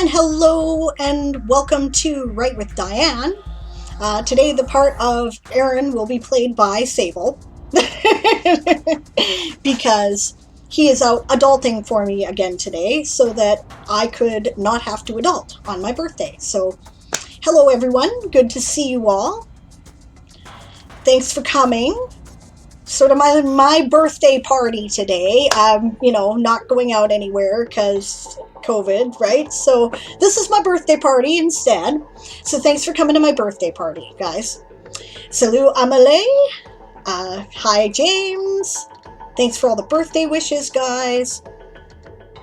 And hello and welcome to Write with Diane. Today the part of Aaron will be played by Sable because he is out adulting for me again today so that I could not have to adult on my birthday. So hello everyone, good to see you all. Thanks for coming. Sort of my birthday party today. I'm, not going out anywhere because COVID, right? So this is my birthday party instead. So thanks for coming to my birthday party, guys. Salut Amelie. Hi, James. Thanks for all the birthday wishes, guys.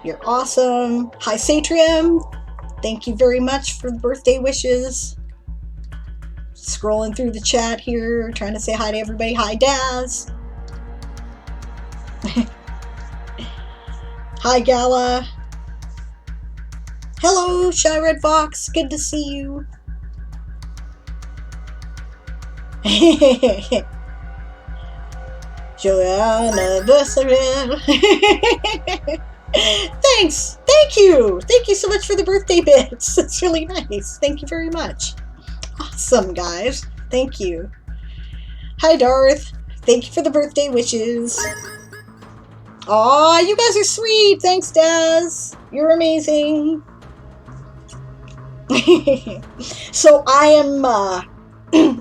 You're awesome. Hi, Satrium. Thank you very much for the birthday wishes. Scrolling through the chat here, trying to say hi to everybody. Hi, Daz. Hi, Gala. Hello, Shy Red Fox. Good to see you. Joanna Versarel. Thanks. Thank you. Thank you so much for the birthday bits. It's really nice. Thank you very much. Awesome, guys. Thank you. Hi, Darth. Thank you for the birthday wishes. Aw, you guys are sweet. Thanks, Daz. You're amazing. So I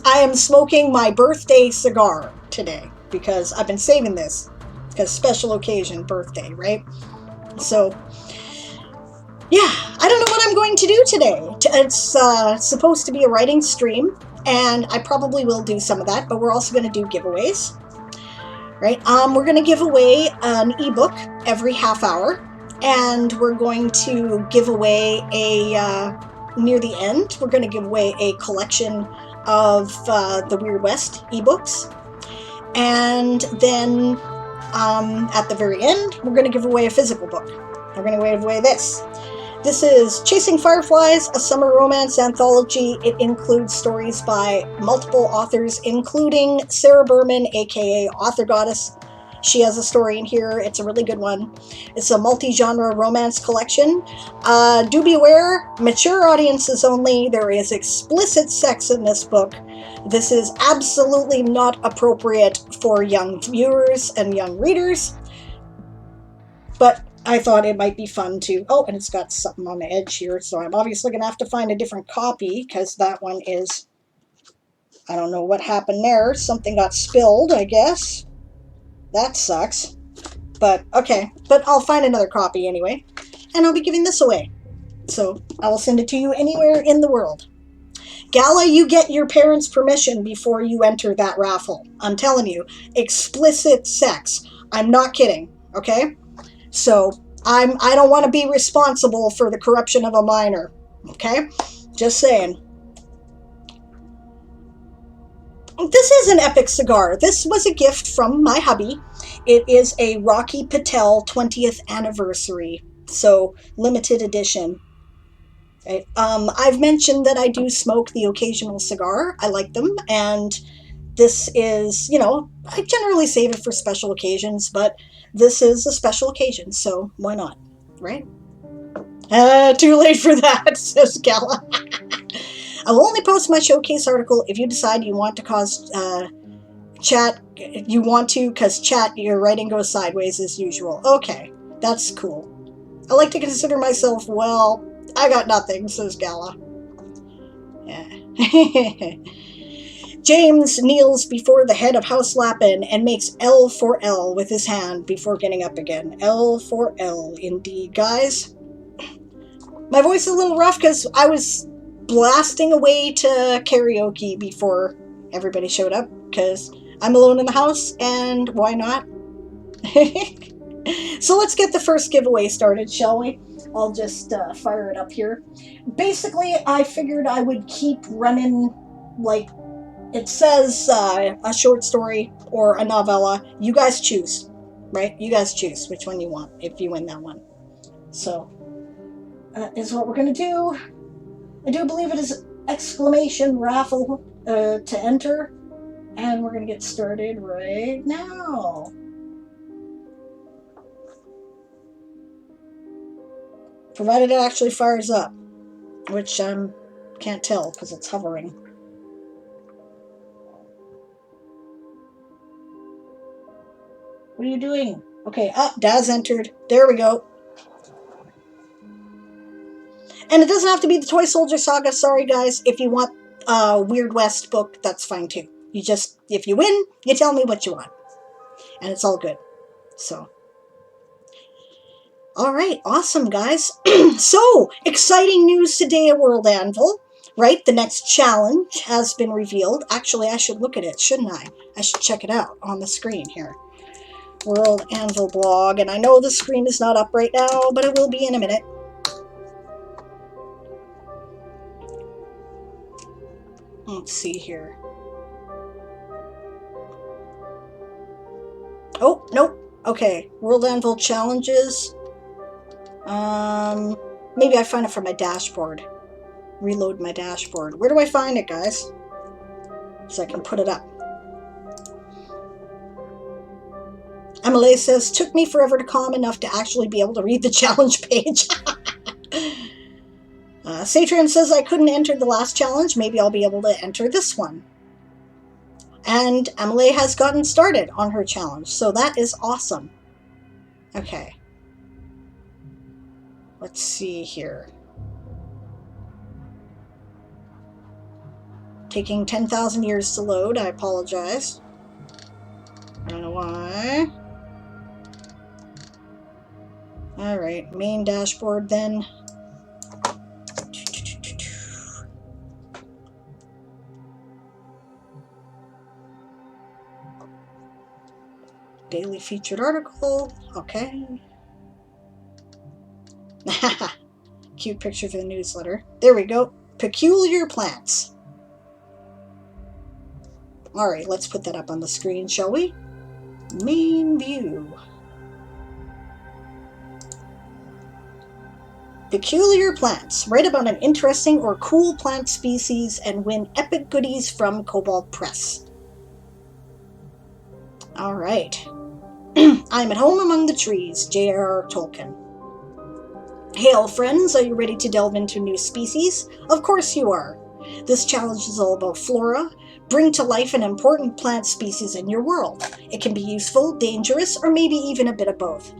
am smoking my birthday cigar today because I've been saving this because special occasion birthday, right? So yeah, I don't know what I'm going to do today. It's supposed to be a writing stream, and I probably will do some of that, but we're also going to do giveaways. Right? We're going to give away an ebook every half hour, and we're going to give away near the end, we're going to give away a collection of the Weird West ebooks. And then at the very end, we're going to give away a physical book. We're going to give away this. This is Chasing Fireflies, a summer romance anthology. It includes stories by multiple authors, including Sarah Berman, aka Author Goddess. She has a story in here. It's a really good one. It's a multi-genre romance collection. Do be aware, mature audiences only. There is explicit sex in this book. This is absolutely not appropriate for young viewers and young readers. But I thought it might be fun to... Oh, and it's got something on the edge here, so I'm obviously going to have to find a different copy, because that one is... I don't know what happened there. Something got spilled, I guess. That sucks. But, okay. But I'll find another copy anyway, and I'll be giving this away. So, I will send it to you anywhere in the world. Gala, you get your parents' permission before you enter that raffle. I'm telling you. Explicit sex. I'm not kidding, okay? So I don't want to be responsible for the corruption of a minor. Okay? Just saying. This is an epic cigar. This was a gift from my hubby. It is a Rocky Patel 20th anniversary. So limited edition. Okay. I've mentioned that I do smoke the occasional cigar. I like them. And this is, I generally save it for special occasions, but this is a special occasion, so why not, right? Too late for that, says Gala. I will only post my showcase article if you decide you want to cause chat. You want to, because chat, your writing goes sideways as usual. Okay, that's cool. I like to consider myself, well, I got nothing, says Gala. Yeah. James kneels before the head of House Lappin and makes L for L with his hand before getting up again. L for L, indeed, guys. My voice is a little rough because I was blasting away to karaoke before everybody showed up because I'm alone in the house, and why not? So let's get the first giveaway started, shall we? I'll just fire it up here. Basically, I figured I would keep running, like, it says a short story or a novella. You guys choose, right? You guys choose which one you want if you win that one. So that is what we're going to do. I do believe it is exclamation raffle to enter. And we're going to get started right now. Provided it actually fires up. which can't tell because it's hovering. What are you doing? Okay, Daz entered. There we go. And it doesn't have to be the Toysoldier saga. Sorry, guys. If you want a Weird West book, that's fine too. You just, if you win, you tell me what you want. And it's all good. So. Alright, awesome, guys. So, exciting news today at World Anvil. Right, the next challenge has been revealed. Actually, I should look at it, shouldn't I? I should check it out on the screen here. World Anvil blog. And I know the screen is not up right now, but it will be in a minute. Let's see here. Oh, nope. Okay, World Anvil challenges. Maybe I find it from my dashboard. Reload my dashboard. Where do I find it, guys? So I can put it up. Emily says, took me forever to calm enough to actually be able to read the challenge page. Satran says, I couldn't enter the last challenge. Maybe I'll be able to enter this one. And Emily has gotten started on her challenge. So that is awesome. Okay. Let's see here. Taking 10,000 years to load. I apologize. I don't know why. Alright, main dashboard then. Daily featured article. Okay. Cute picture for the newsletter. There we go. Peculiar plants. Alright, let's put that up on the screen, shall we? Main view. Peculiar plants. Write about an interesting or cool plant species and win epic goodies from Cobalt Press. Alright. I'm at home among the trees. J.R.R. Tolkien. Hail, friends. Are you ready to delve into new species? Of course you are. This challenge is all about flora. Bring to life an important plant species in your world. It can be useful, dangerous, or maybe even a bit of both.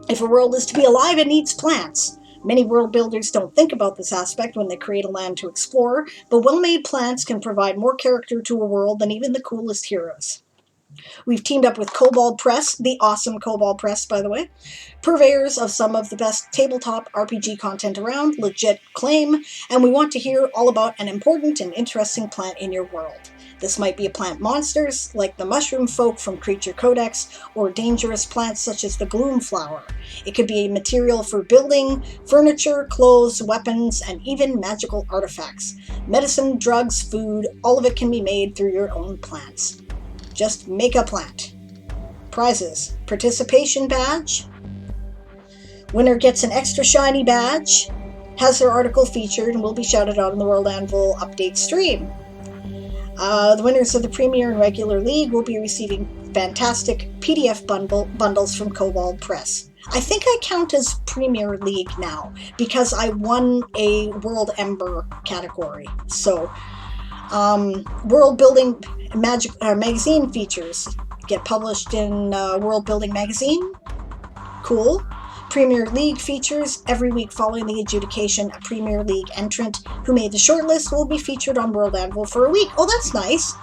If a world is to be alive, it needs plants. Many world builders don't think about this aspect when they create a land to explore, but well-made plants can provide more character to a world than even the coolest heroes. We've teamed up with Cobalt Press, the awesome Cobalt Press, by the way, purveyors of some of the best tabletop RPG content around, legit claim, and we want to hear all about an important and interesting plant in your world. This might be a plant monsters, like the mushroom folk from Creature Codex, or dangerous plants such as the gloom flower. It could be a material for building, furniture, clothes, weapons, and even magical artifacts. Medicine, drugs, food, all of it can be made through your own plants. Just make a plant. Prizes. Participation badge. Winner gets an extra shiny badge. Has their article featured and will be shouted out in the World Anvil update stream. The winners of the Premier and Regular League will be receiving fantastic PDF bundles from Cobalt Press. I think I count as Premier League now because I won a World Ember category. So, World Building magazine features get published in World Building magazine. Cool. Premier League features. Every week following the adjudication, a Premier League entrant who made the shortlist will be featured on World Anvil for a week. Oh, that's nice.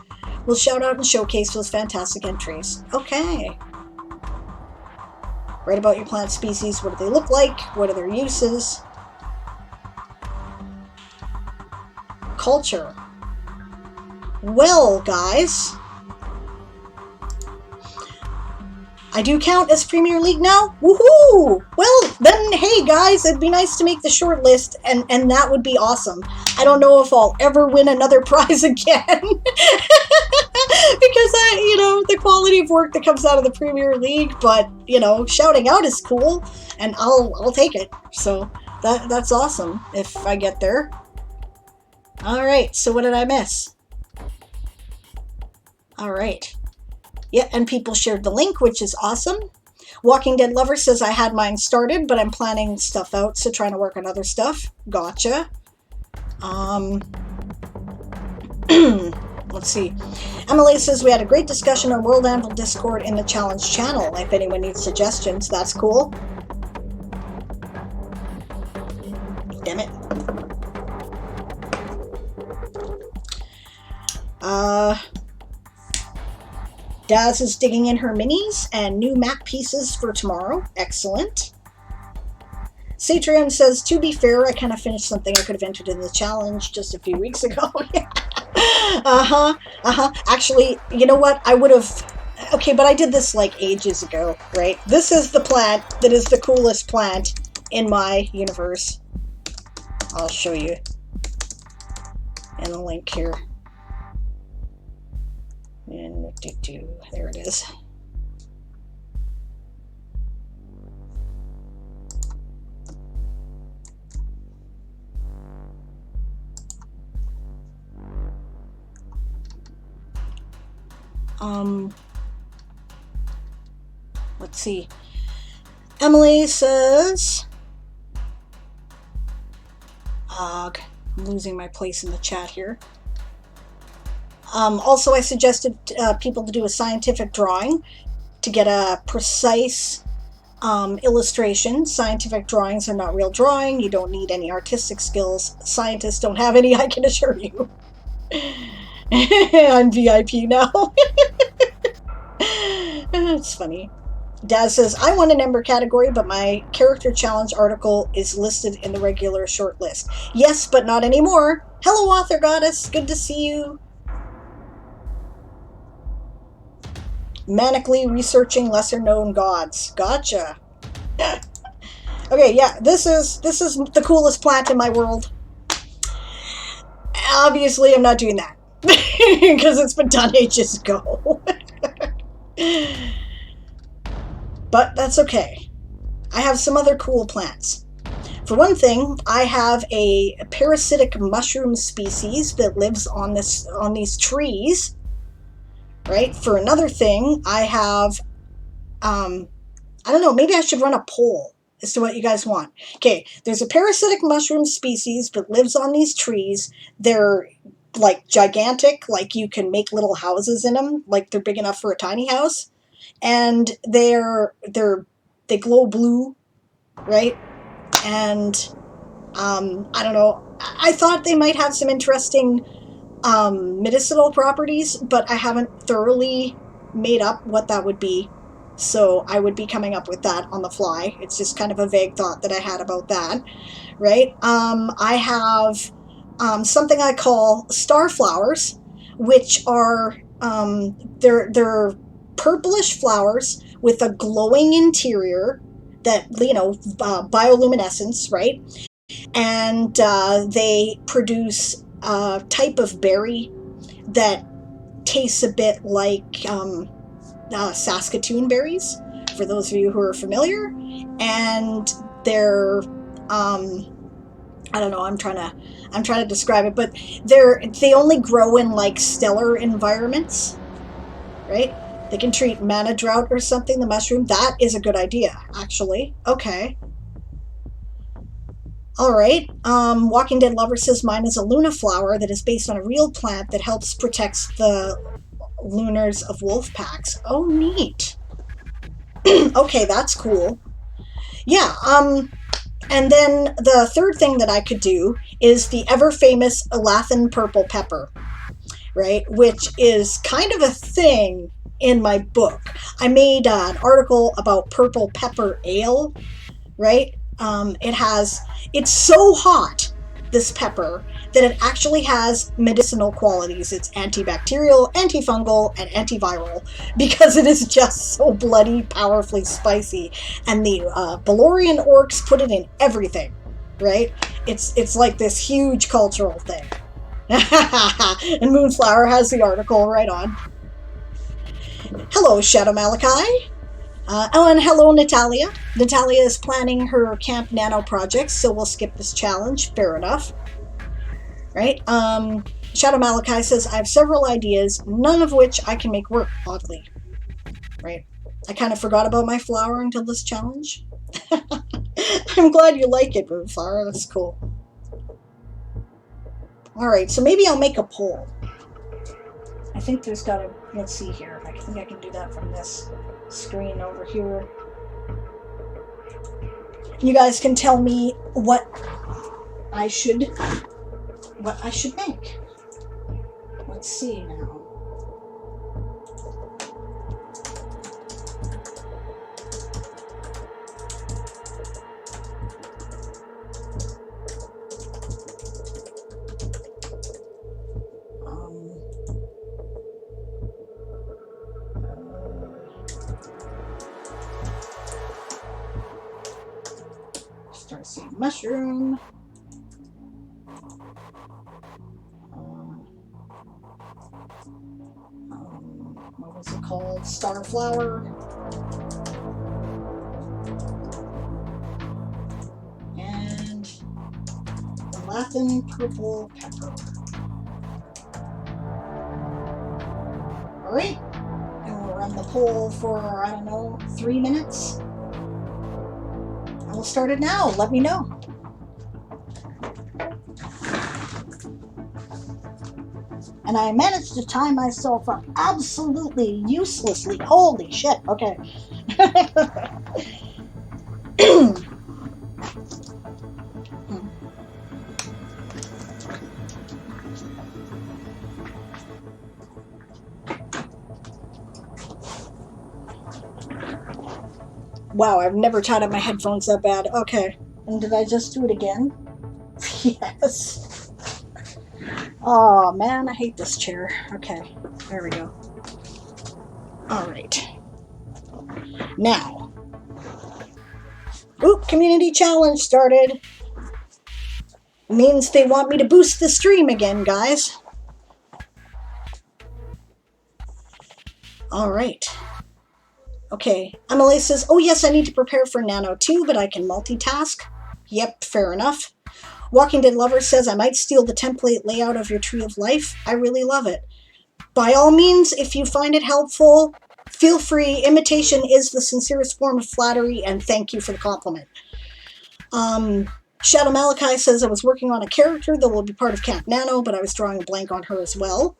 We'll shout out and showcase those fantastic entries. Okay. Write about your plant species. What do they look like? What are their uses? Culture. Well, guys, I do count as Premier League now? Woohoo! Well, then, hey guys, it'd be nice to make the short list, and that would be awesome. I don't know if I'll ever win another prize again. Because the quality of work that comes out of the Premier League, but, shouting out is cool, and I'll take it. So, that's awesome if I get there. Alright, so what did I miss? Alright. Yeah, and people shared the link, which is awesome. Walking Dead Lover says, I had mine started, but I'm planning stuff out, so trying to work on other stuff. Gotcha. Let's see. Emily says, we had a great discussion on World Anvil Discord in the challenge channel. If anyone needs suggestions, that's cool. Damn it. Daz is digging in her minis and new map pieces for tomorrow. Excellent. Satrium says, to be fair, I kind of finished something I could have entered in the challenge just a few weeks ago. Actually, you know what? I would have... Okay, but I did this like ages ago, right? This is the plant that is the coolest plant in my universe. I'll show you in the link here. And there it is. Let's see. Emily says, I'm losing my place in the chat here. Also, I suggested people to do a scientific drawing to get a precise illustration. Scientific drawings are not real drawing. You don't need any artistic skills. Scientists don't have any, I can assure you. I'm VIP now. It's funny. Daz says, I won an Ember category, but my character challenge article is listed in the regular short list. Yes, but not anymore. Hello, Author Goddess. Good to see you. Manically researching lesser known gods. Gotcha. Okay, yeah, this is the coolest plant in my world. Obviously, I'm not doing that because it's been done ages ago. But that's okay. I have some other cool plants. For one thing, I have a parasitic mushroom species that lives on these trees. Right? For another thing, I have, I don't know, maybe I should run a poll as to what you guys want. Okay, there's a parasitic mushroom species that lives on these trees. They're like gigantic, like you can make little houses in them, like they're big enough for a tiny house. And they glow blue, right? And I don't know, I thought they might have some interesting medicinal properties, but I haven't thoroughly made up what that would be, so I would be coming up with that on the fly. It's just kind of a vague thought that I had about that, right? I have something I call star flowers, which are they're purplish flowers with a glowing interior that, you know, bioluminescence, right? And they produce a type of berry that tastes a bit like Saskatoon berries, for those of you who are familiar. And they're I don't know, I'm trying to describe it, but they only grow in like stellar environments, right? They can treat mana drought or something, the mushroom. That is a good idea, actually. Okay. All right. Walking Dead Lover says mine is a Luna flower that is based on a real plant that helps protect the lunars of wolf packs. Oh, neat. Okay, that's cool. Yeah. And then the third thing that I could do is the ever famous Elathan purple pepper, right? Which is kind of a thing in my book. I made an article about purple pepper ale, right? It's so hot, this pepper, that it actually has medicinal qualities. It's antibacterial, antifungal, and antiviral, because it is just so bloody powerfully spicy. And the Balorian orcs put it in everything, right? It's like this huge cultural thing. And Moonflower has the article right on. Hello, Shadow Malachi. Oh, and hello, Natalia. Natalia is planning her Camp Nano project, so we'll skip this challenge. Fair enough. Right? Shadow Malachi says, I have several ideas, none of which I can make work, oddly. Right? I kind of forgot about my flower until this challenge. I'm glad you like it, Moonflower. That's cool. Alright, so maybe I'll make a poll. I think there's gotta... Let's see here. I think I can do that from this screen over here. You guys can tell me what I should make. Let's see now. Starseed mushroom. What was it called? Starflower. And the Latin purple pepper. Alright. And we'll run the poll for, I don't know, 3 minutes. And we'll start it now. Let me know. And I managed to tie myself up absolutely uselessly. Holy shit. Okay. Wow, I've never tied up my headphones that bad. Okay. And did I just do it again? Yes. Oh man, I hate this chair. Okay, there we go. Alright. Now. Oop, community challenge started. Means they want me to boost the stream again, guys. Alright. Okay, Emily says, oh yes, I need to prepare for Nano too, but I can multitask. Yep, fair enough. Walking Dead Lover says, I might steal the template layout of your Tree of Life. I really love it. By all means, if you find it helpful, feel free. Imitation is the sincerest form of flattery, and thank you for the compliment. Shadow Malachi says, I was working on a character that will be part of Camp Nano, but I was drawing a blank on her as well.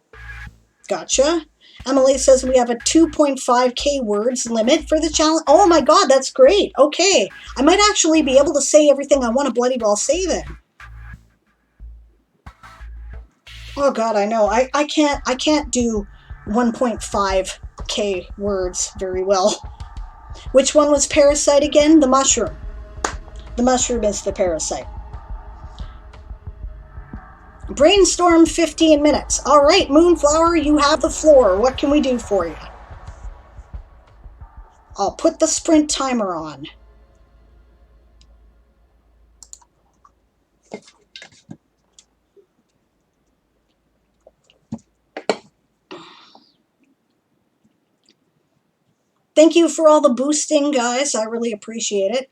Gotcha. Emily says, we have a 2.5k words limit for the challenge. Oh my god, that's great. Okay. I might actually be able to say everything I want to bloody well say then. Oh god, I know. I can't do 1.5k words very well. Which one was parasite again? The mushroom. The mushroom is the parasite. Brainstorm 15 minutes. All right, Moonflower, you have the floor. What can we do for you? I'll put the sprint timer on. Thank you for all the boosting, guys. I really appreciate it.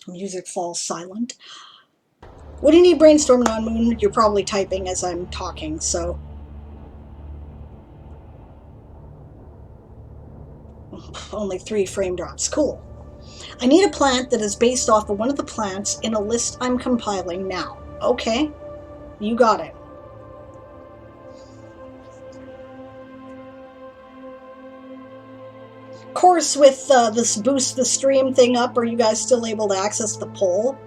Music falls silent. What do you need brainstorming on, Moon? You're probably typing as I'm talking, so... Only 3 frame drops. Cool. I need a plant that is based off of one of the plants in a list I'm compiling now. Okay. You got it. Of course, with this boost the stream thing up, are you guys still able to access the poll?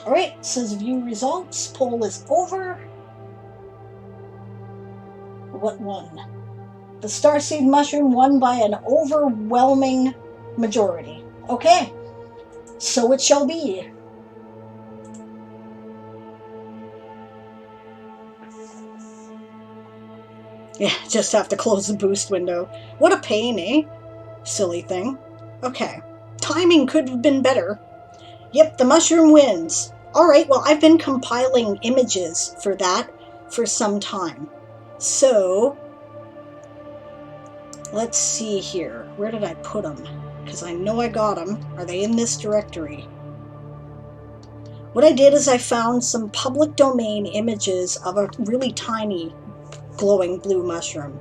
Alright, says view results. Poll is over. What won? The starseed mushroom won by an overwhelming majority. Okay, so it shall be. Yeah, just have to close the boost window. What a pain, eh? Silly thing. Okay, timing could have been better. Yep, the mushroom wins. All right, well, I've been compiling images for that for some time. So, let's see here. Where did I put them? Because I know I got them. Are they in this directory? What I did is I found some public domain images of a really tiny glowing blue mushroom,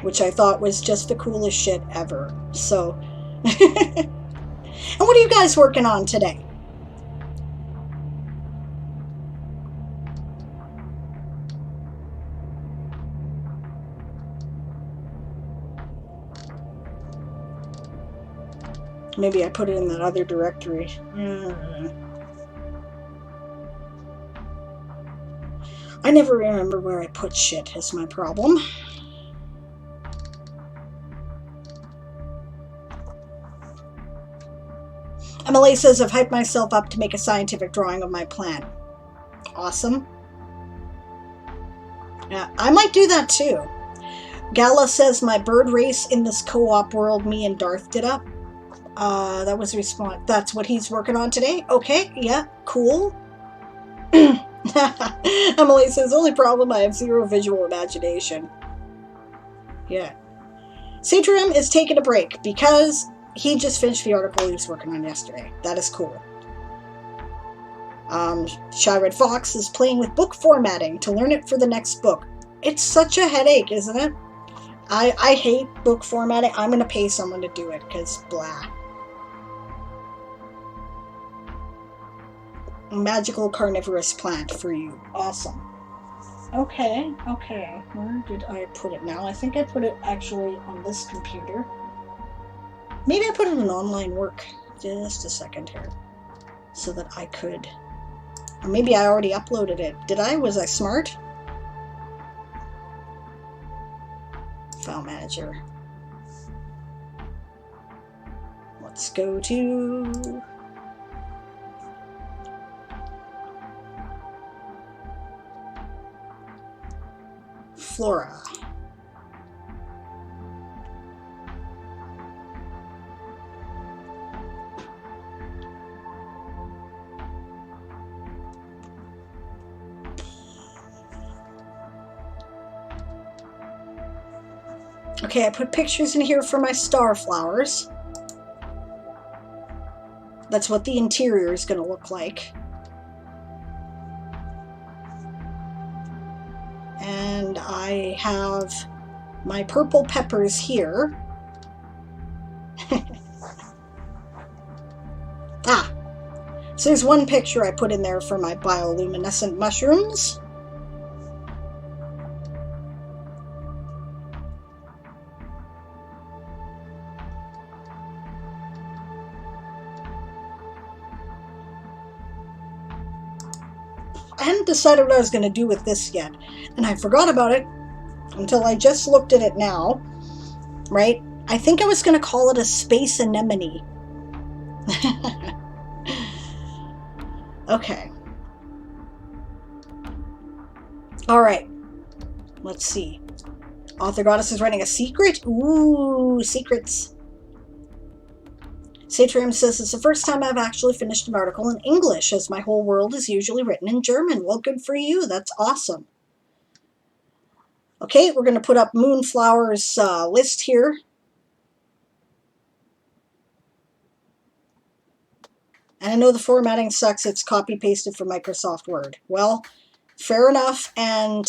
which I thought was just the coolest shit ever. So, and what are you guys working on today? Maybe I put it in that other directory. I never remember where I put shit is my problem. Emily says I've hyped myself up to make a scientific drawing of my plant. Awesome. Yeah, I might do that too. Gala says my bird race in this co-op world me and Darth did up. That was a response. That's what he's working on today? Okay, yeah, cool. Emily says, only problem, I have zero visual imagination. Yeah. Satrium is taking a break because he just finished the article he was working on yesterday. That is cool. Shy Red Fox is playing with book formatting to learn it for the next book. It's such a headache, isn't it? I hate book formatting. I'm going to pay someone to do it because blah. Magical carnivorous plant for you. Awesome. Okay. Where did I put it now? I think I put it actually on this computer. Maybe I put it in online work. Just a second here. So that I could... Or maybe I already uploaded it. Did I? Was I smart? File manager. Let's go to... Flora. Okay, I put pictures in here for my star flowers. That's what the interior is going to look like. And I have my purple peppers here. So there's one picture I put in there for my bioluminescent mushrooms. I hadn't decided what I was going to do with this yet, and I forgot about it until I just looked at it now, right? I think I was going to call it a space anemone. Okay. All right. Let's see. Author Goddess is writing a secret? Ooh, secrets. Satrium says, it's the first time I've actually finished an article in English, as my whole world is usually written in German. Well, good for you. That's awesome. Okay, we're going to put up Moonflower's list here. And I know the formatting sucks. It's copy-pasted from Microsoft Word. Well, fair enough, and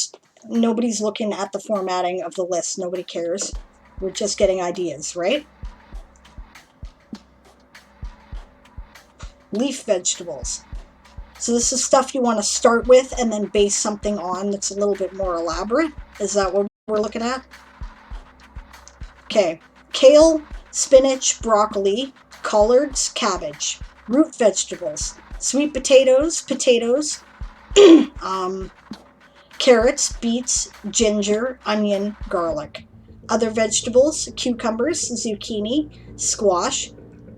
nobody's looking at the formatting of the list. Nobody cares. We're just getting ideas, right? Leaf vegetables. So this is stuff you want to start with and then base something on that's a little bit more elaborate. Is that what we're looking at? Okay. Kale, spinach, broccoli, collards, cabbage. Root vegetables. Sweet potatoes, carrots, beets, ginger, onion, garlic. Other vegetables, cucumbers, zucchini, squash,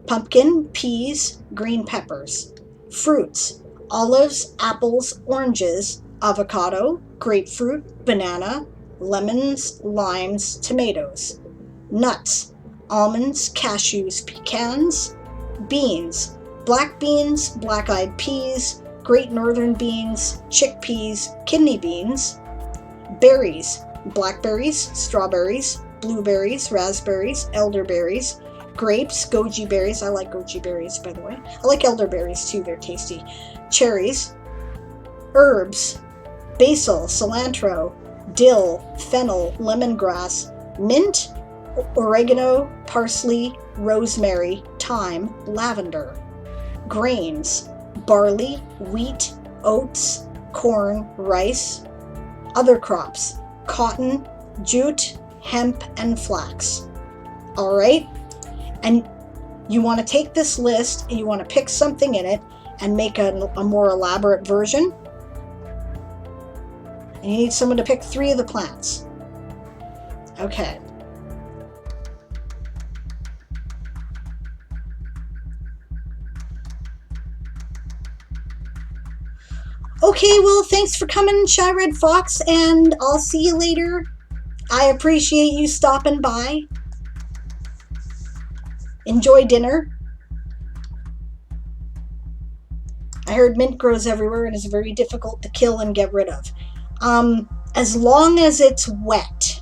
pumpkin, peas, green peppers. Fruits, olives, apples, oranges, avocado, grapefruit, banana, lemons, limes, tomatoes. Nuts, almonds, cashews, pecans, beans, black beans, black-eyed peas, great northern beans, chickpeas, kidney beans, berries, blackberries, strawberries, blueberries, raspberries, elderberries, grapes, goji berries. I like goji berries, by the way. I like elderberries too, they're tasty. Cherries, herbs, basil, cilantro, dill, fennel, lemongrass, mint, oregano, parsley, rosemary, thyme, lavender. Grains, barley, wheat, oats, corn, rice. Other crops, cotton, jute, hemp, and flax. All right? And you want to take this list and you want to pick something in it and make a more elaborate version. And you need someone to pick 3 of the plants. Okay. Okay, well, thanks for coming, Shy Red Fox, and I'll see you later. I appreciate you stopping by. Enjoy dinner. I heard mint grows everywhere and is very difficult to kill and get rid of. As long as it's wet,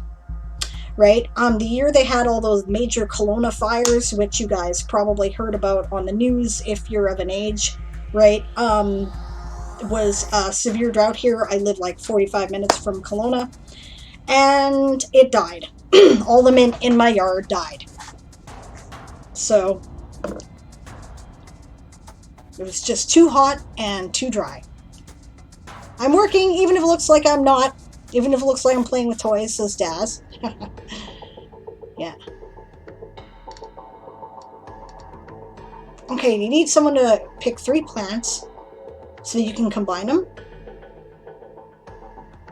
right? The year they had all those major Kelowna fires, which you guys probably heard about on the news if you're of an age, right? Was a severe drought here. I live like 45 minutes from Kelowna, and it died. All the mint in my yard died. So it was just too hot and too dry. I'm working, even if it looks like I'm not. Even if it looks like I'm playing with toys, says Daz. Yeah. Okay, you need someone to pick 3 plants so you can combine them.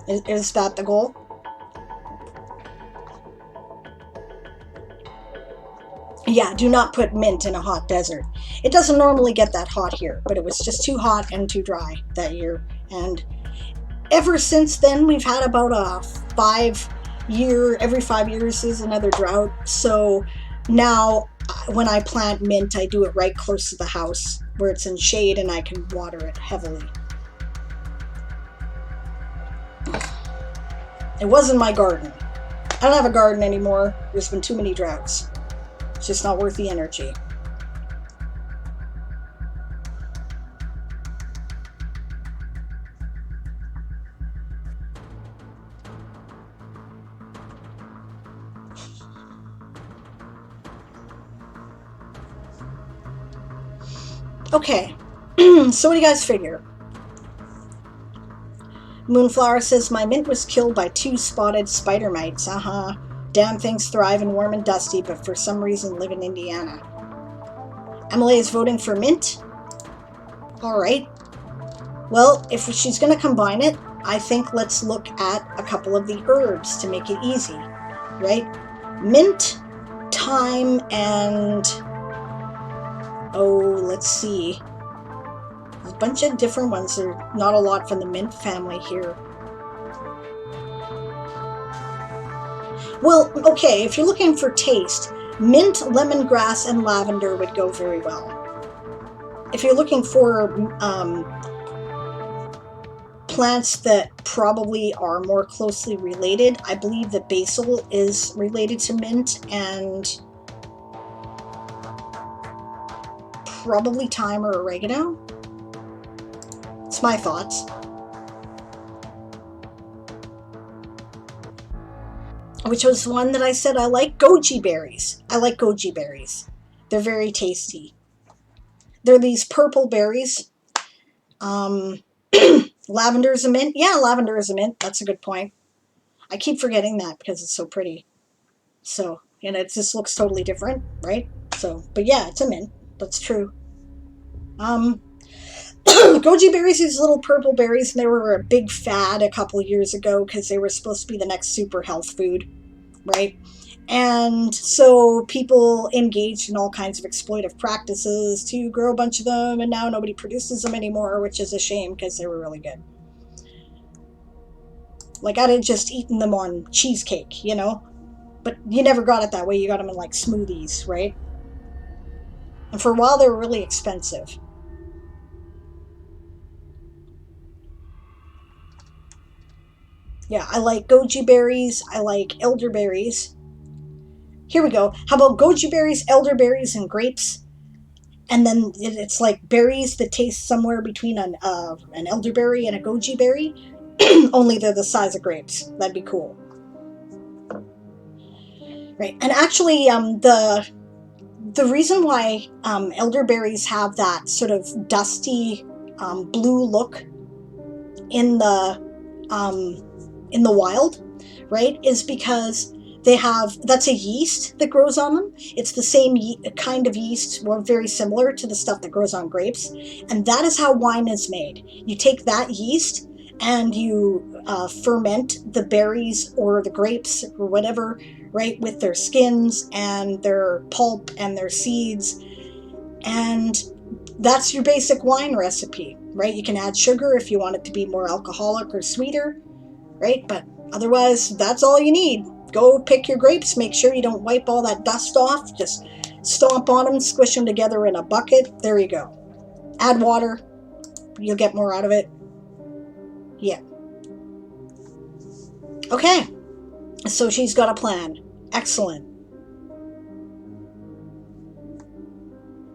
Is that the goal? Yeah, do not put mint in a hot desert. It doesn't normally get that hot here, but it was just too hot and too dry that year. And ever since then, we've had about a 5-year, every 5 years is another drought. So now when I plant mint, I do it right close to the house where it's in shade and I can water it heavily. It wasn't my garden. I don't have a garden anymore. There's been too many droughts. It's just not worth the energy. Okay, so what do you guys figure? Moonflower says, my mint was killed by 2 spotted spider mites. Damn things thrive in warm and dusty, but for some reason live in Indiana. Emily is voting for mint. Alright. Well, if she's going to combine it, I think let's look at a couple of the herbs to make it easy. Right? Mint, thyme, and... oh, let's see. There's a bunch of different ones. There's not a lot from the mint family here. Well, okay, if you're looking for taste, mint, lemongrass, and lavender would go very well. If you're looking for plants that probably are more closely related, I believe that basil is related to mint, and probably thyme or oregano. It's my thoughts. Which was one that I said I like? Goji berries. I like goji berries. They're very tasty. They're these purple berries. Lavender is a mint. Yeah, lavender is a mint. That's a good point. I keep forgetting that because it's so pretty. So, and it just looks totally different, right? So, but yeah, it's a mint. That's true. Goji berries, these little purple berries, and they were a big fad a couple years ago because they were supposed to be the next super health food, right? And so people engaged in all kinds of exploitive practices to grow a bunch of them, and now nobody produces them anymore, which is a shame because they were really good. Like, I'd have just eaten them on cheesecake, you know? But you never got it that way. You got them in, like, smoothies, right? And for a while, they were really expensive. Yeah, I like goji berries. I like elderberries. Here we go. How about goji berries, elderberries, and grapes? And then it's like berries that taste somewhere between an elderberry and a goji berry. Only they're the size of grapes. That'd be cool. Right. And actually, the reason why elderberries have that sort of dusty blue look in the wild, right, is because that's a yeast that grows on them. It's the same kind of yeast, or very similar to the stuff that grows on grapes, and that is how wine is made. You take that yeast and you ferment the berries or the grapes or whatever, right, with their skins and their pulp and their seeds, and that's your basic wine recipe, right? You can add sugar if you want it to be more alcoholic or sweeter, right? But otherwise, that's all you need. Go pick your grapes. Make sure you don't wipe all that dust off. Just stomp on them, squish them together in a bucket. There you go. Add water. You'll get more out of it. Yeah. Okay. So she's got a plan. Excellent.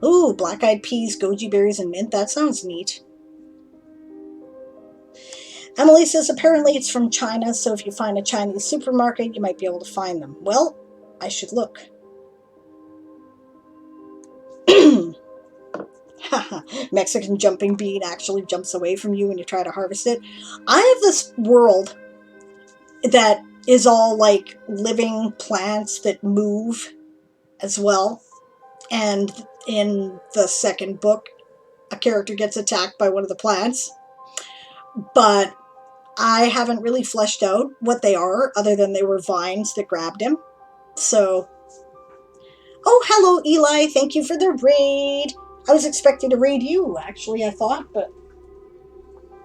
Ooh, black-eyed peas, goji berries, and mint. That sounds neat. Emily says apparently it's from China, so if you find a Chinese supermarket, you might be able to find them. Well, I should look. Mexican jumping bean actually jumps away from you when you try to harvest it. I have this world that is all like living plants that move as well. And in the second book, a character gets attacked by one of the plants. But I haven't really fleshed out what they are, other than they were vines that grabbed him. So, oh, hello, Eli. Thank you for the raid. I was expecting to raid you, actually, I thought, but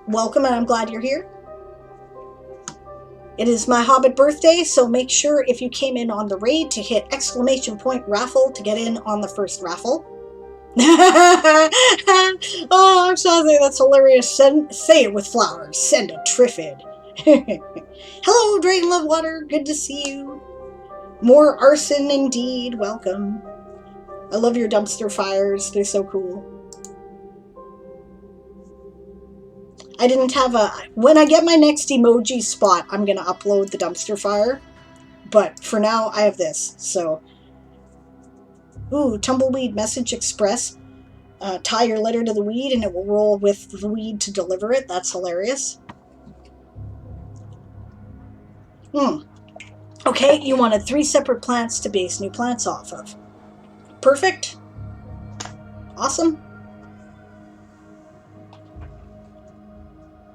welcome, and I'm glad you're here. It is my Hobbit birthday, so make sure if you came in on the raid to hit ! raffle to get in on the first raffle. Oh, I'm sorry, that's hilarious. Say it with flowers. Send a Triffid. Hello, Dragon Love Water. Good to see you. More arson indeed. Welcome. I love your dumpster fires. They're so cool. I didn't have when I get my next emoji spot, I'm going to upload the dumpster fire. But for now, I have this. So, ooh, Tumbleweed Message Express. Tie your letter to the weed and it will roll with the weed to deliver it. That's hilarious. Okay, you wanted 3 separate plants to base new plants off of. Perfect. Awesome.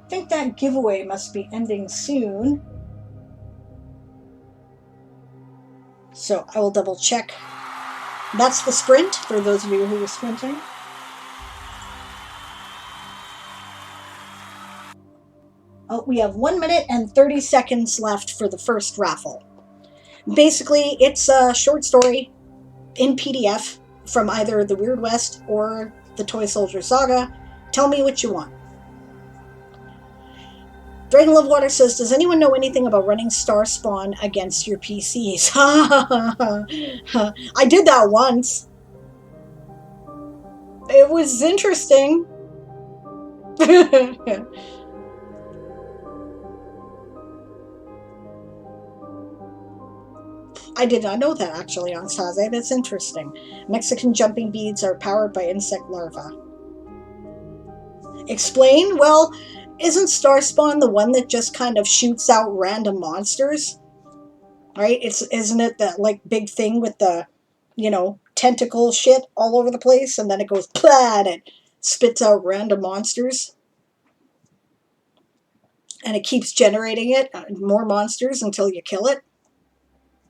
I think that giveaway must be ending soon. So I will double check. That's the sprint, for those of you who are sprinting. Oh, we have 1 minute and 30 seconds left for the first raffle. Basically, it's a short story in PDF from either the Weird West or the Toysoldier Saga. Tell me what you want. Dragon Love Water says, does anyone know anything about running Star Spawn against your PCs? I did that once. It was interesting. I did not know that, actually, Anastasia. That's interesting. Mexican jumping beads are powered by insect larvae. Explain? Well, isn't Starspawn the one that just kind of shoots out random monsters? Right? Isn't it that, like, big thing with the, tentacle shit all over the place, and then it goes plah, and it spits out random monsters? And it keeps generating it, more monsters until you kill it?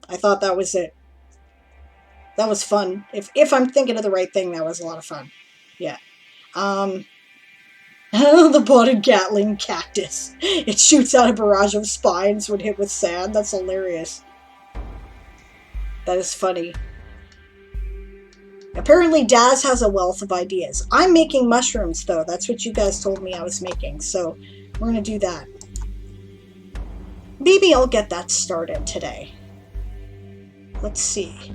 I thought that was it. That was fun. If I'm thinking of the right thing, that was a lot of fun. Yeah. The potted Gatling cactus. It shoots out a barrage of spines when hit with sand. That's hilarious. That is funny. Apparently Daz has a wealth of ideas. I'm making mushrooms, though. That's what you guys told me I was making, so we're going to do that. Maybe I'll get that started today. Let's see.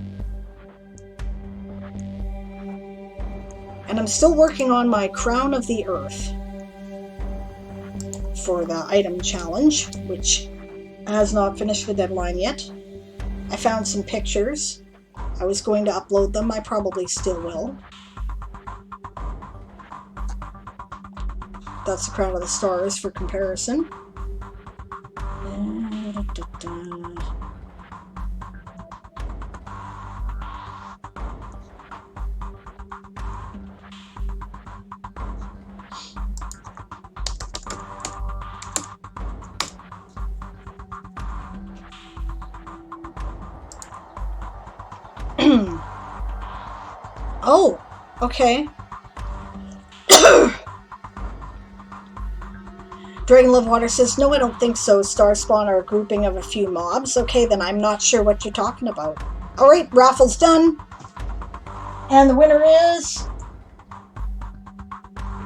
And I'm still working on my Crown of the Earth for the item challenge, which has not finished the deadline yet. I found some pictures. I was going to upload them. I probably still will. That's the Crown of the Stars for comparison. Oh, okay. Dragon Love Water says, no, I don't think so. Starspawn are a grouping of a few mobs. Okay, then I'm not sure what you're talking about. Alright, raffle's done. And the winner is...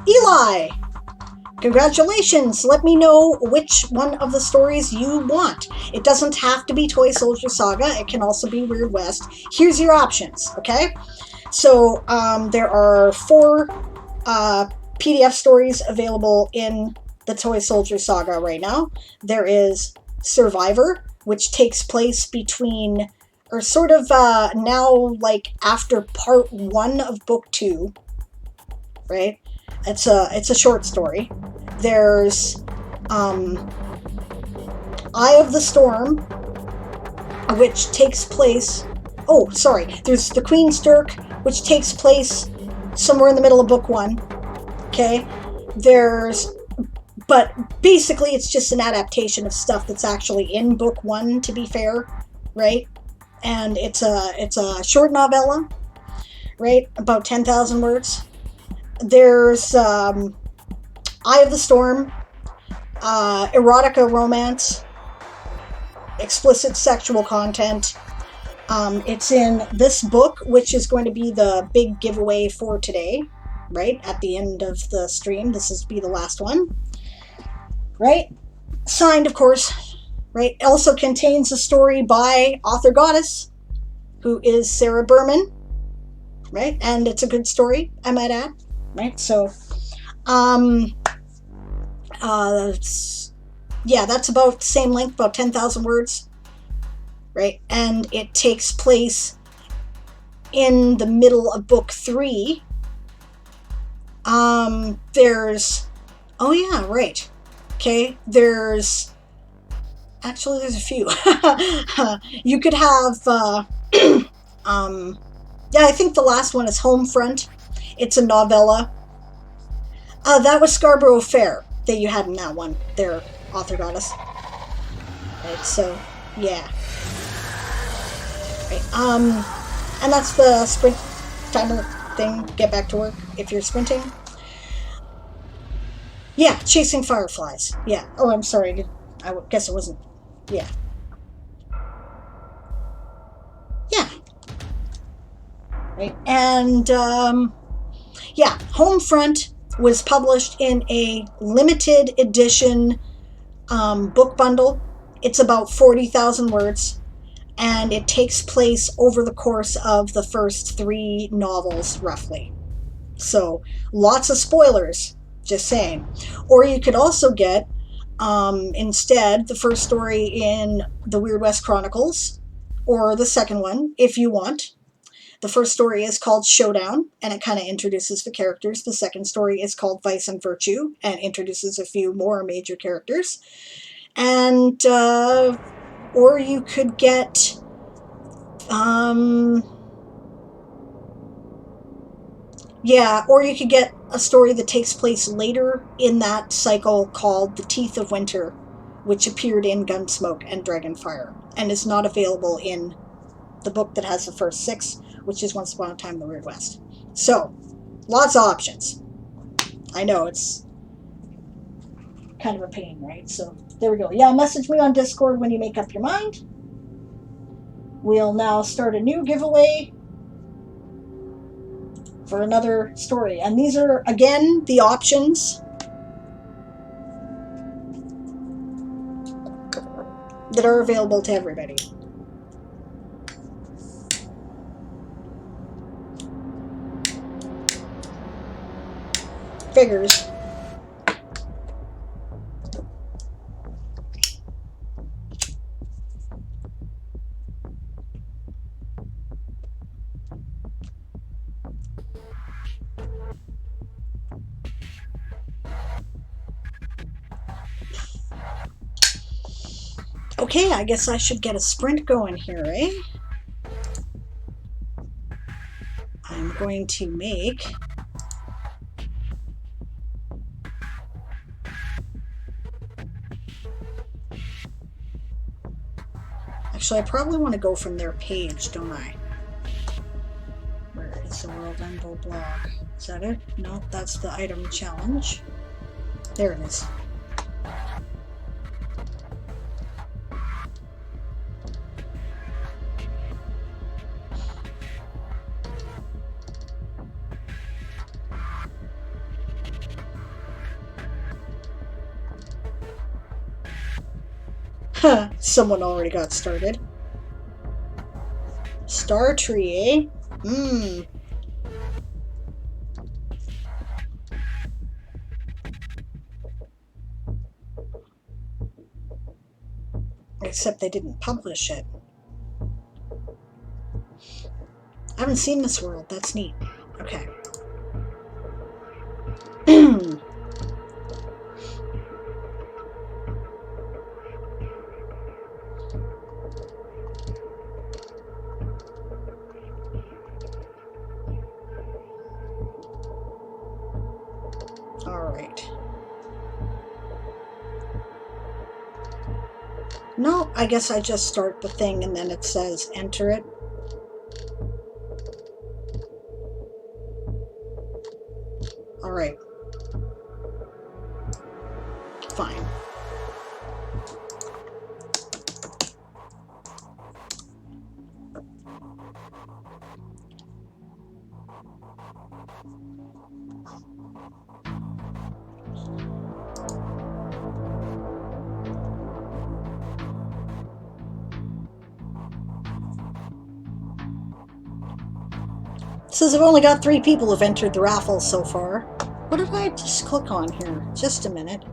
Eli! Congratulations! Let me know which one of the stories you want. It doesn't have to be Toysoldier Saga. It can also be Weird West. Here's your options, okay? So, there are 4 PDF stories available in the Toysoldier Saga right now. There is Survivor, which takes place between, or sort of now, like, after part 1 of book 2, right? It's a short story. There's Eye of the Storm, which takes place... Oh, sorry. There's The Queen's Dirk, which takes place somewhere in the middle of book 1. Okay? There's... But basically, it's just an adaptation of stuff that's actually in book 1, to be fair, right? And it's a short novella, right? About 10,000 words. There's Eye of the Storm, erotica romance, explicit sexual content. It's in this book, which is going to be the big giveaway for today, right? At the end of the stream. This is be the last one, right? Signed, of course, right? It also contains a story by author goddess, who is Sarah Berman, right? And it's a good story, I might add, right? So, yeah, that's about the same length, about 10,000 words, right? And it takes place in the middle of book 3. There's, oh yeah, right. Okay, there's a few. You could have, yeah, I think the last one is Homefront. It's a novella. That was Scarborough Fair that you had in that one, their author goddess. Right, so, yeah. Right, and that's the sprint timer thing. Get back to work if you're sprinting. Yeah, Chasing Fireflies. Yeah. Oh, I'm sorry. I guess it wasn't. Yeah. Yeah. Right. And, yeah, Homefront was published in a limited edition book bundle. It's about 40,000 words, and it takes place over the course of the first 3 novels, roughly. So, lots of spoilers. Just saying. Or you could also get, instead, the first story in the Weird West Chronicles, or the second one, if you want. The first story is called Showdown, and it kind of introduces the characters. The second story is called Vice and Virtue, and introduces a few more major characters. And, or you could get, yeah, or you could get a story that takes place later in that cycle called The Teeth of Winter, which appeared in Gunsmoke and Dragonfire, and is not available in the book that has the first 6, which is Once Upon a Time in the Weird West. So, lots of options. I know, it's kind of a pain, right? So, there we go. Yeah, message me on Discord when you make up your mind. We'll now start a new giveaway. for another story. And these are, again, the options that are available to everybody. Figures. Okay, I guess I should get a sprint going here, eh? I'm going to make actually, I probably want to go from their page, don't I? Where is the World Anvil blog? Is that it? No, that's the item challenge. There it is. Huh, someone already got started. Star tree, eh? Except they didn't publish it. I haven't seen this world. That's neat. Okay. All right. No, I guess I just start the thing and then it says enter it. All right. Fine. It says I've only got 3 people who've entered the raffle so far. What did I just click on here? Just a minute.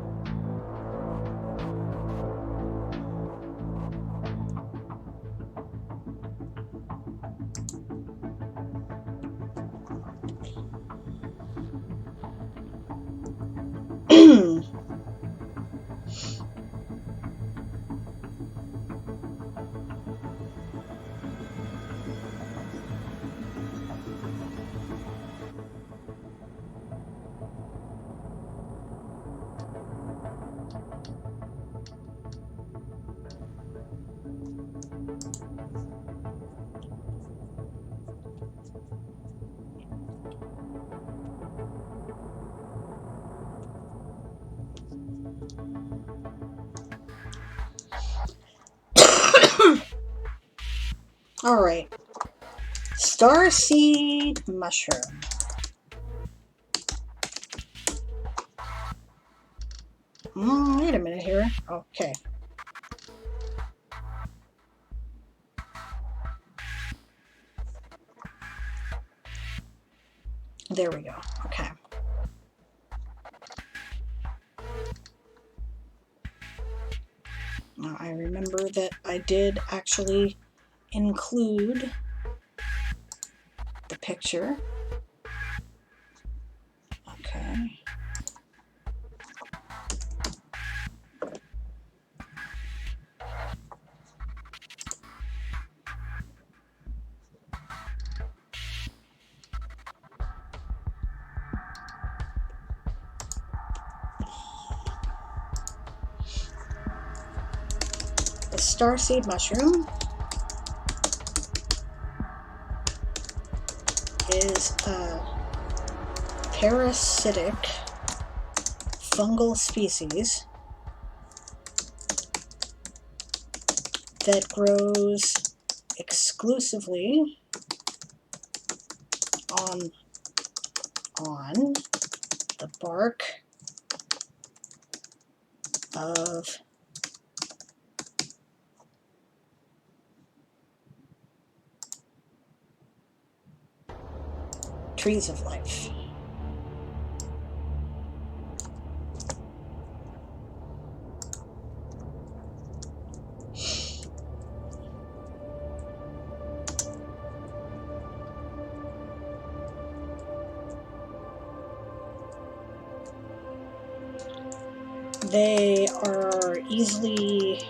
All right. Starseed mushroom. Wait a minute here. Okay. There we go. Okay. Now I remember that I did actually include the picture. Okay. The starseed mushroom is a parasitic fungal species that grows exclusively on on the bark of trees of life. They are easily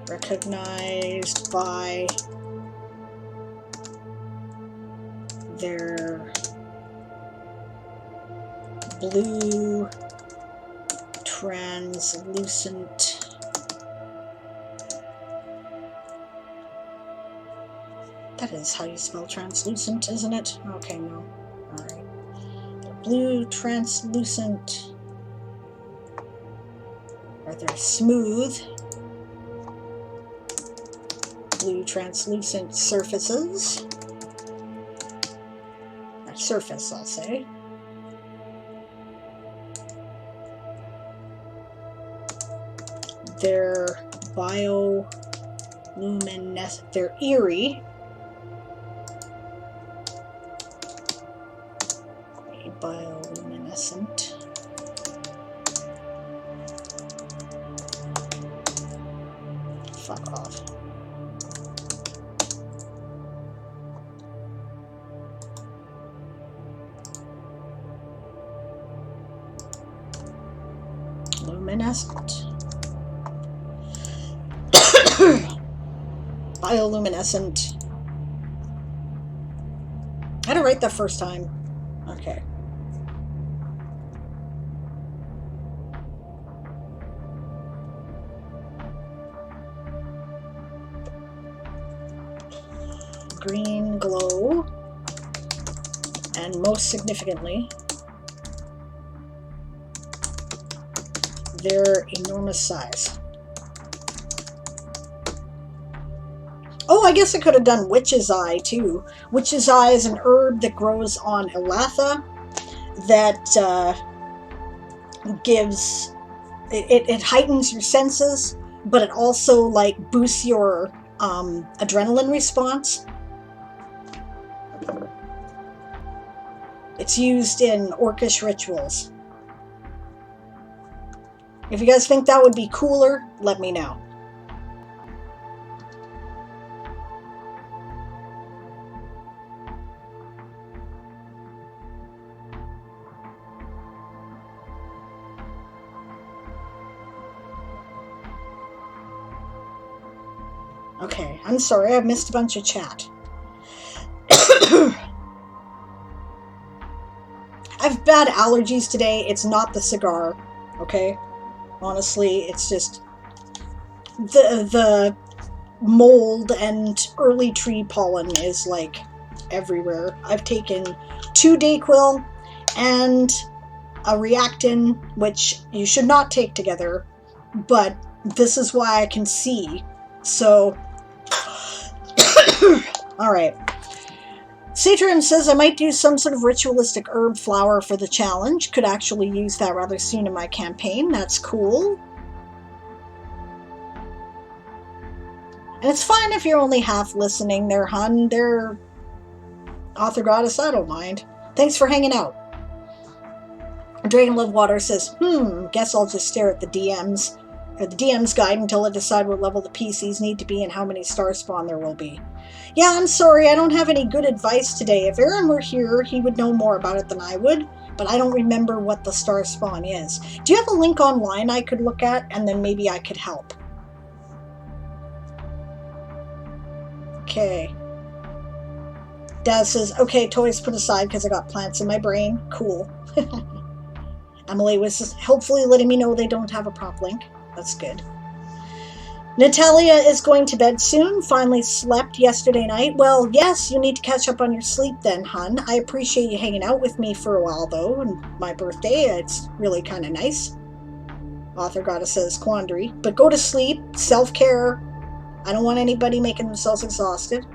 recognized by their blue, translucent, that is how you spell translucent, isn't it? Okay, no. Alright. They're blue, translucent, or they're smooth, blue, translucent surfaces. Or surface, I'll say. They're bioluminescent, they're eerie. Bioluminescent. Fuck off. Luminescent. Bioluminescent. I had it right the first time. Okay. Green glow. And most significantly, their enormous size. Oh, I guess I could have done Witch's Eye, too. Witch's Eye is an herb that grows on Elatha that gives... It heightens your senses, but it also, like, boosts your adrenaline response. It's used in orcish rituals. If you guys think that would be cooler, let me know. Okay, I'm sorry, I missed a bunch of chat. I have bad allergies today. It's not the cigar, okay? Honestly, it's just the mold and early tree pollen is like everywhere. I've taken 2 Dayquil and a Reactin, which you should not take together, but this is why I can see. So, alright. Satrim says I might do some sort of ritualistic herb flower for the challenge. Could actually use that rather soon in my campaign. That's cool. And it's fine if you're only half listening there, hun. They're Author Goddess, I don't mind. Thanks for hanging out. Dragon Love Water says, guess I'll just stare at the DMs. Or the DM's guide until I decide what level the PCs need to be and how many star spawn there will be. Yeah, I'm sorry, I don't have any good advice today. If Aaron were here, he would know more about it than I would, but I don't remember what the star spawn is. Do you have a link online I could look at, and then maybe I could help? Okay. Dad says, okay, toys put aside because I got plants in my brain. Cool. Emily was helpfully letting me know they don't have a prop link. That's good. Natalia is going to bed soon. Finally slept yesterday night. Well, yes, you need to catch up on your sleep then, hun. I appreciate you hanging out with me for a while, though, and my birthday. It's really kind of nice. Author Goddess says, quandary. But go to sleep. Self-care. I don't want anybody making themselves exhausted.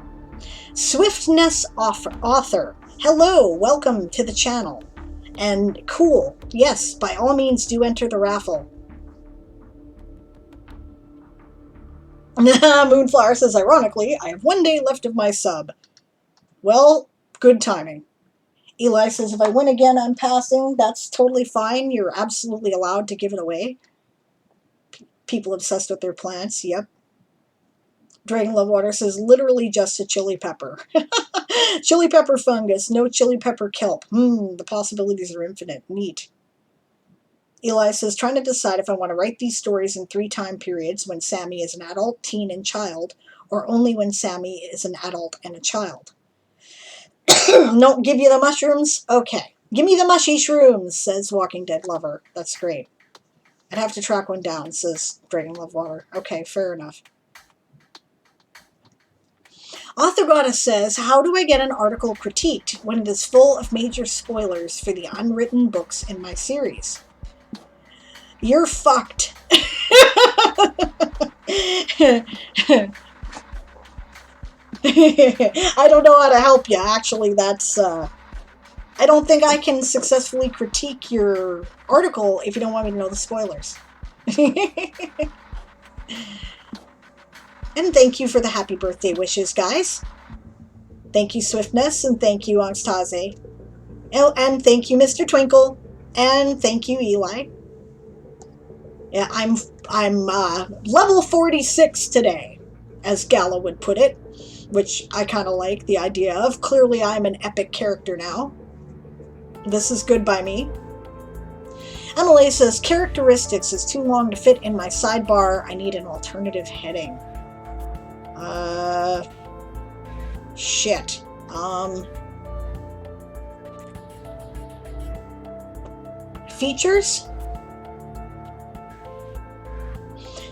Swiftness Author. Hello, welcome to the channel. And cool, yes, by all means do enter the raffle. Moonflower says, ironically, I have 1 day left of my sub. Well, good timing. Eli says, if I win again, I'm passing. That's totally fine. You're absolutely allowed to give it away. People obsessed with their plants, yep. Dragon Love Water says, literally just a chili pepper. Chili pepper fungus, no chili pepper kelp. The possibilities are infinite. Neat. Eli says, trying to decide if I want to write these stories in 3 time periods, when Sammy is an adult, teen, and child, or only when Sammy is an adult and a child. No, give you the mushrooms? Okay. Give me the mushy shrooms, says Walking Dead Lover. That's great. I'd have to track one down, says Dragon Love Water. Okay, fair enough. Author Goddess says, how do I get an article critiqued when it is full of major spoilers for the unwritten books in my series? You're fucked. I don't know how to help you. Actually, that's... I don't think I can successfully critique your article if you don't want me to know the spoilers. And thank you for the happy birthday wishes, guys. Thank you, Swiftness, and thank you, Angstaze. Oh, and thank you, Mr. Twinkle, and thank you, Eli. Yeah, I'm level 46 today, as Gala would put it, which I kind of like the idea of. Clearly, I'm an epic character now. This is good by me. Emily says, characteristics is too long to fit in my sidebar. I need an alternative heading. Shit. Features?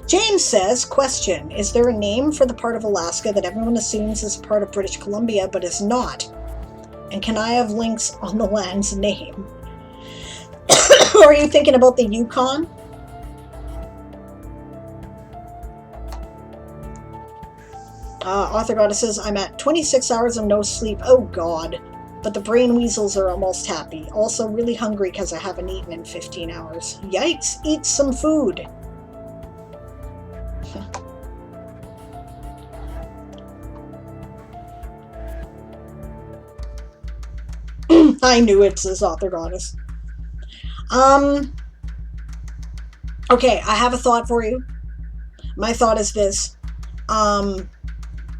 James says, question, is there a name for the part of Alaska that everyone assumes is part of British Columbia but is not? And can I have links on the land's name? Or are you thinking about the Yukon? Author Goddess says, I'm at 26 hours of no sleep. Oh God. But the brain weasels are almost happy. Also really hungry because I haven't eaten in 15 hours. Yikes, eat some food. I knew it, says Author Goddess. Okay, I have a thought for you. My thought is this.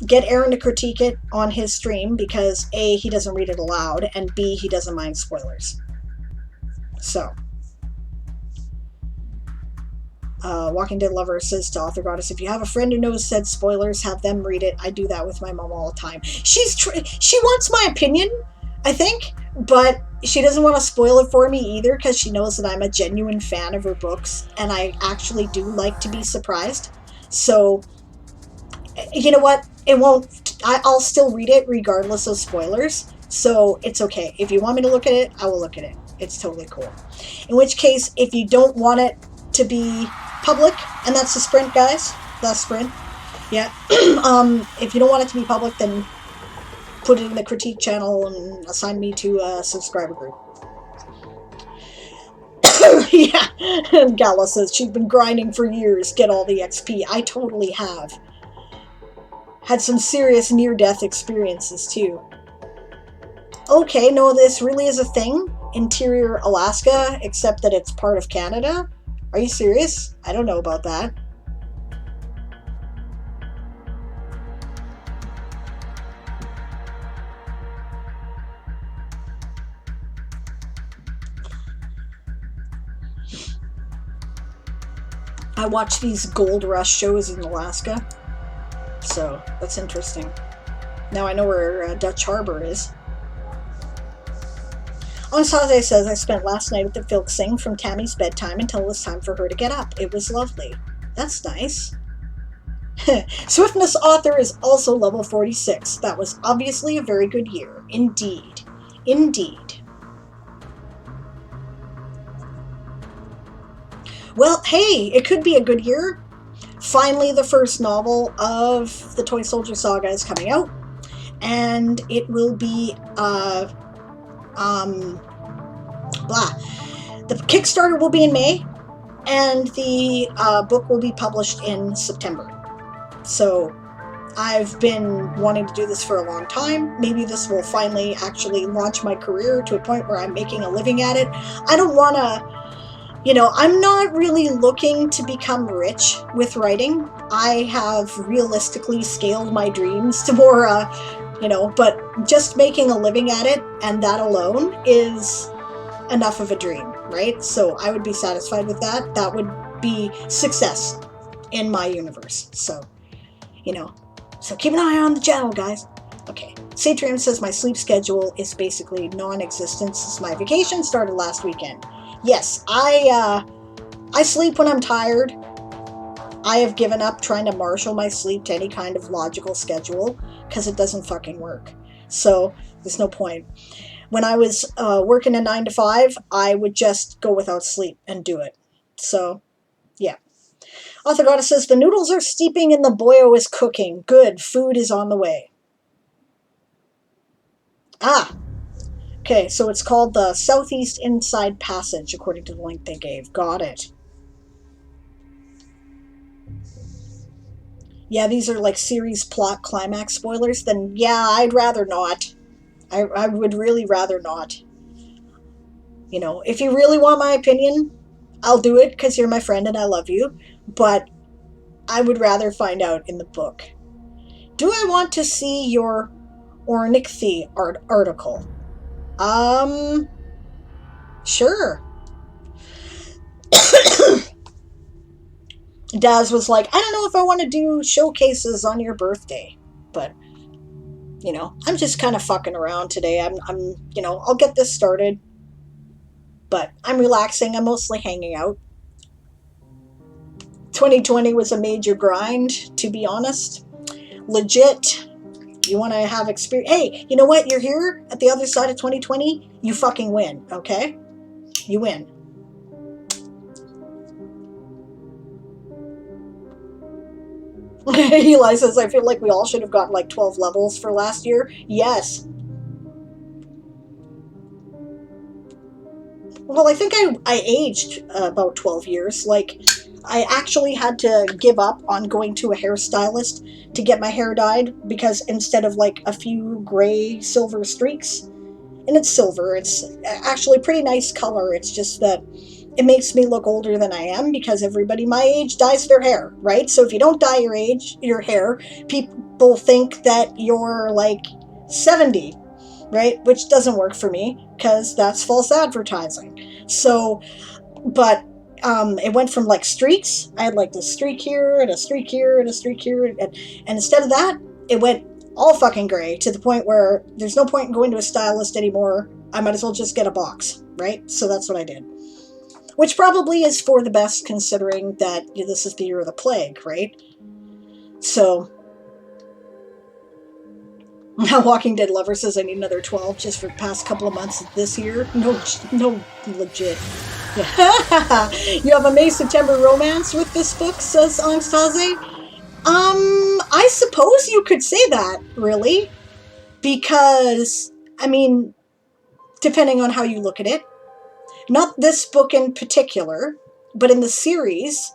Get Aaron to critique it on his stream because A, he doesn't read it aloud, and B, he doesn't mind spoilers. So. Walking Dead Lover says to Author Goddess, if you have a friend who knows said spoilers, have them read it. I do that with my mom all the time. She wants my opinion, I think, but she doesn't want to spoil it for me either because she knows that I'm a genuine fan of her books and I actually do like to be surprised. So, you know what? I'll still read it regardless of spoilers. So it's okay. If you want me to look at it, I will look at it. It's totally cool. In which case, if you don't want it to be public, and that's the sprint, guys. That's sprint. Yeah. If you don't want it to be public, then put it in the critique channel and assign me to a subscriber group. Yeah. And Gala says she's been grinding for years, get all the XP. I totally have. Had some serious near-death experiences, too. Okay, no, this really is a thing. Interior Alaska, except that it's part of Canada. Are you serious? I don't know about that. I watch these gold rush shows in Alaska, so that's interesting. Now I know where Dutch Harbor is. Anastasia says, I spent last night at the Filk Sing from Tammy's bedtime until it was time for her to get up. It was lovely. That's nice. Swiftness Author is also level 46. That was obviously a very good year. Indeed. Indeed. Well, hey, it could be a good year. Finally, the first novel of the Toysoldier saga is coming out. And it will be Blah. The Kickstarter will be in May, and the book will be published in September. So I've been wanting to do this for a long time. Maybe this will finally actually launch my career to a point where I'm making a living at it. I don't want to, I'm not really looking to become rich with writing. I have realistically scaled my dreams to more, but just making a living at it, and that alone is enough of a dream, right? So I would be satisfied with that. That would be success in my universe. So, so keep an eye on the channel, guys. Okay. Satrian says my sleep schedule is basically non-existent since my vacation started last weekend. Yes, I sleep when I'm tired. I have given up trying to marshal my sleep to any kind of logical schedule because it doesn't fucking work. So there's no point. When I was working a 9 to 5, I would just go without sleep and do it. So, yeah. Author Goddess says, the noodles are steeping and the boyo is cooking. Good, food is on the way. Ah, okay, so it's called the Southeast Inside Passage, according to the link they gave. Got it. Yeah, these are like series plot climax spoilers. Then, yeah, I'd rather not. I would really rather not. If you really want my opinion, I'll do it because you're my friend and I love you. But I would rather find out in the book. Do I want to see your Ornithie article? Sure. Daz was like, I don't know if I want to do showcases on your birthday, but I'm just kind of fucking around today. I'm I'll get this started, but I'm relaxing. I'm mostly hanging out. 2020 was a major grind, to be honest. Legit. You want to have experience. Hey, you know what? You're here at the other side of 2020. You fucking win, okay? You win. Eli says, I feel like we all should have gotten like 12 levels for last year. Yes. Well, I think I aged about 12 years. Like, I actually had to give up on going to a hairstylist to get my hair dyed because instead of like a few gray silver streaks, and it's silver, it's actually a pretty nice color. It's just that it makes me look older than I am because everybody my age dyes their hair, right? So if you don't dye your hair, people think that you're like 70, right? Which doesn't work for me because that's false advertising. So, but it went from like streaks. I had like this streak here and a streak here and a streak here. And instead of that, it went all fucking gray to the point where there's no point in going to a stylist anymore. I might as well just get a box, right? So that's what I did. Which probably is for the best considering that this is the year of the plague, right? So, Walking Dead Lover says I need another 12 just for the past couple of months of this year. No, legit. You have a May September romance with this book, says Angstaze. I suppose you could say that, really. Because, I mean, depending on how you look at it. Not this book in particular, but in the series,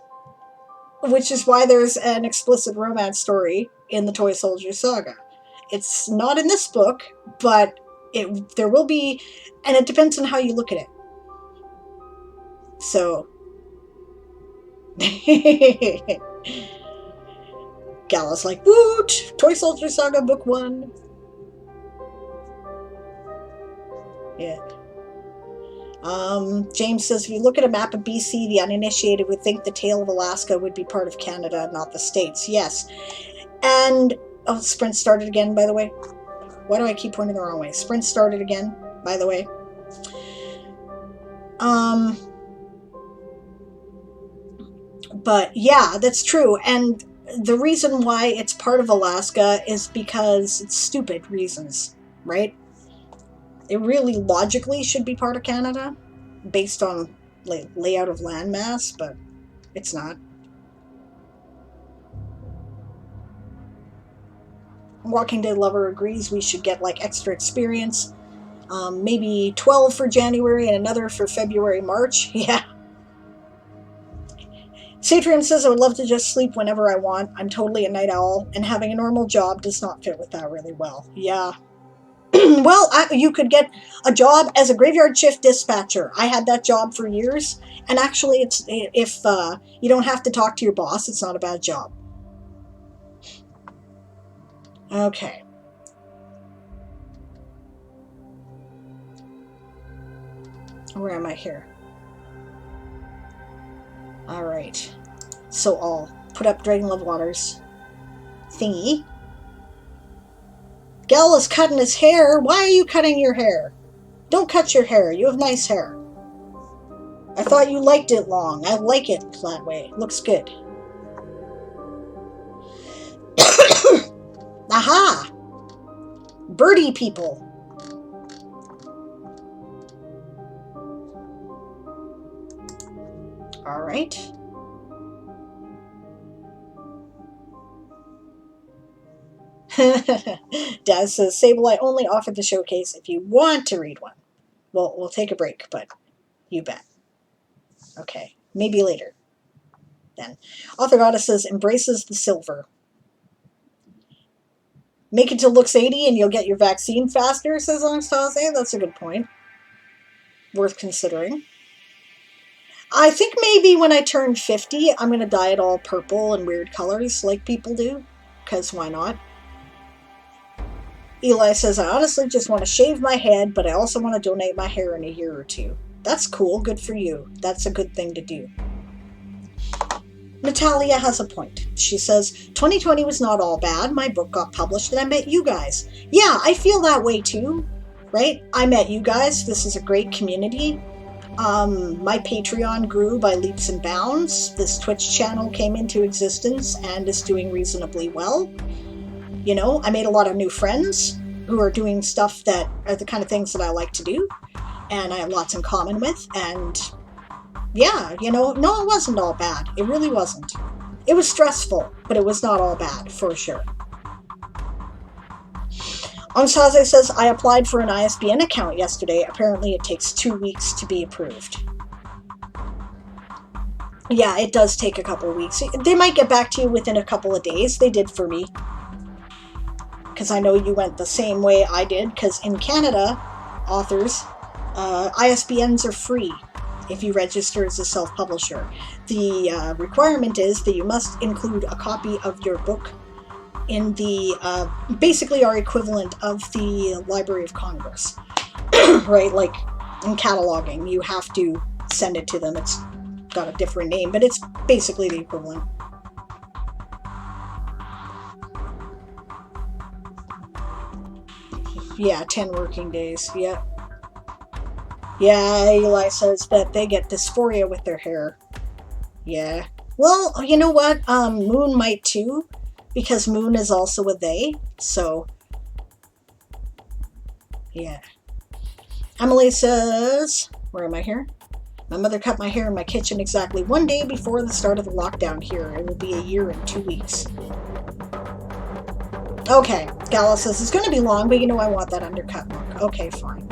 which is why there's an explicit romance story in the Toysoldier saga. It's not in this book, but there will be, and it depends on how you look at it. So, Gala's like, woot! Toysoldier saga book 1. Yeah. James says, if you look at a map of BC, the uninitiated would think the tail of Alaska would be part of Canada, not the States. Yes. And, oh, sprint started again, by the way. Why do I keep pointing the wrong way? Sprint started again, by the way. But, yeah, that's true. And the reason why it's part of Alaska is because it's stupid reasons, right? It really logically should be part of Canada based on layout of landmass, but it's not. Walking Dead Lover agrees we should get like extra experience. Maybe 12 for January and another for February, March. Yeah. Satrium says, I would love to just sleep whenever I want. I'm totally a night owl, and having a normal job does not fit with that really well. Yeah. Well, you could get a job as a graveyard shift dispatcher. I had that job for years, and actually, if you don't have to talk to your boss, it's not a bad job. Okay. Where am I here? All right. So I'll put up Dragon Love Waters thingy. Gel is cutting his hair. Why are you cutting your hair? Don't cut your hair. You have nice hair. I thought you liked it long. I like it that way. It looks good. Aha! Birdie people. All right. Daz says, Sable, I only offered the showcase if you want to read one. Well, we'll take a break, but you bet. Okay, maybe later. Then. Author Goddess says, embraces the silver. Make it till looks 80 and you'll get your vaccine faster, says Anastasia. That's a good point. Worth considering. I think maybe when I turn 50, I'm going to dye it all purple and weird colors like people do. Because why not? Eli says, I honestly just want to shave my head, but I also want to donate my hair in a year or two. That's cool. Good for you. That's a good thing to do. Natalia has a point. She says, 2020 was not all bad. My book got published and I met you guys. Yeah, I feel that way too, right? I met you guys. This is a great community. My Patreon grew by leaps and bounds. This Twitch channel came into existence and is doing reasonably well. You know, I made a lot of new friends who are doing stuff that are the kind of things that I like to do, and I have lots in common with, and yeah, you know, no, it wasn't all bad. It really wasn't. It was stressful, but it was not all bad, for sure. Onsaze says, I applied for an ISBN account yesterday. Apparently it takes 2 weeks to be approved. Yeah, it does take a couple of weeks. They might get back to you within a couple of days. They did for me. Because I know you went the same way I did. Because in Canada, authors, ISBNs are free if you register as a self-publisher. The requirement is that you must include a copy of your book in the, basically our equivalent of the Library of Congress, right? Like in cataloging, you have to send it to them. It's got a different name, but it's basically the equivalent. Yeah, 10 working days. Yeah. Yeah, Eli says that they get dysphoria with their hair. Yeah. Well, you know what? Moon might too, because Moon is also a they. So, yeah. Emily says, where am I here? My mother cut my hair in my kitchen exactly 1 day before the start of the lockdown here. It will be a year and 2 weeks. Okay, Gala says, it's going to be long, but you know I want that undercut look. Okay, fine.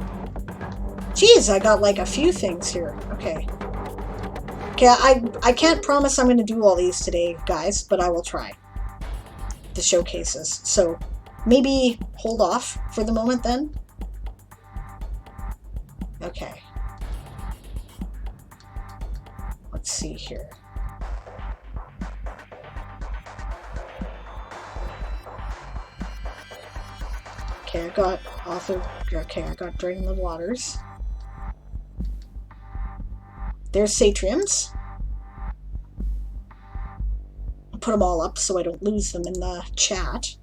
Jeez, I got like a few things here. Okay. Okay, I can't promise I'm going to do all these today, guys, but I will try. The showcases. So, maybe hold off for the moment then? Okay. Let's see here. Okay, I got author. Okay, I got Dragon the Waters. There's Satriums. I'll put them all up so I don't lose them in the chat.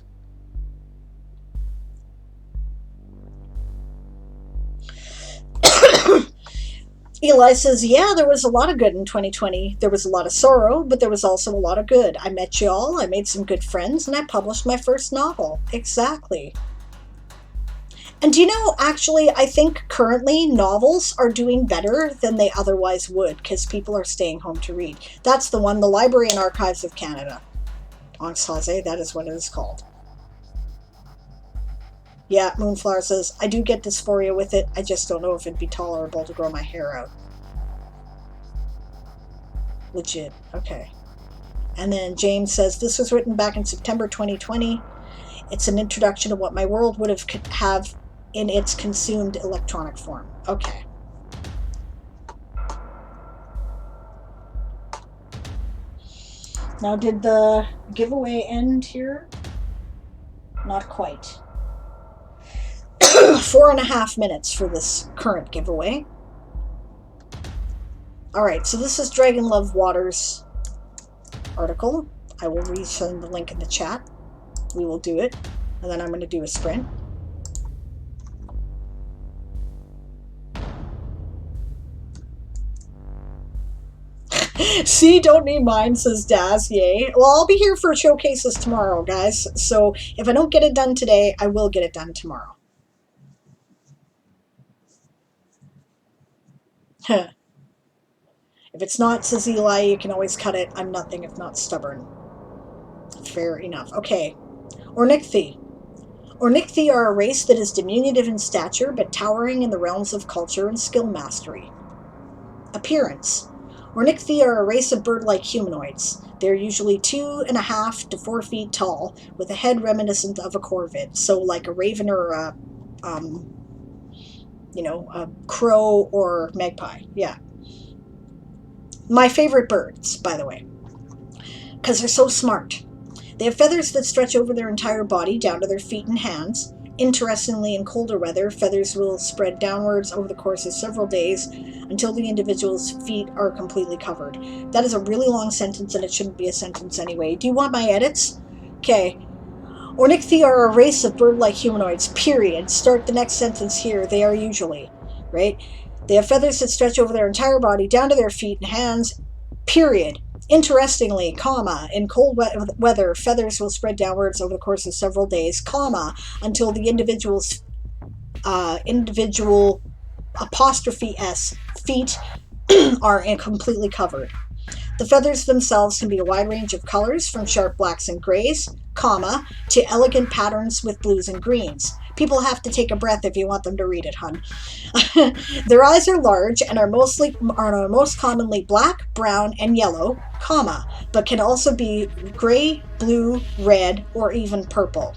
Eli says, yeah, there was a lot of good in 2020. There was a lot of sorrow, but there was also a lot of good. I met y'all, I made some good friends, and I published my first novel. Exactly. And do you know, actually, I think currently novels are doing better than they otherwise would because people are staying home to read. That's the one, the Library and Archives of Canada. Ansaze, that is what it is called. Yeah, Moonflower says, I do get dysphoria with it. I just don't know if it'd be tolerable to grow my hair out. Legit. Okay. And then James says, this was written back in September 2020. It's an introduction to what my world would have in its consumed electronic form. Okay. Now, did the giveaway end here? Not quite. 4.5 minutes for this current giveaway. Alright, so this is Dragon Love Waters article. I will resend the link in the chat. We will do it. And then I'm going to do a sprint. See, don't need mine, says Daz. Yay. Well, I'll be here for showcases tomorrow, guys. So if I don't get it done today, I will get it done tomorrow. If it's not, says Eli, you can always cut it. I'm nothing if not stubborn. Fair enough. Okay. Ornithii. Ornithii are a race that is diminutive in stature, but towering in the realms of culture and skill mastery. Appearance. Ornithii are a race of bird-like humanoids. They're usually 2.5 to 4 feet tall, with a head reminiscent of a corvid, so like a raven or a crow or magpie. Yeah. My favorite birds, by the way, because they're so smart. They have feathers that stretch over their entire body down to their feet and hands. Interestingly, in colder weather, feathers will spread downwards over the course of several days until the individual's feet are completely covered. That is a really long sentence, and it shouldn't be a sentence anyway. Do you want my edits? Okay. Ornithii are a race of bird-like humanoids, period. Start the next sentence here. They are usually, right? They have feathers that stretch over their entire body down to their feet and hands, period. Interestingly, comma, in cold weather, feathers will spread downwards over the course of several days, comma, until the individual apostrophe S feet are completely covered. The feathers themselves can be a wide range of colors, from sharp blacks and grays, comma, to elegant patterns with blues and greens. People have to take a breath if you want them to read it, hun. Their eyes are large and are most commonly black, brown, and yellow, comma, but can also be gray, blue, red, or even purple.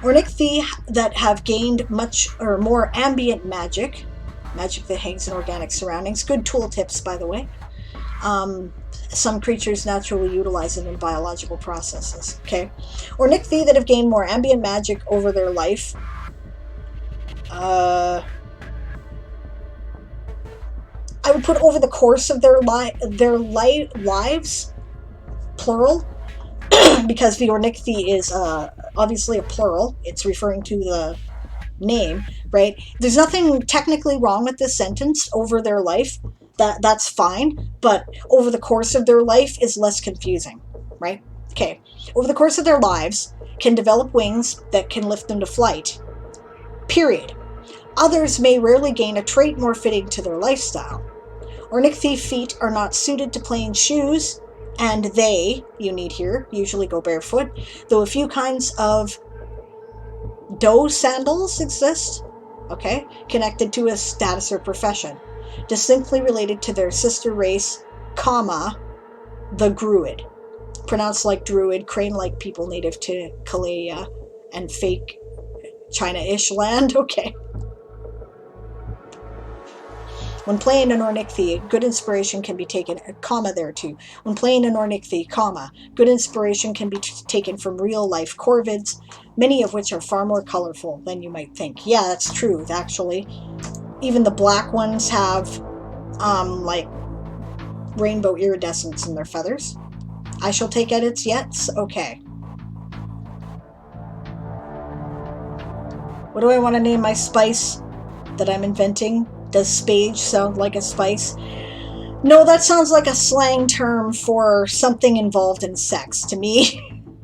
Ornithii that have gained much or more ambient magic that hangs in organic surroundings. Good tool tips, by the way. Some creatures naturally utilize it in biological processes. Okay, Ornithii that have gained more ambient magic over their life. I would put over the course of their lives, plural, because the Ornithii is obviously a plural. It's referring to the name, right? There's nothing technically wrong with this sentence, over their life. That's fine, but over the course of their life is less confusing, right? Okay, over the course of their lives can develop wings that can lift them to flight, period. Others may rarely gain a trait more fitting to their lifestyle. Ornithii feet are not suited to plain shoes, and they, you need here, usually go barefoot, though a few kinds of doe sandals exist, okay, connected to a status or profession, distinctly related to their sister race, comma, the Gruid. Pronounced like Druid, crane-like people native to Kalaya and fake China-ish land. Okay. When playing an Ornithii, good inspiration can be taken, comma there too. When playing an Ornithii, comma, good inspiration can be taken from real-life corvids, many of which are far more colorful than you might think. Yeah, that's true, actually. Even the black ones have, like, rainbow iridescence in their feathers. I shall take edits yet? Okay. What do I want to name my spice that I'm inventing? Does spage sound like a spice? No, that sounds like a slang term for something involved in sex to me.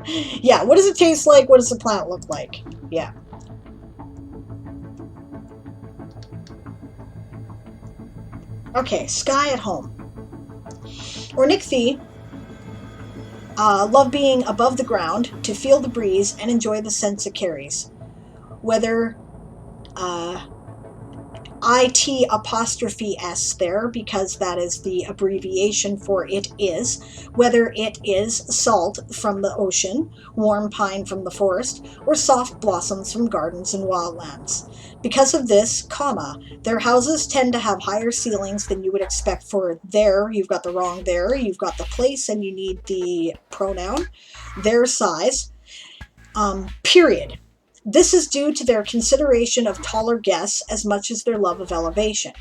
Yeah, what does it taste like? What does the plant look like? Yeah. Okay, Sky at home. Ornithii Love being above the ground, to feel the breeze and enjoy the scents it carries. Whether IT apostrophe S there, because that is the abbreviation for it is, whether it is salt from the ocean, warm pine from the forest, or soft blossoms from gardens and wildlands. Because of this, their houses tend to have higher ceilings than you would expect for their, you've got the wrong there, you've got the place and you need the pronoun, their size, period. This is due to their consideration of taller guests as much as their love of elevation.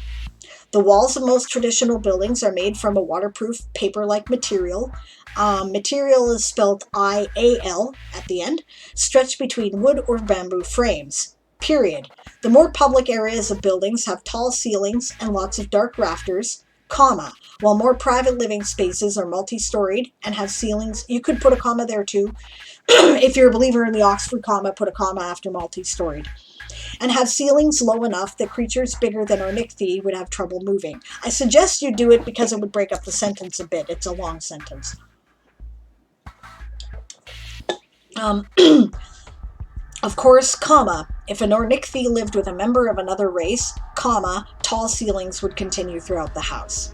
The walls of most traditional buildings are made from a waterproof paper-like material. Material is spelled IAL at the end, stretched between wood or bamboo frames. Period. The more public areas of buildings have tall ceilings and lots of dark rafters, while more private living spaces are multi-storied and have ceilings. You could put a comma there too. If you're a believer in the Oxford comma, put a comma after multi-storied. And have ceilings low enough that creatures bigger than Ornithine would have trouble moving. I suggest you do it because it would break up the sentence a bit. It's a long sentence. Of course, if an Ornithine lived with a member of another race, tall ceilings would continue throughout the house.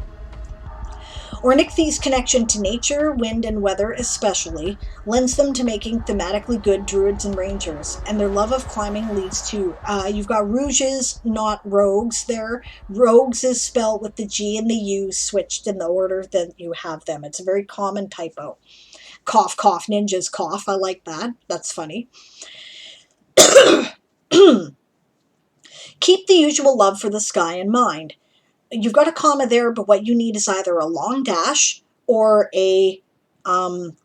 Ornithine's connection to nature, wind, and weather especially lends them to making thematically good druids and rangers, and their love of climbing leads to, you've got rouges, not rogues there. Rogues is spelled with the G and the U switched in the order that you have them. It's a very common typo. Cough, cough, ninjas cough. I like that. That's funny. Keep the usual love for the sky in mind. You've got a comma there, but what you need is either a long dash or a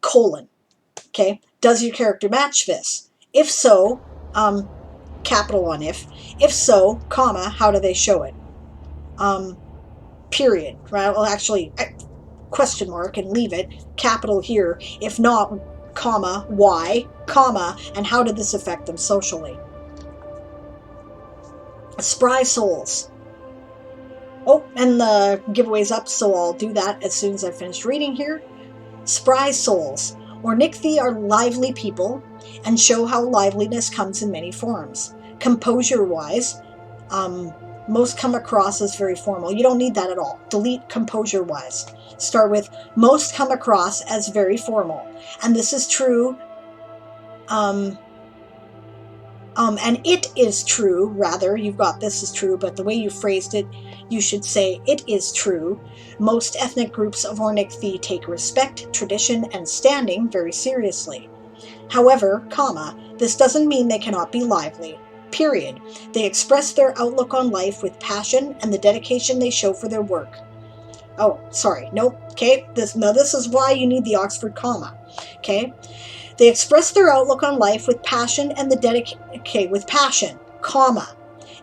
colon. Okay? Does your character match this? If so, capital on if. If so, how do they show it? Period. Right? Well, actually, question mark and leave it. Capital here. If not, why, and how did this affect them socially? Spry souls. Oh, and the giveaway's up, so I'll do that as soon as I finish reading here. Spry souls. Ornithine are lively people and show how liveliness comes in many forms. Composure-wise, most come across as very formal. You don't need that at all. Delete composure-wise. Start with most come across as very formal. And this is true. And it is true, rather, you've got this is true, but the way you phrased it, you should say it is true. Most ethnic groups of Ornithine take respect, tradition, and standing very seriously. However, this doesn't mean they cannot be lively. Period. They express their outlook on life with passion and the dedication they show for their work. Oh, sorry, nope, okay, this is why you need the Oxford comma, okay? They express their outlook on life with passion and the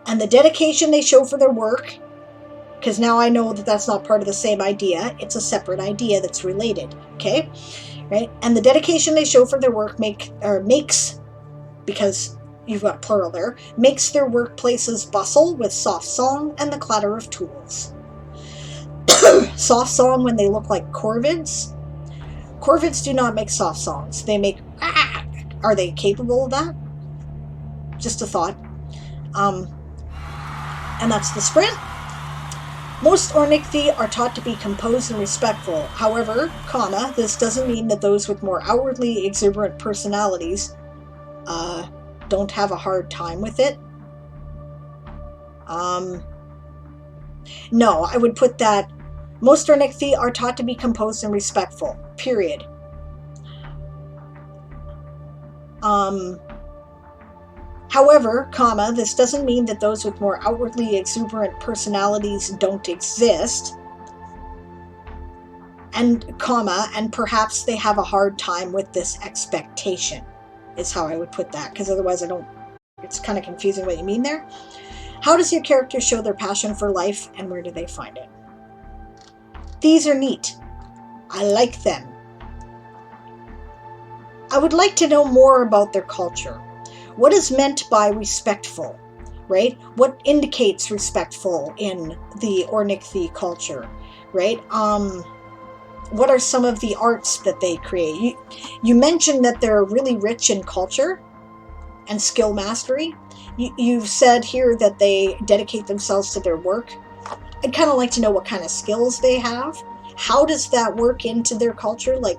and the dedication they show for their work, because now I know that that's not part of the same idea. It's a separate idea that's related, okay? Right? And the dedication they show for their work makes, because you've got plural there, makes their workplaces bustle with soft song and the clatter of tools. Soft song when they look like corvids. Corvids do not make soft songs. They make Are they capable of that? Just a thought. And that's the sprint. Most Ornithine are taught to be composed and respectful. However, this doesn't mean that those with more outwardly exuberant personalities don't have a hard time with it. No, I would put that most Ornithine are taught to be composed and respectful. Period. However, this doesn't mean that those with more outwardly exuberant personalities don't exist. And perhaps they have a hard time with this expectation, is how I would put that, because otherwise it's kind of confusing what you mean there. How does your character show their passion for life, and where do they find it? These are neat. I like them. I would like to know more about their culture. What is meant by respectful, right? What indicates respectful in the Ornithine culture, right? what are some of the arts that they create? You mentioned that they're really rich in culture and skill mastery. You've said here that they dedicate themselves to their work. I'd kind of like to know what kind of skills they have. How does that work into their culture? Like,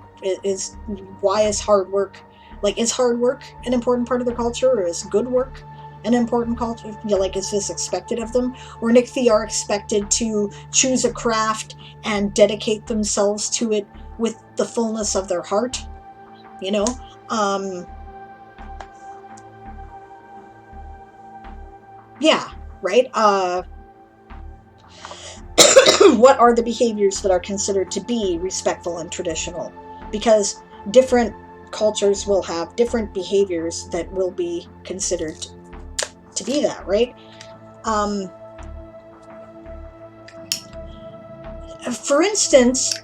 why is hard work, like, is hard work an important part of their culture, or is good work an important culture? You know, like, is this expected of them? Or Nixie are expected to choose a craft and dedicate themselves to it with the fullness of their heart? You know? Yeah, right? What are the behaviors that are considered to be respectful and traditional? Because different cultures will have different behaviors that will be considered to be that, right? For instance,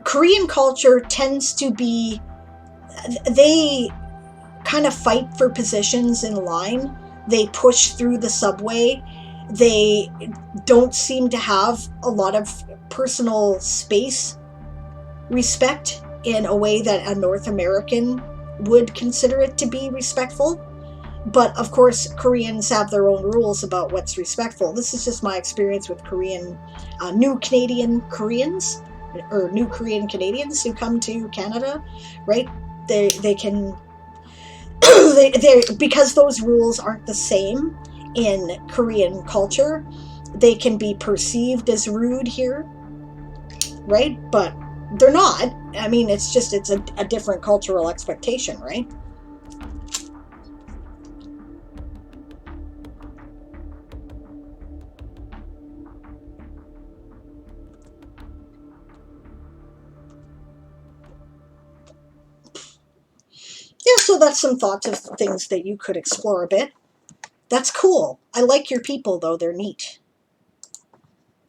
Korean culture tends to be, they kind of fight for positions in line. They push through the subway. They don't seem to have a lot of personal space respect in a way that a North American would consider it to be respectful. But of course, Koreans have their own rules about what's respectful. This is just my experience with new Canadian Koreans, or new Korean Canadians who come to Canada, right? They can, because those rules aren't the same in Korean culture, they can be perceived as rude here, right? But they're not. I mean, it's a different cultural expectation, right? Yeah, so that's some thoughts of things that you could explore a bit. That's cool. I like your people, though. They're neat.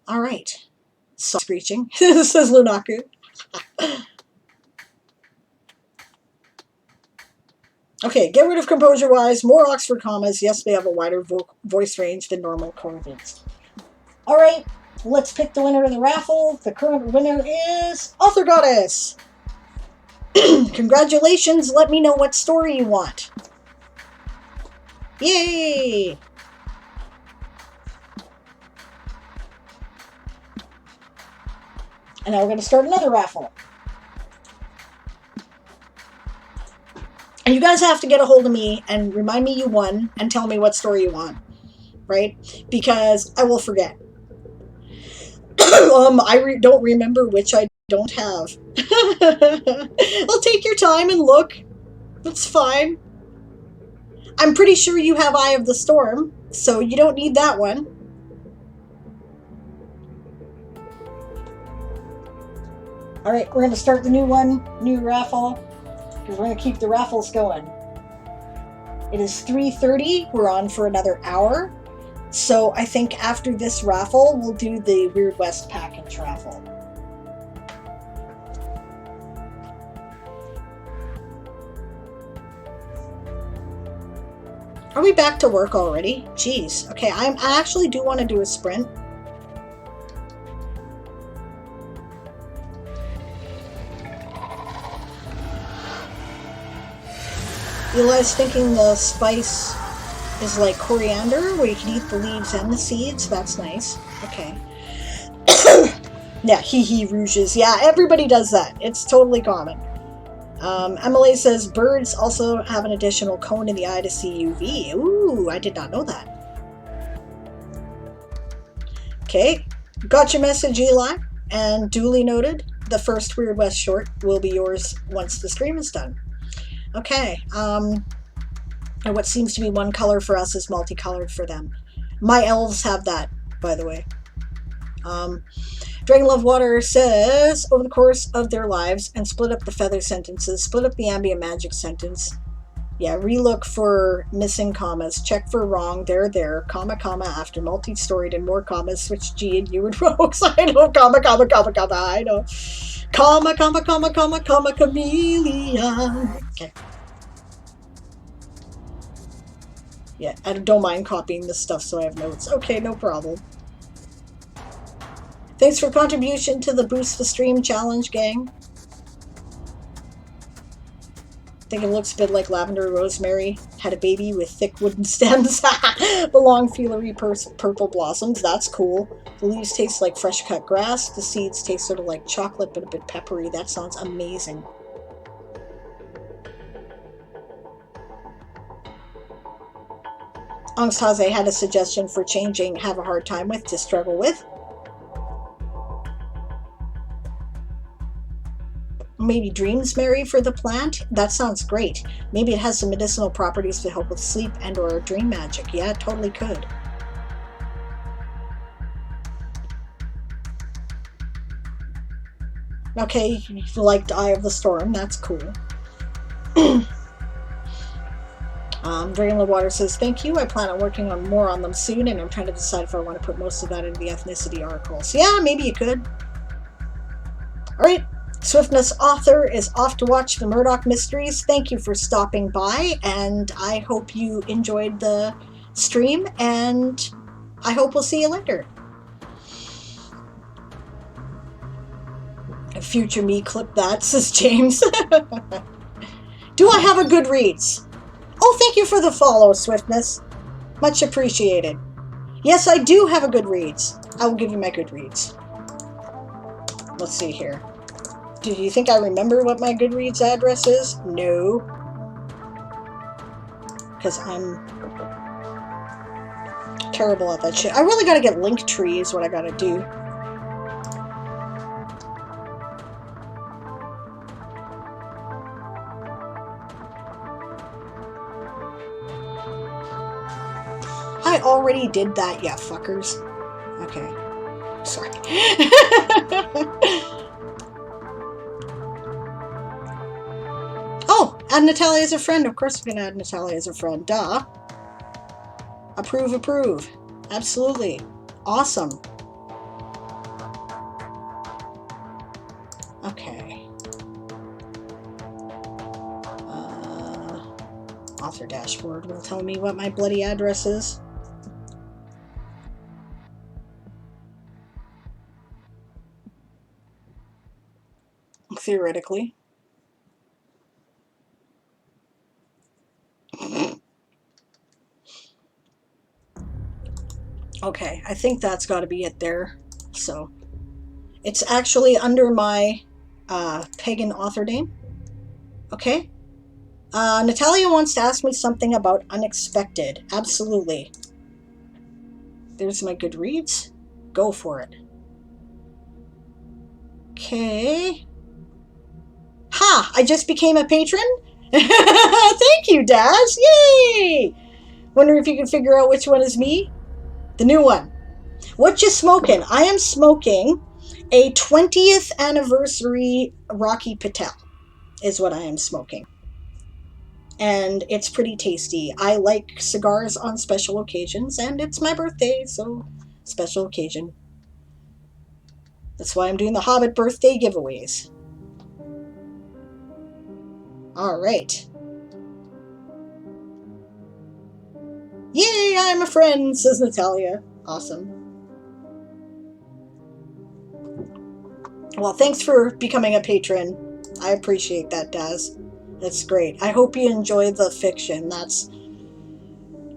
All right. So screeching, says Lunaku. Okay, get rid of composure wise. More Oxford commas. Yes, they have a wider voice range than normal Corvids. All right, let's pick the winner of the raffle. The current winner is Author Goddess. Congratulations. Let me know what story you want. Yay! And now we're going to start another raffle. And you guys have to get a hold of me and remind me you won and tell me what story you want, right? Because I will forget. I don't remember which I don't have. I'll take your time and look. That's fine. I'm pretty sure you have Eye of the Storm, so you don't need that one. All right, we're going to start the new raffle, because we're going to keep the raffles going. It is 3:30. We're on for another hour. So I think after this raffle, we'll do the Weird West package raffle. Are we back to work already? Jeez. Okay, I actually do want to do a sprint. Eli's thinking the spice is like coriander, where you can eat the leaves and the seeds. That's nice. Okay. Yeah, hee rouges. Yeah, everybody does that. It's totally common. Emily says birds also have an additional cone in the eye to see UV. Ooh, I did not know that. Okay, got your message, Eli, and duly noted. The first Weird West short will be yours once the stream is done. Okay, and what seems to be one color for us is multicolored for them. My elves have that, by the way. Dragon Love Water says, over the course of their lives, and split up the feather sentences, split up the ambient magic sentence. Yeah, relook for missing commas, check for wrong, there, comma, after multi-storied and more commas, switch G and U and rogues. I know, comma, I know. Comma, chameleon. Okay. Yeah, I don't mind copying this stuff so I have notes. Okay, no problem. Thanks for contribution to the Boost the Stream challenge, gang. I think it looks a bit like lavender rosemary had a baby with thick wooden stems. The long feelery purple blossoms. That's cool. The leaves taste like fresh cut grass. The seeds taste sort of like chocolate but a bit peppery. That sounds amazing. Angsthaze had a suggestion for changing have a hard time with to struggle with. Maybe Dreamsberry for the plant? That sounds great. Maybe it has some medicinal properties to help with sleep and or dream magic. Yeah, it totally could. Okay, you liked Eye of the Storm. That's cool. Dragonland Water says, thank you. I plan on working on more on them soon, and I'm trying to decide if I want to put most of that into the ethnicity articles. Yeah, maybe you could. Alright, Swiftness Author is off to watch the Murdoch Mysteries. Thank you for stopping by, and I hope you enjoyed the stream, and I hope we'll see you later. Future me, clip that, says James. Do I have a Goodreads? Oh, thank you for the follow, Swiftness. Much appreciated. Yes, I do have a Goodreads. I will give you my Goodreads. Let's see here. Do you think I remember what my Goodreads address is? No. Because I'm terrible at that shit. I really gotta get Linktree is what I gotta do. I already did that, yeah, fuckers. Okay. Sorry. Oh, add Natalia as a friend. Of course we can add Natalia as a friend. Duh. Approve, approve. Absolutely. Awesome. Okay. Author dashboard will tell me what my bloody address is. Theoretically. Okay, I think that's got to be it there. So, it's actually under my pagan author name. Okay. Natalia wants to ask me something about unexpected. Absolutely. There's my Goodreads. Go for it. Okay. Ha! I just became a patron? Thank you, Daz! Yay! Wonder if you can figure out which one is me? The new one. What you smoking? I am smoking a 20th anniversary Rocky Patel is what I am smoking. And it's pretty tasty. I like cigars on special occasions, and it's my birthday, so special occasion. That's why I'm doing the Hobbit birthday giveaways. Alright. Yay, I'm a friend, says Natalia. Awesome. Well, thanks for becoming a patron. I appreciate that, Daz. That's great. I hope you enjoy the fiction. That's,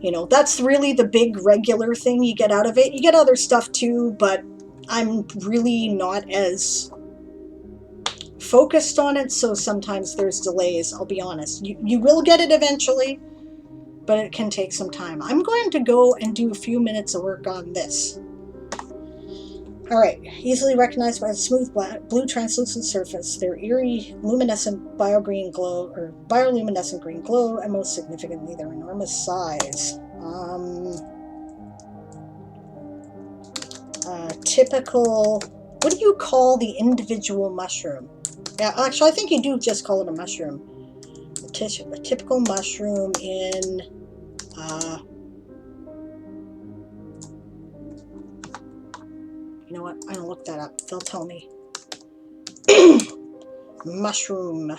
you know, that's really the big regular thing you get out of it. You get other stuff too, but I'm really not as focused on it, so sometimes there's delays, I'll be honest. You will get it eventually, but it can take some time. I'm going to go and do a few minutes of work on this. Alright, easily recognized by the smooth blue translucent surface, their eerie luminescent bioluminescent green glow, and most significantly their enormous size. Typical, what do you call the individual mushroom? Yeah, actually I think you do just call it a mushroom. A typical mushroom in, you know what, I'm gonna look that up, they'll tell me. Mushroom.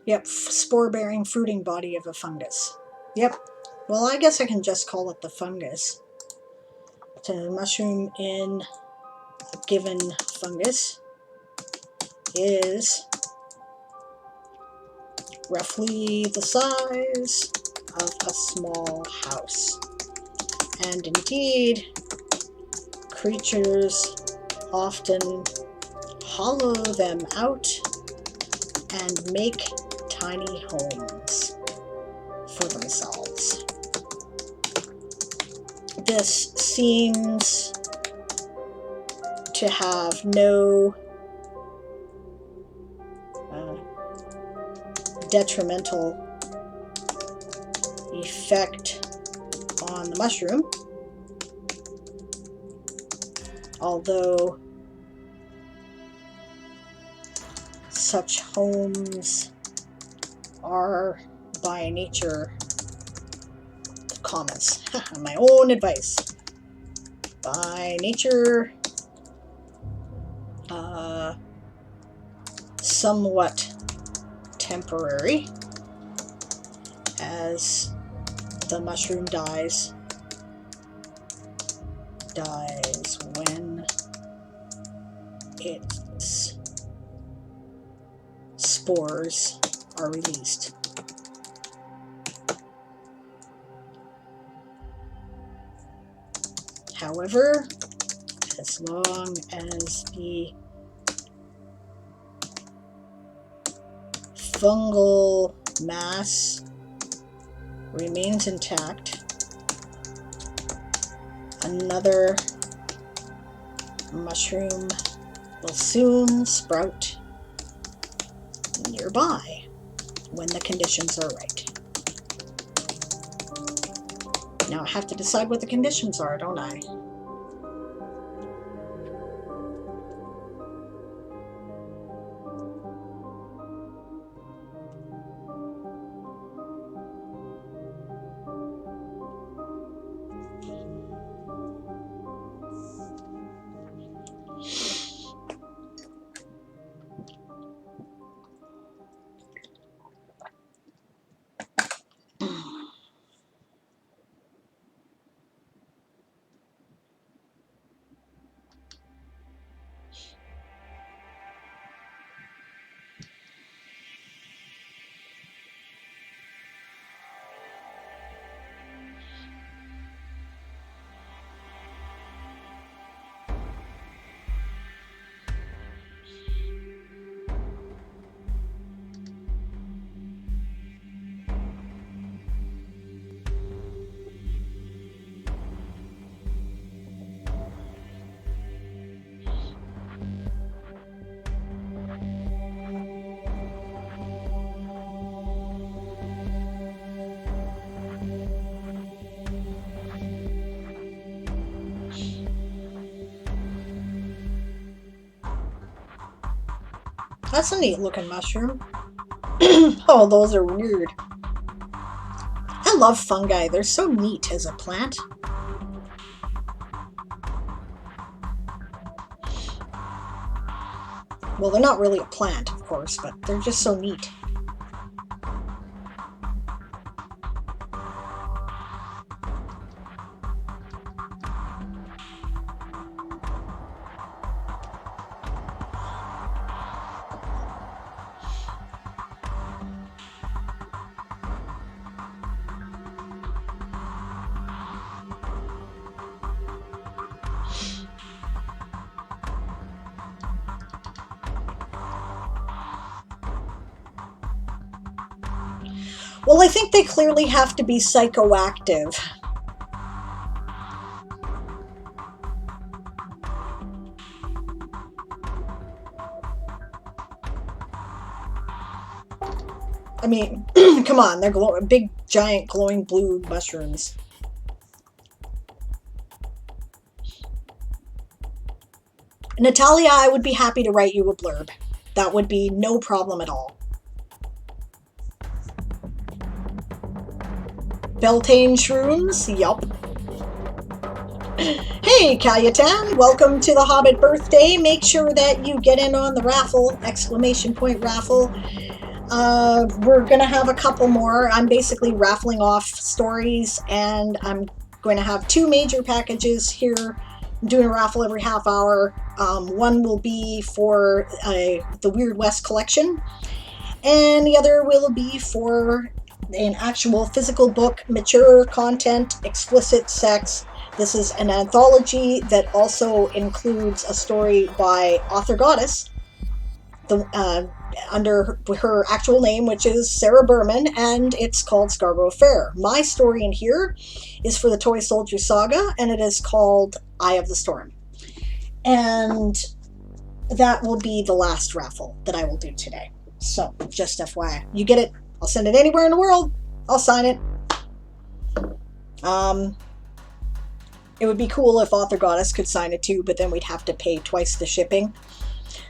Yep, spore-bearing fruiting body of a fungus. Yep. Well, I guess I can just call it the fungus. The mushroom in a given fungus is roughly the size of a small house. And indeed, creatures often hollow them out and make tiny homes for themselves. This seems to have no detrimental effect on the mushroom, although such homes are by nature comments. My own advice. By nature, somewhat temporary, as the mushroom dies when its spores are released. However, as long as the fungal mass remains intact, another mushroom will soon sprout nearby when the conditions are right. Now I have to decide what the conditions are, don't I? That's a neat looking mushroom. Oh, those are weird. I love fungi. They're so neat as a plant. Well, they're not really a plant, of course, but they're just so neat. Well, I think they clearly have to be psychoactive. I mean, come on, they're big, giant, glowing blue mushrooms. Natalia, I would be happy to write you a blurb. That would be no problem at all. Beltane shrooms? Yup. Hey, Kayatan, welcome to the Hobbit birthday. Make sure that you get in on the raffle, exclamation point raffle. We're gonna have a couple more. I'm basically raffling off stories, and I'm going to have 2 major packages here. I'm doing a raffle every half hour. One will be for the Weird West collection, and the other will be for an actual physical book, mature content, explicit sex. This is an anthology that also includes a story by author goddess, under her actual name, which is Sarah Berman, and it's called Scarborough Fair. My story in here is for the Toysoldier saga, and it is called Eye of the Storm. And that will be the last raffle that I will do today. So, just FYI. You get it. I'll send it anywhere in the world. I'll sign it. It would be cool if Author Goddess could sign it too, but then we'd have to pay twice the shipping.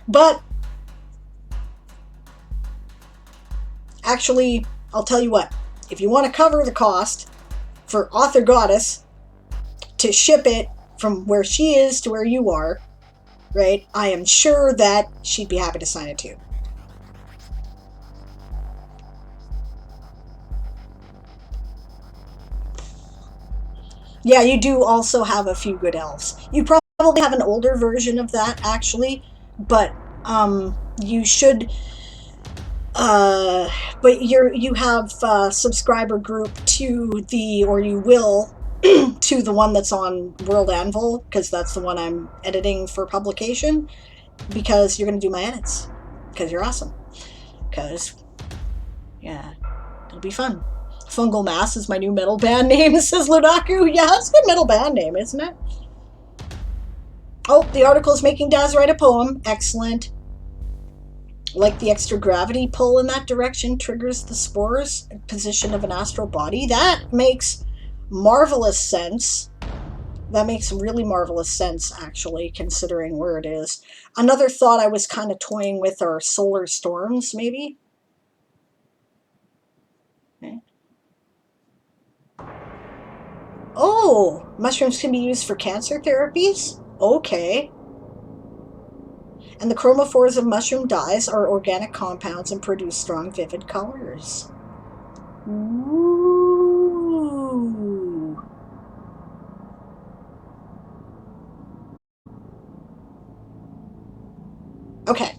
But actually, I'll tell you what. If you want to cover the cost for Author Goddess to ship it from where she is to where you are, right, I am sure that she'd be happy to sign it too. Yeah, you do also have a few good elves. You probably have an older version of that, actually, but you should. But you have subscriber group to the, or you will, to the one that's on World Anvil, because that's the one I'm editing for publication, because you're going to do my edits, because you're awesome. Because, yeah, it'll be fun. Fungal Mass is my new metal band name, says Ludaku. Yeah, it's a good metal band name, isn't it? Oh, the article is making Daz write a poem. Excellent. Like the extra gravity pull in that direction triggers the spores position of an astral body. That makes marvelous sense. That makes really marvelous sense, actually, considering where it is. Another thought I was kind of toying with are solar storms, maybe. Okay. Oh, mushrooms can be used for cancer therapies? Okay. And the chromophores of mushroom dyes are organic compounds and produce strong, vivid colors. Ooh. Okay,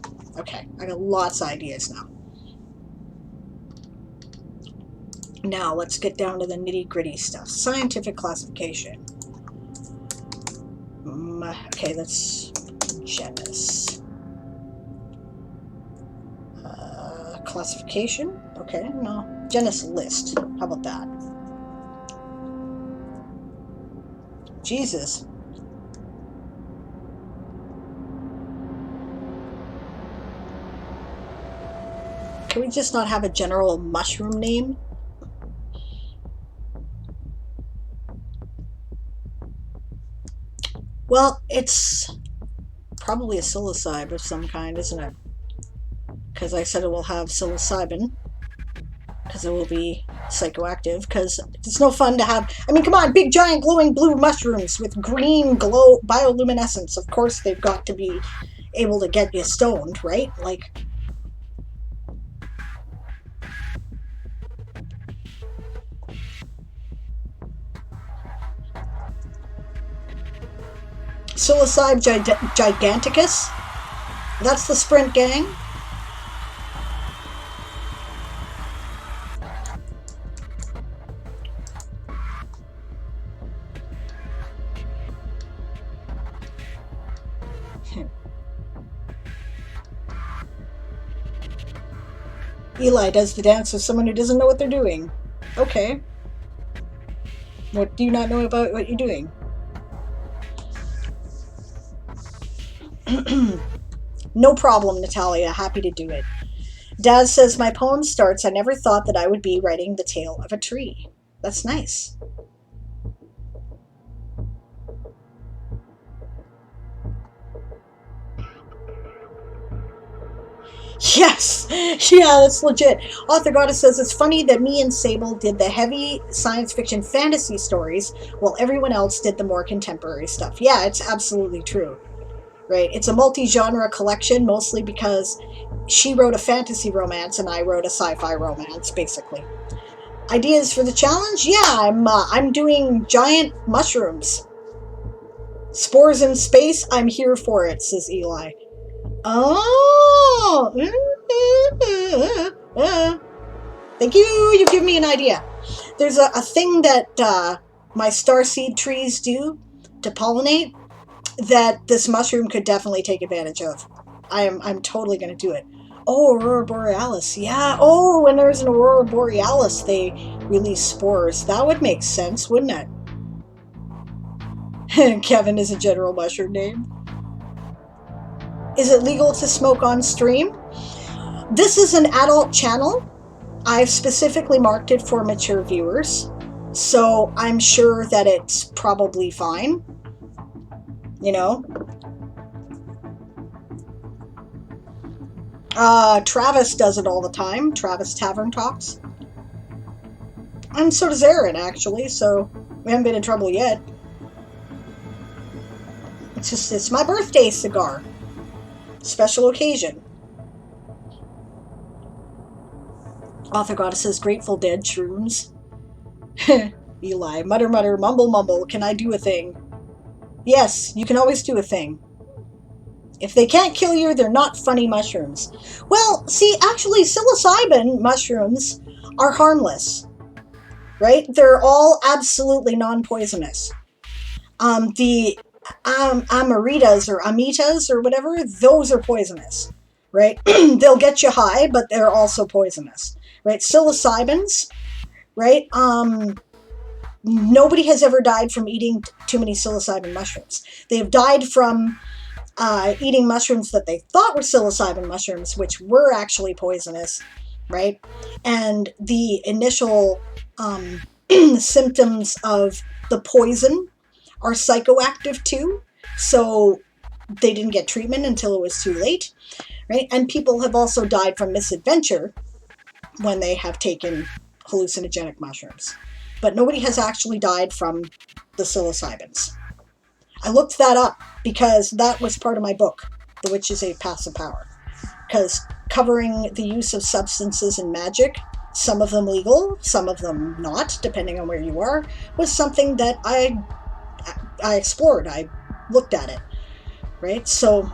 I got lots of ideas now. Now, let's get down to the nitty-gritty stuff. Scientific classification. Okay, that's genus. Classification? Okay, no. Genus list. How about that? Jesus. Can we just not have a general mushroom name? Well, it's probably a psilocybe of some kind, isn't it? Because I said it will have psilocybin. Because it will be psychoactive. Because it's no fun to have... I mean, come on, big, giant, glowing blue mushrooms with green glow bioluminescence. Of course, they've got to be able to get you stoned, right? Like... Psilocybe giganticus. That's the Sprint gang. Eli does the dance with someone who doesn't know what they're doing. Okay. What do you not know about what you're doing? No problem, Natalia. Happy to do it. Daz says, my poem starts, I never thought that I would be writing the tale of a tree. That's nice. Yes! Yeah, that's legit. Author Goddess says, it's funny that me and Sable did the heavy science fiction fantasy stories while everyone else did the more contemporary stuff. Yeah, it's absolutely true. right? It's a multi-genre collection, mostly because she wrote a fantasy romance and I wrote a sci-fi romance, basically. Ideas for the challenge? Yeah, I'm doing giant mushrooms. Spores in space? I'm here for it, says Eli. Oh! Thank you! You give me an idea. There's a thing that my starseed trees do to pollinate that this mushroom could definitely take advantage of. I'm totally going to do it. Oh, Aurora Borealis. Yeah. Oh, when there's an Aurora Borealis, they release spores. That would make sense, wouldn't it? Kevin is a general mushroom name. Is it legal to smoke on stream? This is an adult channel. I've specifically marked it for mature viewers, so I'm sure that it's probably fine. You know? Travis does it all the time. Travis Tavern Talks. And so does Aaron, actually, so we haven't been in trouble yet. It's my birthday cigar. Special occasion. Author Goddess says Grateful Dead shrooms. Eli, mutter, mutter, mumble, mumble. Can I do a thing? Yes, you can always do a thing. If they can't kill you, they're not funny mushrooms. Well, see, actually, psilocybin mushrooms are harmless, right? They're all absolutely non-poisonous. The amaritas or amitas or whatever, those are poisonous, right? They'll get you high, but they're also poisonous, right? Psilocybins, right? Nobody has ever died from eating too many psilocybin mushrooms. They have died from eating mushrooms that they thought were psilocybin mushrooms, which were actually poisonous, right? And the initial symptoms of the poison are psychoactive too, so they didn't get treatment until it was too late, right? And people have also died from misadventure when they have taken hallucinogenic mushrooms. But nobody has actually died from the psilocybins. I looked that up because that was part of my book, The Witch's 8 Paths of Power. Because covering the use of substances in magic, some of them legal, some of them not, depending on where you are, was something that I explored. I looked at it, right? So,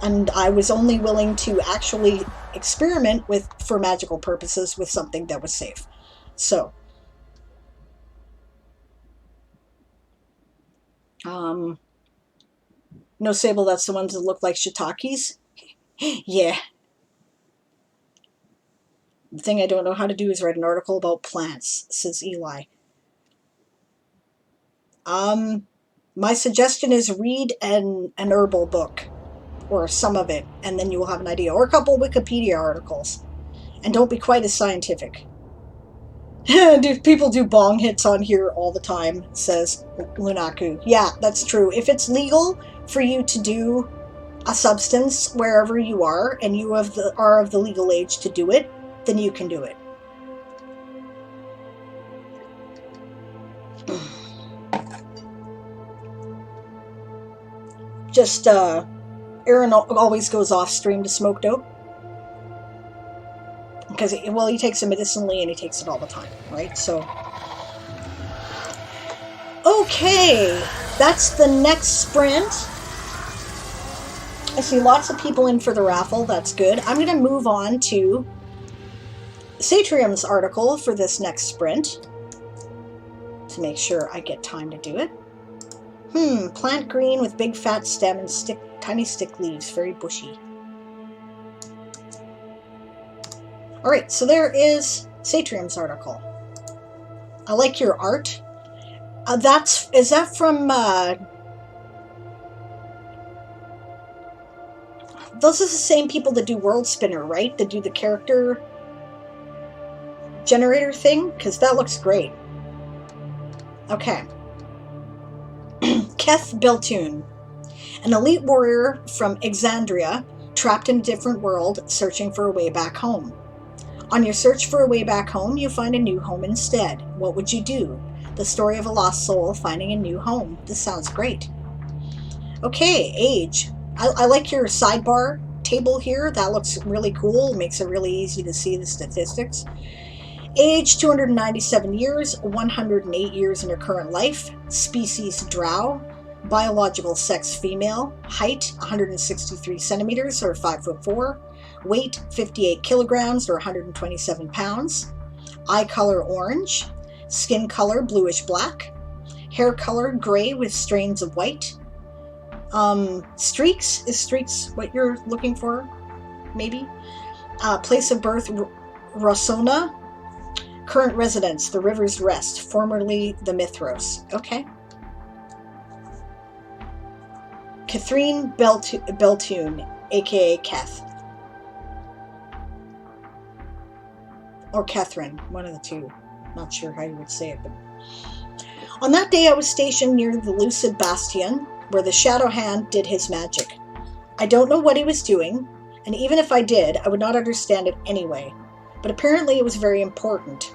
and I was only willing to actually experiment with, for magical purposes, with something that was safe. So, no, Sable, that's the ones that look like shiitakes. Yeah. The thing I don't know how to do is write an article about plants, says Eli. My suggestion is read an herbal book, or some of it, and then you will have an idea, or a couple Wikipedia articles. And don't be quite as scientific. People do bong hits on here all the time, says Lunaku. Yeah, that's true. If it's legal for you to do a substance wherever you are, and you are of the legal age to do it, then you can do it. Just, Aaron always goes off stream to smoke dope. Because, well, he takes it medicinally and he takes it all the time, right? So, okay, that's the next sprint. I see lots of people in for the raffle. That's good. I'm going to move on to Satrium's article for this next sprint to make sure I get time to do it. Plant green with big fat stem and tiny stick leaves, very bushy. Alright, so there is Satrium's article. I like your art. Is that from, those are the same people that do World Spinner, right? That do the character generator thing? Because that looks great. Okay. Keth Beltune, an elite warrior from Exandria, trapped in a different world, searching for a way back home. On your search for a way back home, you find a new home instead. What would you do? The story of a lost soul finding a new home. This sounds great. Okay, age. I like your sidebar table here. That looks really cool. Makes it really easy to see the statistics. Age 297 years, 108 years in her current life. Species drow. Biological sex female. Height 163 centimeters or 5'4". Weight 58 kilograms or 127 pounds. Eye color orange. Skin color bluish black. Hair color gray with strains of white. Streaks, is streaks what you're looking for? Maybe. Place of birth Rossona. Current residence the River's Rest, formerly the Mithros. Okay. Catherine Beltune, aka Keth. Or Catherine, one of the two. Not sure how you would say it, but on that day I was stationed near the Lucid Bastion, where the Shadow Hand did his magic. I don't know what he was doing, and even if I did, I would not understand it anyway. But apparently it was very important.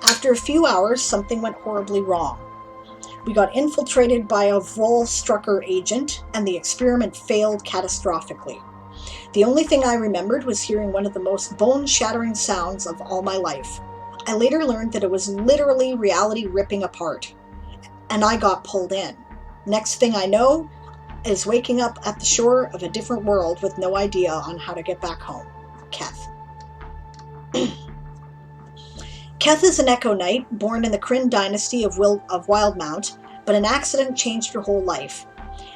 After a few hours, something went horribly wrong. We got infiltrated by a Volstrucker agent, and the experiment failed catastrophically. The only thing I remembered was hearing one of the most bone-shattering sounds of all my life. I later learned that it was literally reality ripping apart, and I got pulled in. Next thing I know is waking up at the shore of a different world with no idea on how to get back home. Keth. Keth is an Echo Knight, born in the Kryn dynasty of Wildmount, but an accident changed her whole life.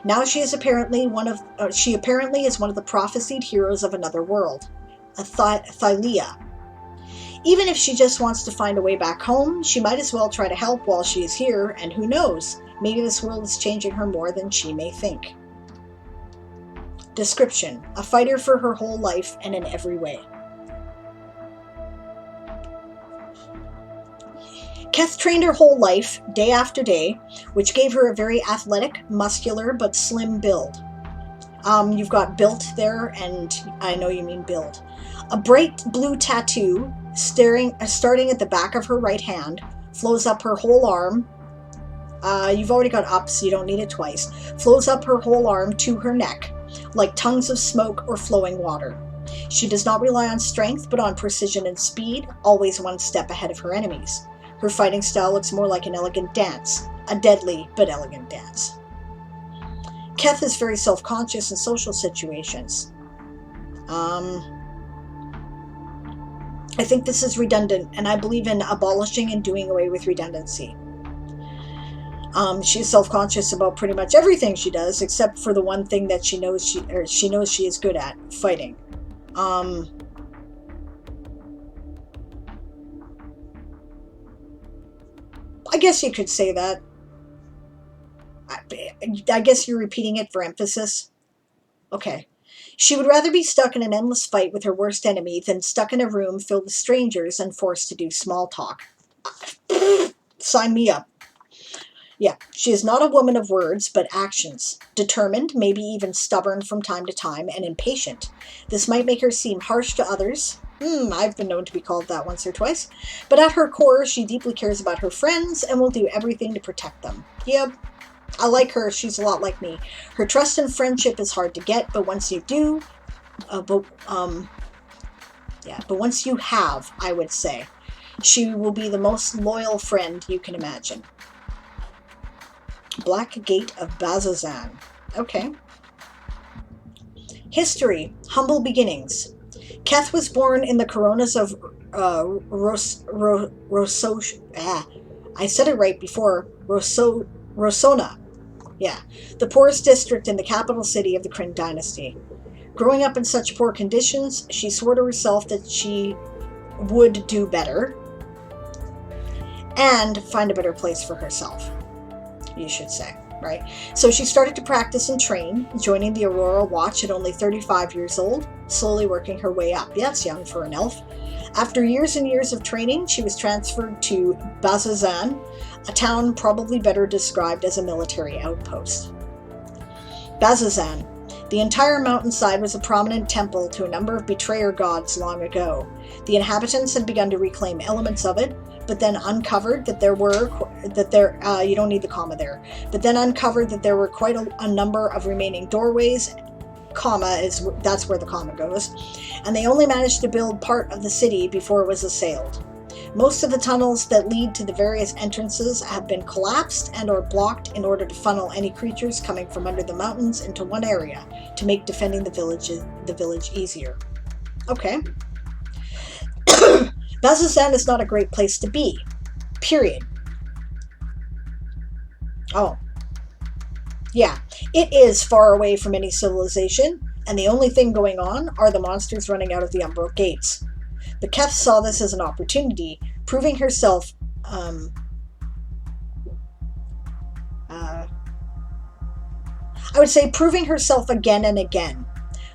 Now she is apparently one of the prophesied heroes of another world, a Thylia. Even if she just wants to find a way back home, she might as well try to help while she is here, and who knows, maybe this world is changing her more than she may think. Description: a fighter for her whole life and in every way. Keth trained her whole life, day after day, which gave her a very athletic, muscular, but slim build. You've got built there, and I know you mean build. A bright blue tattoo, starting at the back of her right hand, flows up her whole arm. You've already got up, so you don't need it twice. Flows up her whole arm to her neck, like tongues of smoke or flowing water. She does not rely on strength, but on precision and speed, always one step ahead of her enemies. Her fighting style looks more like an elegant dance, a deadly but elegant dance. Keth is very self-conscious in social situations. I think this is redundant, and I believe in abolishing and doing away with redundancy. She's self-conscious about pretty much everything she does, except for the one thing that she knows she is good at, fighting. I guess you could say that. I guess you're repeating it for emphasis. Okay. She would rather be stuck in an endless fight with her worst enemy than stuck in a room filled with strangers and forced to do small talk. Sign me up. Yeah, she is not a woman of words, but actions. Determined, maybe even stubborn from time to time, and impatient. This might make her seem harsh to others. I've been known to be called that once or twice. But at her core, she deeply cares about her friends and will do everything to protect them. Yep, I like her. She's a lot like me. Her trust and friendship is hard to get, but once you do, but once you have, I would say, she will be the most loyal friend you can imagine. Black Gate of Bazazan. Okay. History. Humble beginnings. Keth was born in the coronas of I said it right before. Rossona. Yeah. The poorest district in the capital city of the Kryn dynasty. Growing up in such poor conditions, she swore to herself that she would do better and find a better place for herself, you should say, right? So she started to practice and train, joining the Aurora Watch at only 35 years old, slowly working her way up. Yeah, that's young for an elf. After years and years of training, she was transferred to Bazazan, a town probably better described as a military outpost. Bazazan. The entire mountainside was a prominent temple to a number of betrayer gods long ago. The inhabitants had begun to reclaim elements of it, but then uncovered that you don't need the comma there, but then uncovered that there were quite a number of remaining doorways comma that's where the comma goes. And they only managed to build part of the city before it was assailed. Most of the tunnels that lead to the various entrances have been collapsed and or blocked in order to funnel any creatures coming from under the mountains into one area to make defending the village easier. Okay. Bazzoxan is not a great place to be. Period. Oh. Yeah, it is far away from any civilization, and the only thing going on are the monsters running out of the Umbral gates. But Keth saw this as an opportunity, proving herself, I would say proving herself again and again,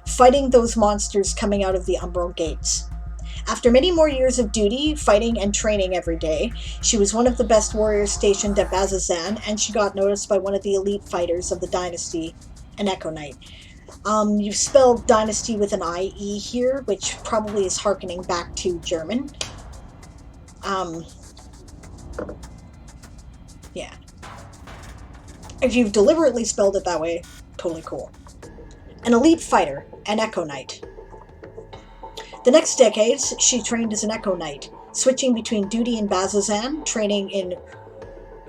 fighting those monsters coming out of the Umbral gates. After many more years of duty, fighting and training every day, she was one of the best warriors stationed at Bazzoxan, and she got noticed by one of the elite fighters of the dynasty, an Echo Knight. You've spelled dynasty with an IE here, which probably is harkening back to German. Yeah. If you've deliberately spelled it that way, totally cool. An elite fighter, an Echo Knight. The next decades, she trained as an Echo Knight, switching between duty in Bazzoxan, training in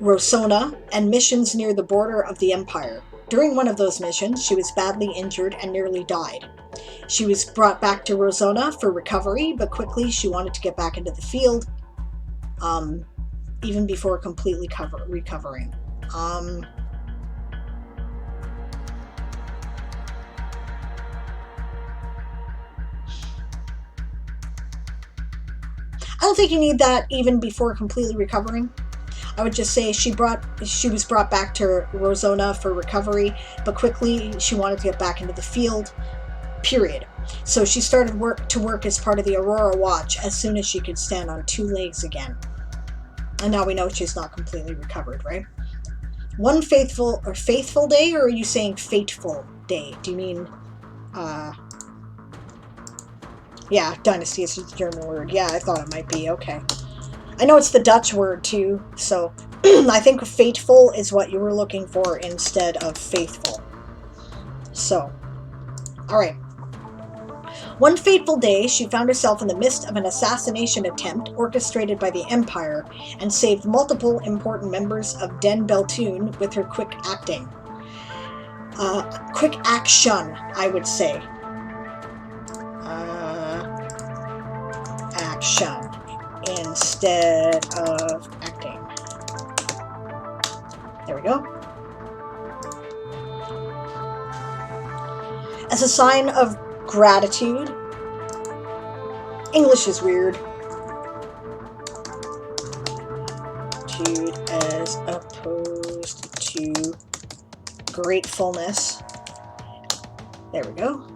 Rosohna, and missions near the border of the Empire. During one of those missions, she was badly injured and nearly died. She was brought back to Rosohna for recovery, but quickly she wanted to get back into the field, even before completely recovering. I don't think you need that even before completely recovering. I would just say she was brought back to Rosohna for recovery, but quickly she wanted to get back into the field, period. So she started to work as part of the Aurora Watch as soon as she could stand on 2 legs again. And now we know she's not completely recovered, right? One faithful day, or are you saying fateful day? Do you mean, yeah, dynasty is a German word. Yeah, I thought it might be. Okay. I know it's the Dutch word too, so I think fateful is what you were looking for instead of faithful. So, alright. One fateful day, she found herself in the midst of an assassination attempt orchestrated by the Empire and saved multiple important members of Den Beltune with her quick acting. Quick action, I would say. Action instead of acting. There we go. As a sign of gratitude. English is weird. Gratitude as opposed to gratefulness. There we go.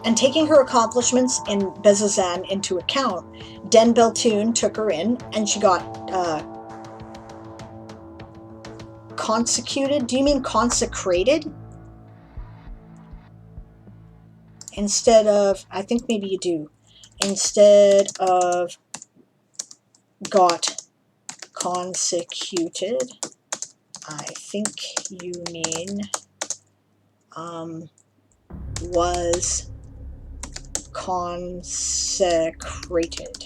And taking her accomplishments in Bazzoxan into account, Den Beltune took her in, and she got consecuted. Do you mean consecrated? Instead of, I think maybe you do. Instead of got consecuted, I think you mean was consecrated.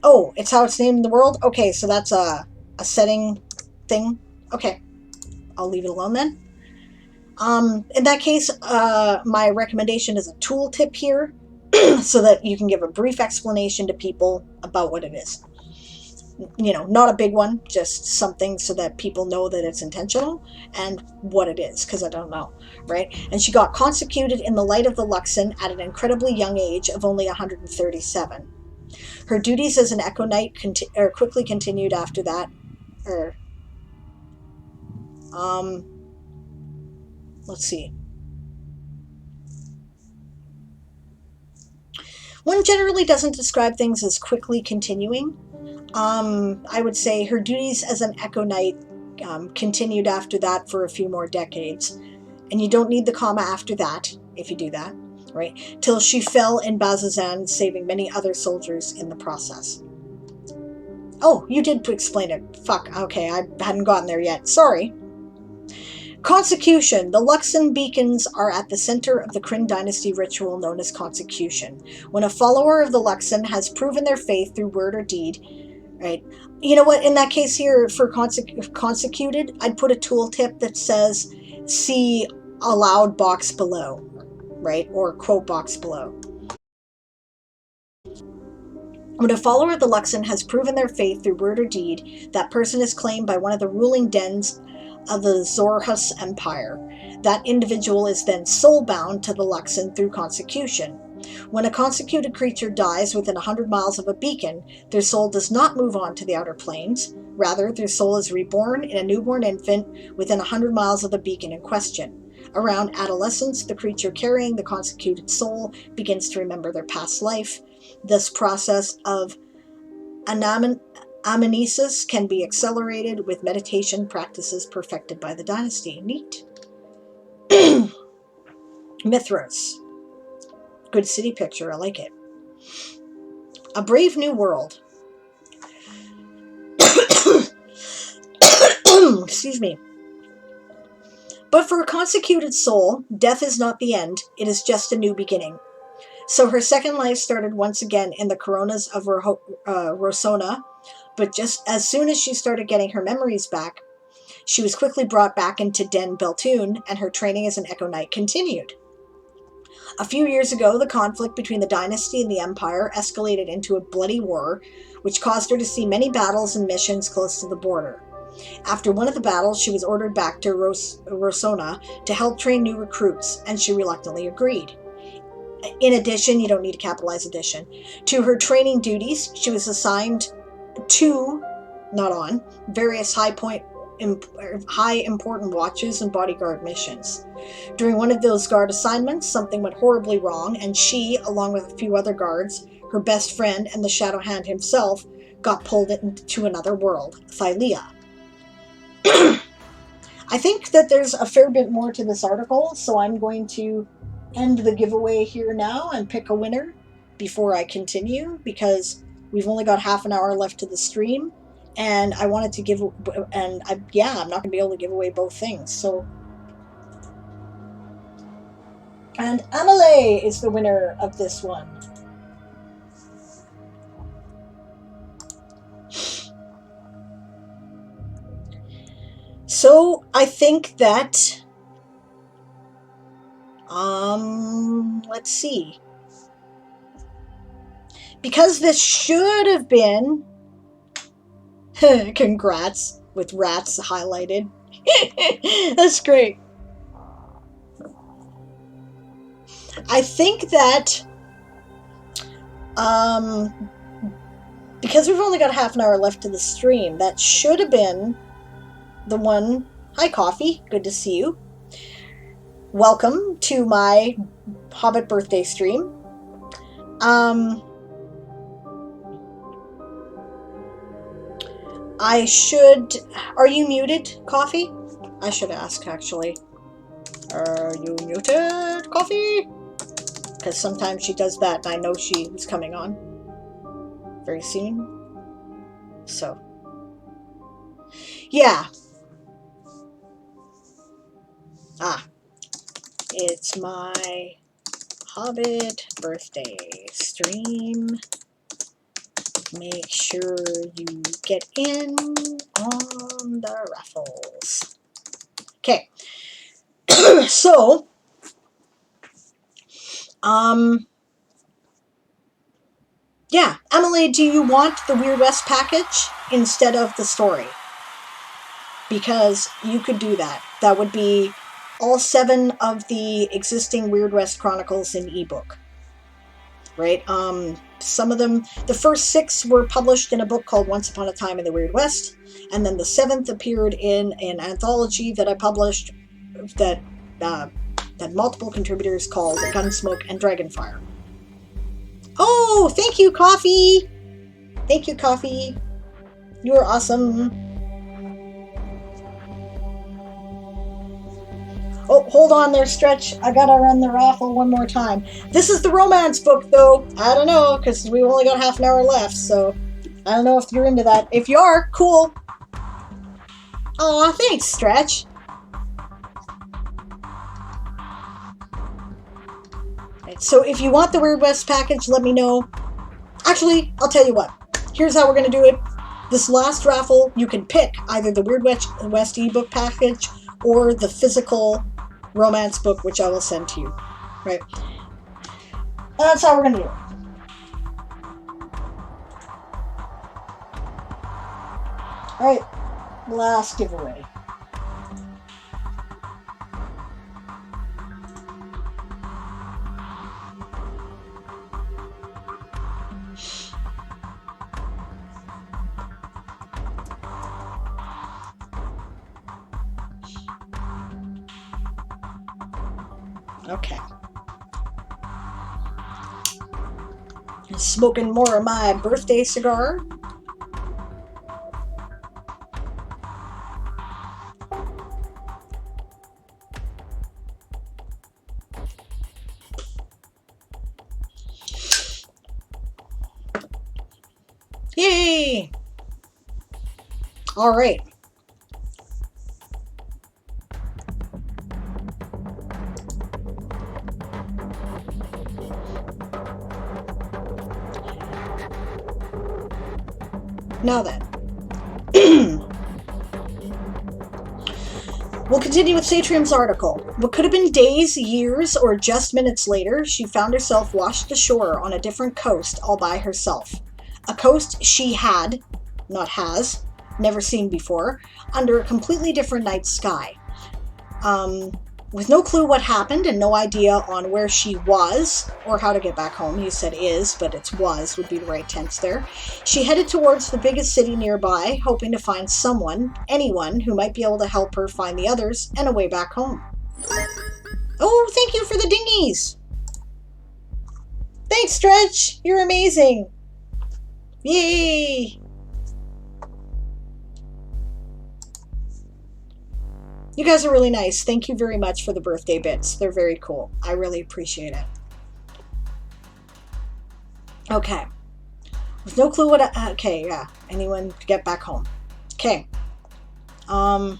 Oh, it's how it's named in the world? Okay, so that's a setting thing. Okay, I'll leave it alone then. In that case, my recommendation is a tooltip here so that you can give a brief explanation to people about what it is. You know, not a big one, just something so that people know that it's intentional and what it is, because I don't know, right? And she got consecuted in the light of the Luxon at an incredibly young age of only 137. Her duties as an Echo Knight quickly continued after that. Let's see. One generally doesn't describe things as quickly continuing. I would say her duties as an Echo Knight continued after that for a few more decades. And you don't need the comma after that, if you do that, right? Till she fell in Bazzoxan, saving many other soldiers in the process. Oh, you did explain it. Fuck, okay, I hadn't gotten there yet. Sorry. Consecution. The Luxon beacons are at the center of the Kryn dynasty ritual known as consecution. When a follower of the Luxon has proven their faith through word or deed, right? You know what? In that case here, for consecuted, I'd put a tooltip that says, see allowed box below, right? Or quote box below. When a follower of the Luxon has proven their faith through word or deed, that person is claimed by one of the ruling dens of the Xhorhas Empire. That individual is then soul-bound to the Luxon through consecution. When a consecuted creature dies within 100 miles of a beacon, their soul does not move on to the outer planes. Rather, their soul is reborn in a newborn infant within 100 miles of the beacon in question. Around adolescence, the creature carrying the consecuted soul begins to remember their past life. This process of amnesis can be accelerated with meditation practices perfected by the dynasty. Neat. Mithras. Good city picture, I like it. A Brave New World. Excuse me. But for a consecuted soul, death is not the end, it is just a new beginning. So her second life started once again in the coronas of Rosohna, but just as soon as she started getting her memories back, she was quickly brought back into Den Beltune, and her training as an Echo Knight continued. A few years ago, the conflict between the dynasty and the Empire escalated into a bloody war, which caused her to see many battles and missions close to the border. After one of the battles, she was ordered back to Rosohna to help train new recruits, and she reluctantly agreed. In addition, you don't need to capitalize addition, to her training duties, she was assigned to, not on, various high important watches and bodyguard missions. During one of those guard assignments, something went horribly wrong, and she, along with a few other guards, her best friend, and the Shadow Hand himself, got pulled into another world, Thylea. I think that there's a fair bit more to this article, so I'm going to end the giveaway here now and pick a winner before I continue, because we've only got half an hour left to the stream, and I wanted to give, and I'm not going to be able to give away both things, so. And Amelie is the winner of this one. So I think that, let's see. Because this should have been, congrats, with rats highlighted. That's great. I think that, because we've only got half an hour left to the stream, that should have been the one. Hi, Coffee. Good to see you. Welcome to my Hobbit birthday stream. Are you muted, Coffee? I should ask, actually. Are you muted, Coffee? Because sometimes she does that, and I know she was coming on very soon. So, yeah. It's my Hobbit birthday stream. Make sure you get in on the raffles. Okay. So, yeah. Emily, do you want the Weird West package instead of the story? Because you could do that. That would be all 7 of the existing Weird West Chronicles in ebook. Right? Some of them, the first 6 were published in a book called Once Upon a Time in the Weird West, and then the 7th appeared in an anthology that I published that multiple contributors called Gunsmoke and Dragonfire. Oh, thank you, Coffee! Thank you, Coffee. You are awesome. Oh, hold on there, Stretch. I gotta run the raffle one more time. This is the romance book, though. I don't know, because we've only got half an hour left, so I don't know if you're into that. If you are, cool. Aw, thanks, Stretch. So if you want the Weird West package, let me know. Actually, I'll tell you what. Here's how we're going to do it. This last raffle, you can pick either the Weird West ebook package or the physical romance book, which I will send to you. Right? And that's how we're going to do it. Alright, last giveaway. Okay. Smoking more of my birthday cigar. Yay! All right. Now then, we'll continue with Satrium's article. What could have been days, years, or just minutes later, she found herself washed ashore on a different coast all by herself. A coast she had, not has, never seen before, under a completely different night sky. With no clue what happened and no idea on where she was or how to get back home. You said is, but it's was would be the right tense there. She headed towards the biggest city nearby, hoping to find someone, anyone, who might be able to help her find the others and a way back home. Oh, thank you for the dingies! Thanks, Stretch! You're amazing! Yay! You guys are really nice. Thank you very much for the birthday bits. They're very cool. I really appreciate it. Okay. With no clue what okay, yeah. Anyone to get back home. Okay. I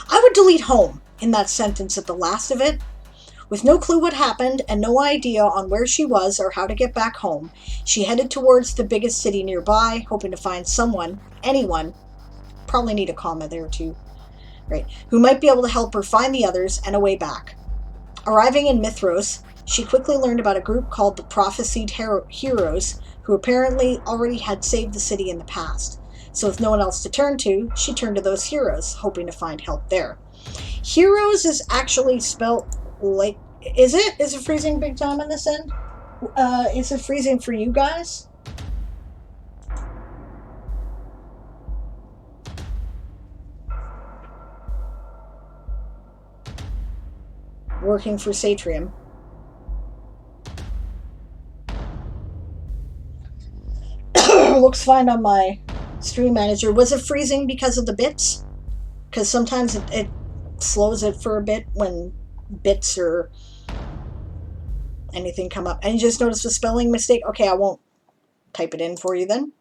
would delete home in that sentence at the last of it. With no clue what happened and no idea on where she was or how to get back home, she headed towards the biggest city nearby, hoping to find someone, anyone, probably need a comma there too, right, who might be able to help her find the others and a way back. Arriving in Mithros, she quickly learned about a group called the Prophesied Heroes, who apparently already had saved the city in the past. So with no one else to turn to, she turned to those heroes, hoping to find help there. Heroes is actually spelled like, is it? Is it freezing big time on this end? Is it freezing for you guys? Working for Satrium. Looks fine on my stream manager. Was it freezing because of the bits? Because sometimes it slows it for a bit when bits or anything come up. And you just noticed a spelling mistake? Okay, I won't type it in for you then.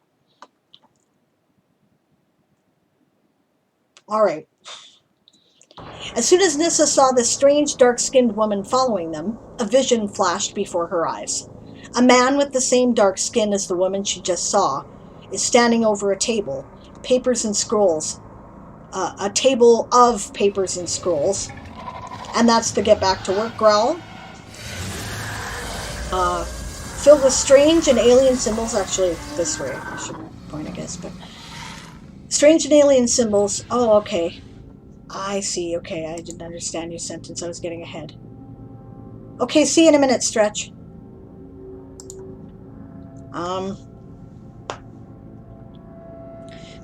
All right. As soon as Nissa saw this strange, dark-skinned woman following them, a vision flashed before her eyes. A man with the same dark skin as the woman she just saw is standing over a table, papers and scrolls, a table of papers and scrolls, and that's the get back to work growl. Filled with strange and alien symbols, actually this way, I should point I guess, but strange and alien symbols. Oh, okay. I see. Okay, I didn't understand your sentence. I was getting ahead. Okay, see you in a minute, Stretch.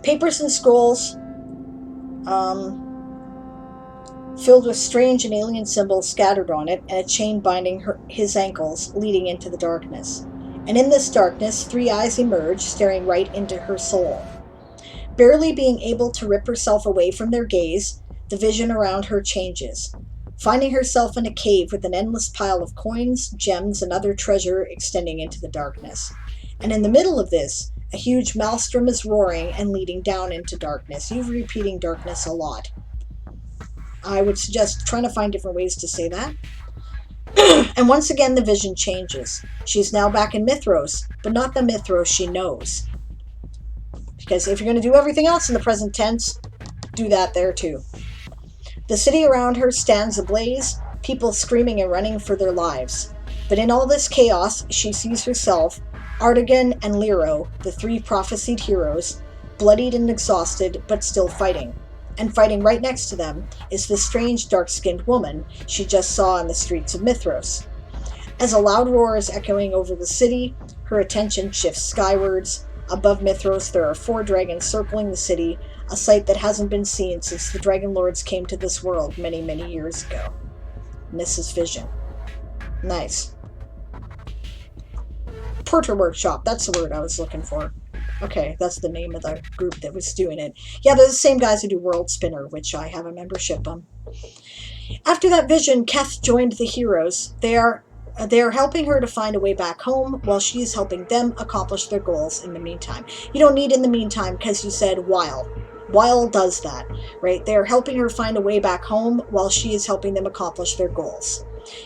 Papers and scrolls, filled with strange and alien symbols scattered on it, and a chain binding his ankles, leading into the darkness. And in this darkness, 3 eyes emerge, staring right into her soul. Barely being able to rip herself away from their gaze, the vision around her changes, finding herself in a cave with an endless pile of coins, gems, and other treasure extending into the darkness. And in the middle of this, a huge maelstrom is roaring and leading down into darkness. You're repeating darkness a lot. I would suggest trying to find different ways to say that. And once again, the vision changes. She's now back in Mithros, but not the Mithros she knows. Because if you're going to do everything else in the present tense, do that there too. The city around her stands ablaze, people screaming and running for their lives. But in all this chaos, she sees herself, Artigan and Lero, the three prophesied heroes, bloodied and exhausted, but still fighting. And fighting right next to them is the strange dark-skinned woman she just saw in the streets of Mithros. As a loud roar is echoing over the city, her attention shifts skywards. Above Mithros, there are 4 dragons circling the city, a sight that hasn't been seen since the Dragon Lords came to this world many, many years ago. And this is vision. Nice. Porter Workshop, that's the word I was looking for. Okay, that's the name of the group that was doing it. Yeah, they're the same guys who do World Spinner, which I have a membership on. After that vision, Keth joined the heroes. They are helping her to find a way back home while she's helping them accomplish their goals in the meantime. You don't need in the meantime because you said while. While does that, right? They're helping her find a way back home while she is helping them accomplish their goals.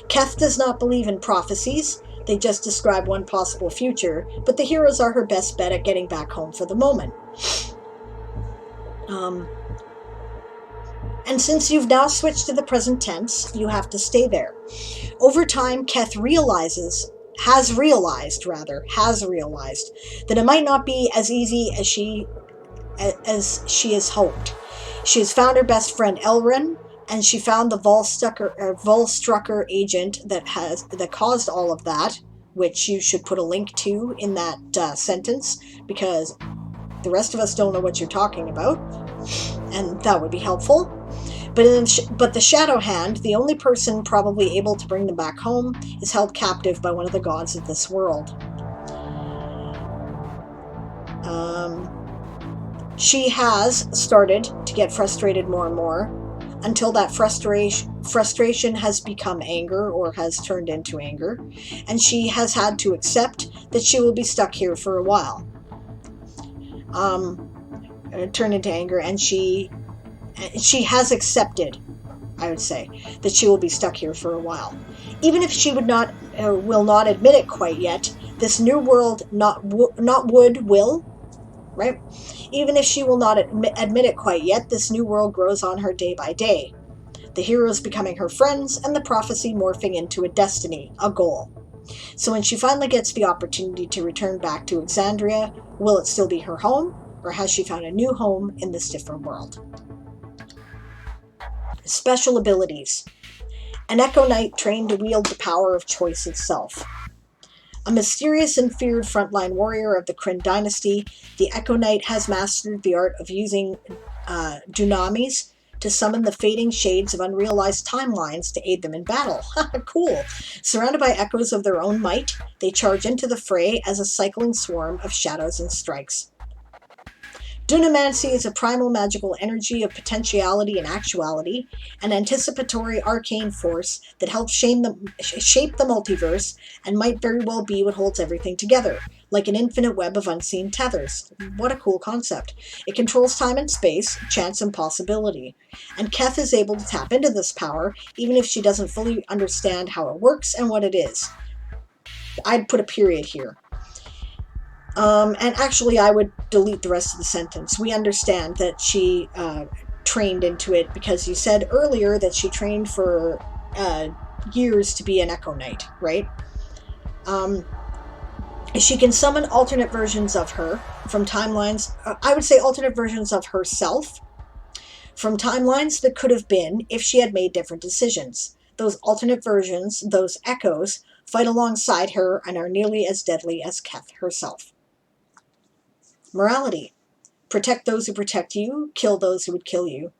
Keth does not believe in prophecies. They just describe one possible future, but the heroes are her best bet at getting back home for the moment. And since you've now switched to the present tense, you have to stay there. Over time, Keth has realized that it might not be as easy as she has hoped. She has found her best friend Elrin, and she found the Volstrucker agent that caused all of that, which you should put a link to in that sentence, because the rest of us don't know what you're talking about, and that would be helpful. But the Shadow Hand, the only person probably able to bring them back home, is held captive by one of the gods of this world. She has started to get frustrated more and more, until that frustration has become anger or has turned into anger, and she has had to accept that she will be stuck here for a while. Turned into anger, and she has accepted, I would say, that she will be stuck here for a while. Even if she will not admit it quite yet, this new world will, right? Even if she will not admit it quite yet, this new world grows on her day by day. The heroes becoming her friends, and the prophecy morphing into a destiny, a goal. So when she finally gets the opportunity to return back to Exandria, will it still be her home, or has she found a new home in this different world? Special abilities. An Echo Knight trained to wield the power of choice itself. A mysterious and feared frontline warrior of the Kryn dynasty, the Echo Knight has mastered the art of using dunamis to summon the fading shades of unrealized timelines to aid them in battle. Cool. Surrounded by echoes of their own might, they charge into the fray as a cycling swarm of shadows and strikes. Dunamancy is a primal magical energy of potentiality and actuality, an anticipatory arcane force that helps shape the multiverse and might very well be what holds everything together, like an infinite web of unseen tethers. What a cool concept. It controls time and space, chance and possibility, and Keth is able to tap into this power even if she doesn't fully understand how it works and what it is. I'd put a period here. And actually, I would delete the rest of the sentence. We understand that she trained into it because you said earlier that she trained for years to be an Echo Knight, right? She can summon alternate versions of her from timelines. I would say alternate versions of herself from timelines that could have been if she had made different decisions. Those alternate versions, those echoes, fight alongside her and are nearly as deadly as Keth herself. Morality. Protect those who protect you, kill those who would kill you.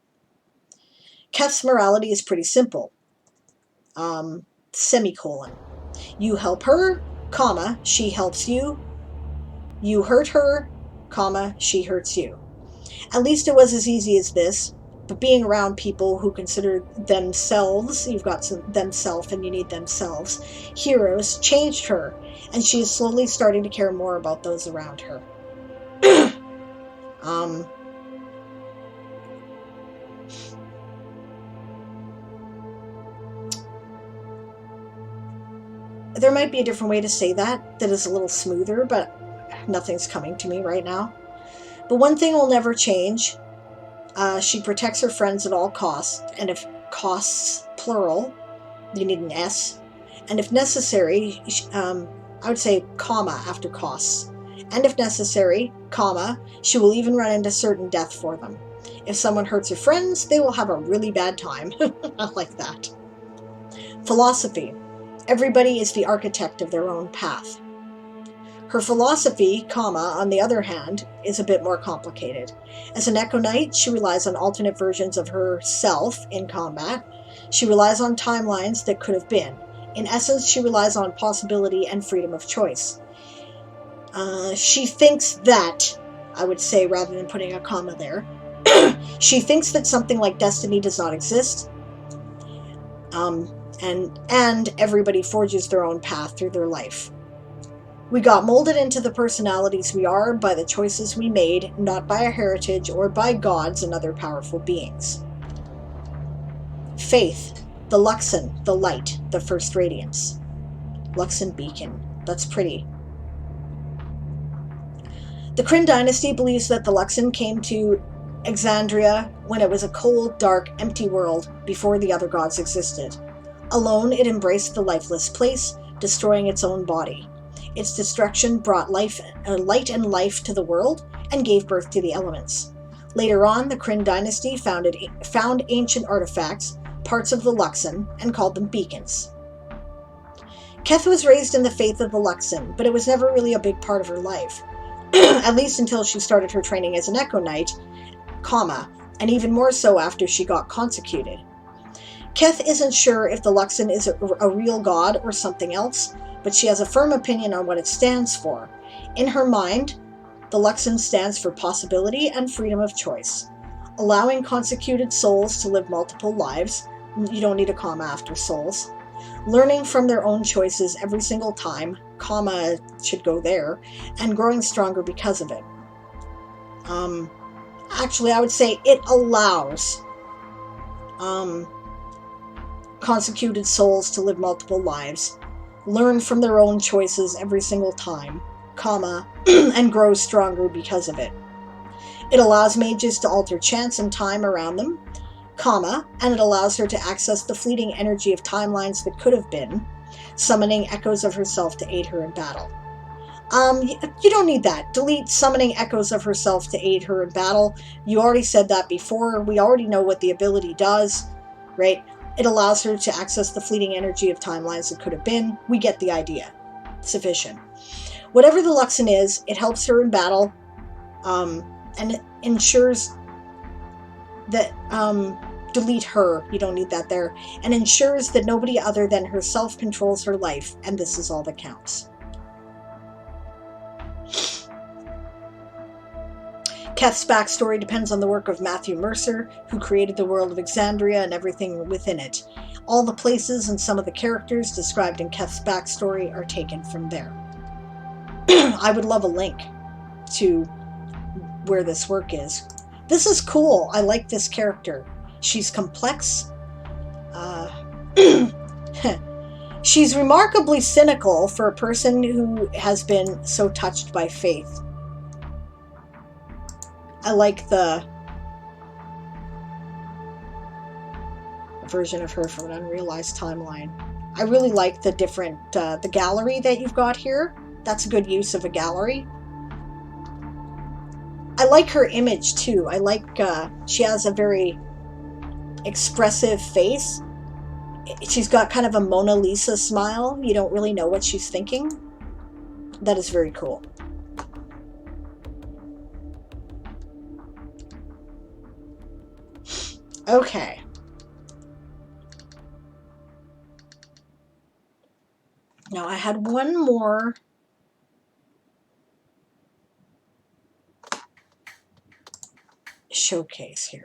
Keth's morality is pretty simple. Semicolon. You help her, comma, she helps you. You hurt her, comma, she hurts you. At least it was as easy as this, but being around people who consider themselves, you've got themself and you need themselves, heroes, changed her, and she is slowly starting to care more about those around her. There might be a different way to say that is a little smoother, but nothing's coming to me right now. But one thing will never change. She protects her friends at all costs, and if costs, plural, you need an S. And if necessary, I would say comma after costs. And if necessary, comma, she will even run into certain death for them. If someone hurts her friends, they will have a really bad time. I like that. Philosophy. Everybody is the architect of their own path. Her philosophy, comma, on the other hand, is a bit more complicated. As an Echo Knight, she relies on alternate versions of herself in combat. She relies on timelines that could have been. In essence, she relies on possibility and freedom of choice. She thinks that, I would say rather than putting a comma there, she thinks that something like destiny does not exist, and everybody forges their own path through their life. We got molded into the personalities we are by the choices we made, not by our heritage or by gods and other powerful beings. Faith, the Luxon, the light, the first radiance. Luxon beacon, that's pretty. The Kryn dynasty believes that the Luxon came to Exandria when it was a cold, dark, empty world before the other gods existed. Alone, it embraced the lifeless place, destroying its own body. Its destruction brought light and life to the world and gave birth to the elements. Later on, the Kryn dynasty found ancient artifacts, parts of the Luxon, and called them beacons. Keth was raised in the faith of the Luxon, but it was never really a big part of her life, at least until she started her training as an Echo Knight, comma, and even more so after she got consecuted. Keth isn't sure if the Luxon is a real god or something else, but she has a firm opinion on what it stands for. In her mind, the Luxon stands for possibility and freedom of choice, allowing consecuted souls to live multiple lives. You don't need a comma after souls. Learning from their own choices every single time, comma should go there, and growing stronger because of it. Actually, I would say it allows consecuted souls to live multiple lives, learn from their own choices every single time, comma, and grow stronger because of it. It allows mages to alter chance and time around them, comma, and it allows her to access the fleeting energy of timelines that could have been, summoning echoes of herself to aid her in battle. You don't need that. Delete summoning echoes of herself to aid her in battle. You already said that before. We already know what the ability does, right? It allows her to access the fleeting energy of timelines that could have been. We get the idea. Sufficient. Whatever the Luxon is, it helps her in battle, and it ensures that, delete her, you don't need that there, and ensures that nobody other than herself controls her life, and this is all that counts. Keth's backstory depends on the work of Matthew Mercer, who created the world of Exandria and everything within it. All the places and some of the characters described in Keth's backstory are taken from there. I would love a link to where this work is. This is cool. I like this character. She's complex. She's remarkably cynical for a person who has been so touched by faith. I like the version of her from an unrealized timeline. I really like the different, the gallery that you've got here. That's a good use of a gallery. I like her image too. I like, she has a very expressive face. She's got kind of a Mona Lisa smile. You don't really know what she's thinking. That is very cool. Okay. Now I had one more showcase here.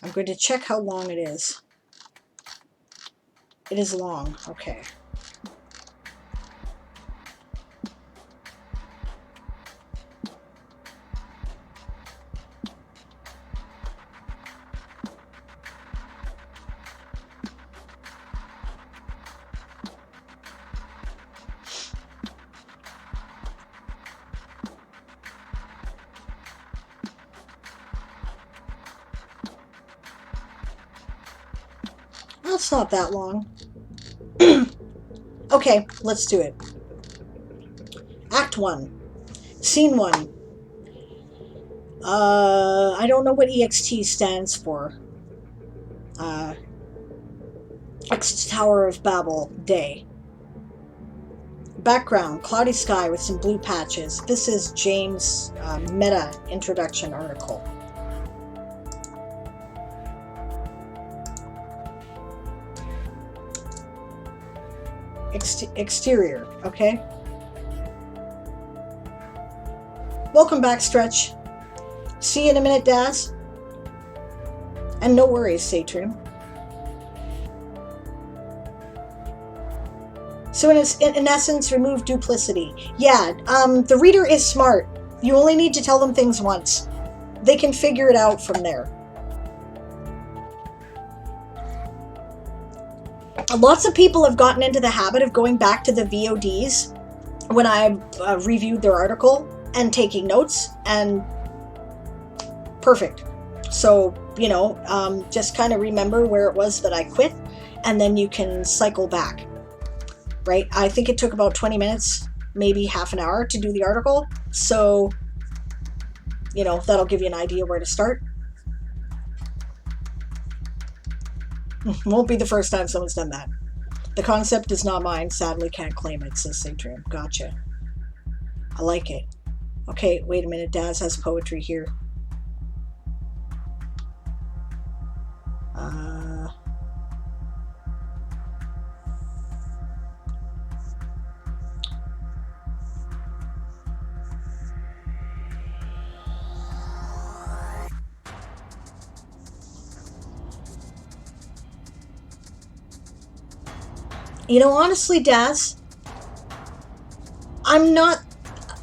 I'm going to check how long it is. It is long. Okay. That's not that long. Okay, let's do it. Act 1. Scene 1. I don't know what EXT stands for. X Tower of Babel, day. Background, cloudy sky with some blue patches. This is James' meta introduction article. Exterior, okay? Welcome back, Stretch. See you in a minute, Daz. And no worries, Satrium. So in essence, remove duplicity. Yeah, the reader is smart. You only need to tell them things once. They can figure it out from there. Lots of people have gotten into the habit of going back to the VODs when I reviewed their article and taking notes, and perfect. So, you know, just kind of remember where it was that I quit, and then you can cycle back. Right? I think it took about 20 minutes, maybe half an hour to do the article. So, you know, that'll give you an idea where to start. Won't be the first time someone's done that. The concept is not mine. Sadly, can't claim it, says Satrium. Gotcha. I like it. Okay, wait a minute. Daz has poetry here. You know, honestly, Daz, I'm not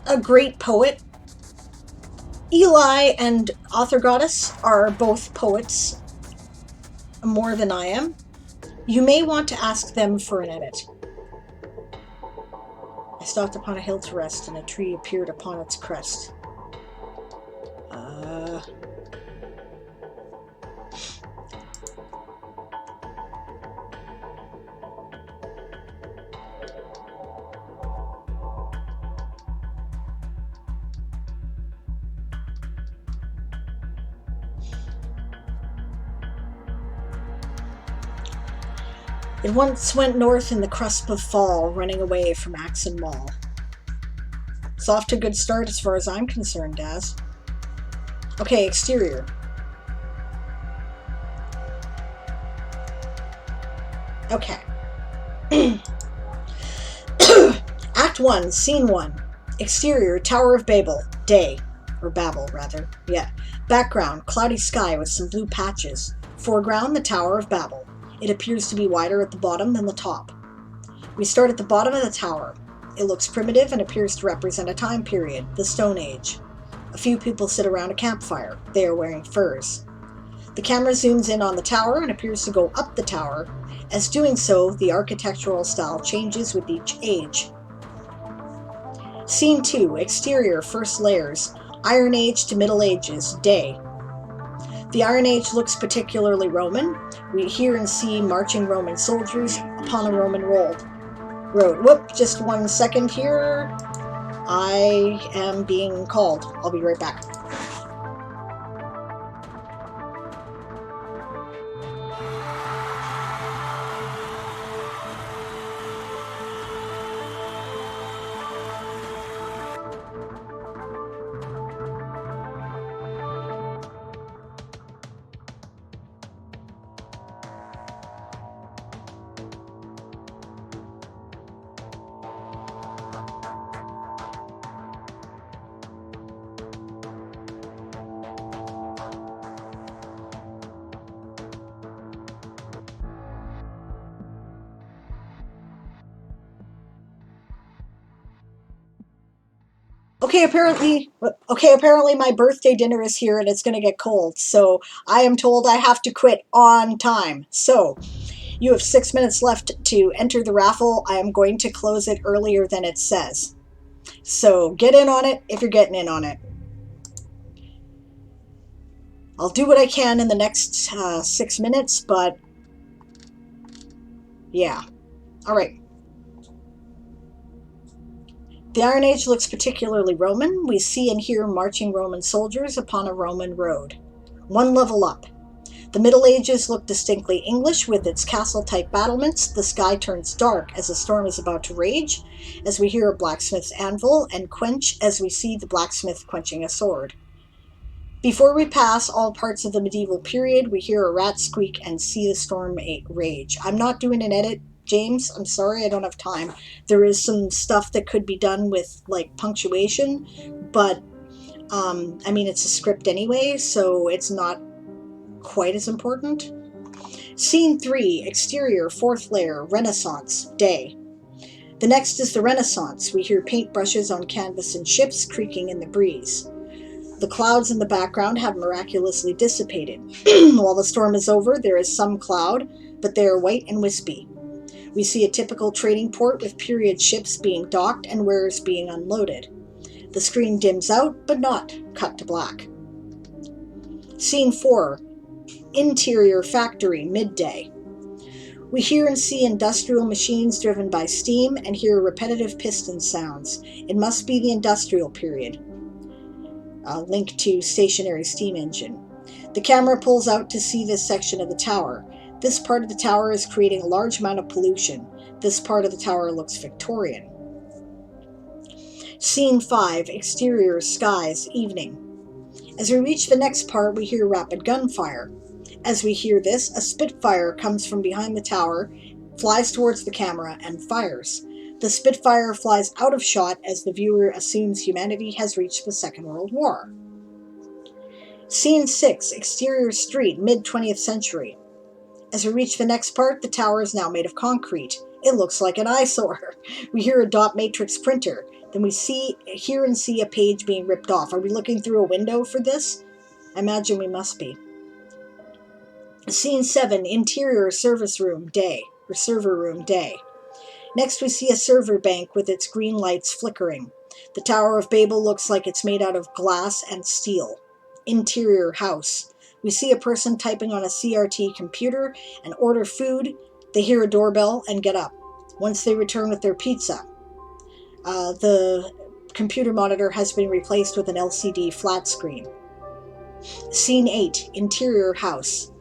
a great poet. Eli and Author Goddess are both poets more than I am. You may want to ask them for an edit. I stalked upon a hill to rest, and a tree appeared upon its crest. It once went north in the cusp of fall, running away from Axon Mall. It's off to a good start as far as I'm concerned, Daz. Okay, exterior. Okay. Act 1, Scene 1. Exterior, Tower of Babel, day. Or Babel, rather. Yeah. Background, cloudy sky with some blue patches. Foreground, the Tower of Babel. It appears to be wider at the bottom than the top. We start at the bottom of the tower. It looks primitive and appears to represent a time period, the Stone Age. A few people sit around a campfire. They are wearing furs. The camera zooms in on the tower and appears to go up the tower. As doing so, the architectural style changes with each age. Scene 2, exterior, first layers. Iron Age to Middle Ages, day. The Iron Age looks particularly Roman. We hear and see marching Roman soldiers upon a Roman road. Whoop, just 1 second here. I am being called. I'll be right back. Apparently my birthday dinner is here and it's going to get cold, so I am told I have to quit on time. So, you have 6 minutes left to enter the raffle. I am going to close it earlier than it says. So, get in on it if you're getting in on it. I'll do what I can in the next 6 minutes, but Yeah. All right. The Iron Age looks particularly Roman. We see and hear marching Roman soldiers upon a Roman road. One level up. The Middle Ages look distinctly English with its castle-type battlements. The sky turns dark as a storm is about to rage, as we hear a blacksmith's anvil, and quench as we see the blacksmith quenching a sword. Before we pass all parts of the medieval period, we hear a rat squeak and see the storm rage. I'm not doing an edit, James. I'm sorry, I don't have time. There is some stuff that could be done with, like, punctuation, but, I mean, it's a script anyway, so it's not quite as important. Scene 3, exterior, fourth layer, Renaissance, day. The next is the Renaissance. We hear paintbrushes on canvas and ships creaking in the breeze. The clouds in the background have miraculously dissipated. While the storm is over, there is some cloud, but they are white and wispy. We see a typical trading port with period ships being docked and wares being unloaded. The screen dims out, but not cut to black. Scene 4, interior factory, midday. We hear and see industrial machines driven by steam and hear repetitive piston sounds. It must be the industrial period. Link to stationary steam engine. The camera pulls out to see this section of the tower. This part of the tower is creating a large amount of pollution. This part of the tower looks Victorian. Scene 5, exterior, skies, evening. As we reach the next part, we hear rapid gunfire. As we hear this, a Spitfire comes from behind the tower, flies towards the camera, and fires. The Spitfire flies out of shot as the viewer assumes humanity has reached the Second World War. Scene 6, exterior street, mid-20th century. As we reach the next part, the tower is now made of concrete. It looks like an eyesore. We hear a dot matrix printer. Then we hear and see a page being ripped off. Are we looking through a window for this? I imagine we must be. Scene 7, interior service room, day, or server room, day. Next we see a server bank with its green lights flickering. The Tower of Babel looks like it's made out of glass and steel. Interior house. We see a person typing on a CRT computer and order food. They hear a doorbell and get up. Once they return with their pizza. The computer monitor has been replaced with an LCD flat screen. Scene 8, interior house.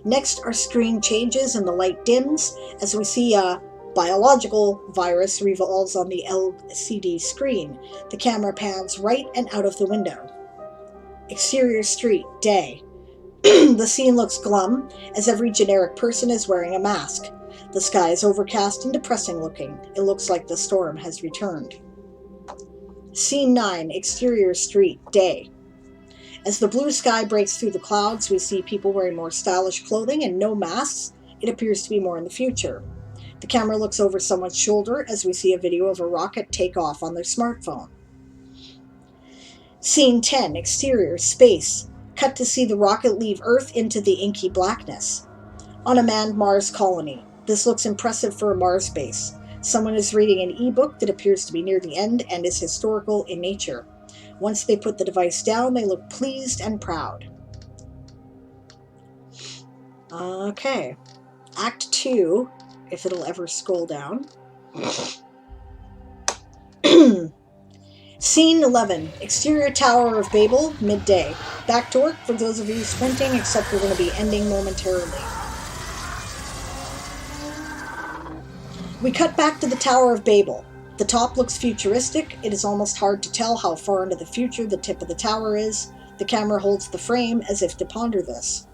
Next, our screen changes and the light dims as we see a biological virus revolves on the LCD screen. The camera pans right and out of the window. Exterior street, day. The scene looks glum as every generic person is wearing a mask. The sky is overcast and depressing looking. It looks like the storm has returned. Scene 9, exterior street, day. As the blue sky breaks through the clouds, we see people wearing more stylish clothing and no masks. It appears to be more in the future. The camera looks over someone's shoulder as we see a video of a rocket take off on their smartphone. Scene 10, exterior, space. Cut to see the rocket leave Earth into the inky blackness. On a manned Mars colony. This looks impressive for a Mars base. Someone is reading an e-book that appears to be near the end and is historical in nature. Once they put the device down, they look pleased and proud. Okay. Act 2, if it'll ever scroll down. Scene 11, exterior Tower of Babel, midday. Back to work for those of you squinting, except we're going to be ending momentarily. We cut back to the Tower of Babel. The top looks futuristic. It is almost hard to tell how far into the future the tip of the tower is. The camera holds the frame as if to ponder this.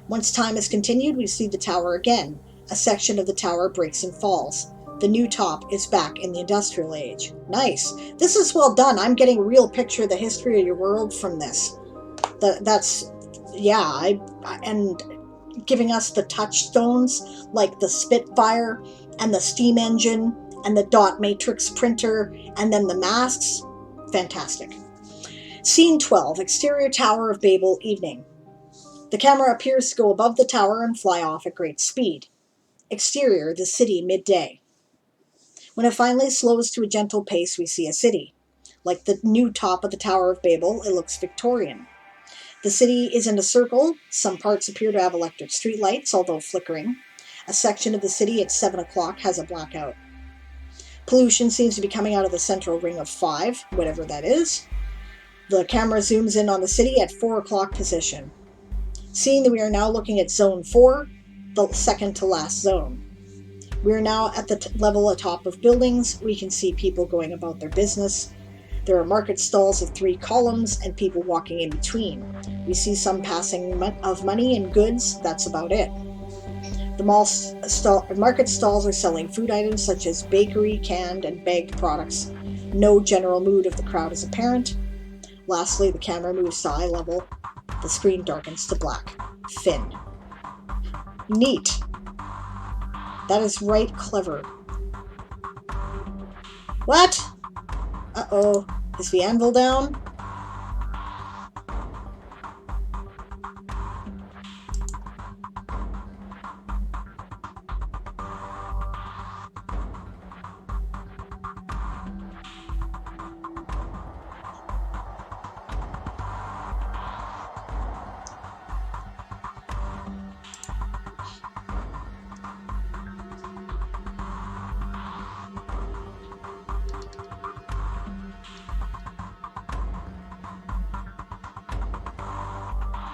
Once time is continued, we see the tower again. A section of the tower breaks and falls. The new top is back in the industrial age. Nice. This is well done. I'm getting a real picture of the history of your world from this. And giving us the touchstones like the Spitfire and the steam engine and the dot matrix printer and then the masks. Fantastic. Scene 12, exterior Tower of Babel, evening. The camera appears to go above the tower and fly off at great speed. Exterior, the city, midday. When it finally slows to a gentle pace, we see a city. Like the new top of the Tower of Babel, it looks Victorian. The city is in a circle. Some parts appear to have electric streetlights, although flickering. A section of the city at 7 o'clock has a blackout. Pollution seems to be coming out of the central ring of 5, whatever that is. The camera zooms in on the city at 4 o'clock position. Seeing that we are now looking at Zone 4, the second to last zone. We are now at the level atop of buildings. We can see people going about their business. There are market stalls of 3 columns and people walking in between. We see some passing of money and goods. That's about it. The market stalls are selling food items such as bakery, canned, and bagged products. No general mood of the crowd is apparent. Lastly, the camera moves to eye level. The screen darkens to black. Finn. Neat. That is right clever. What? Uh-oh. Is the anvil down?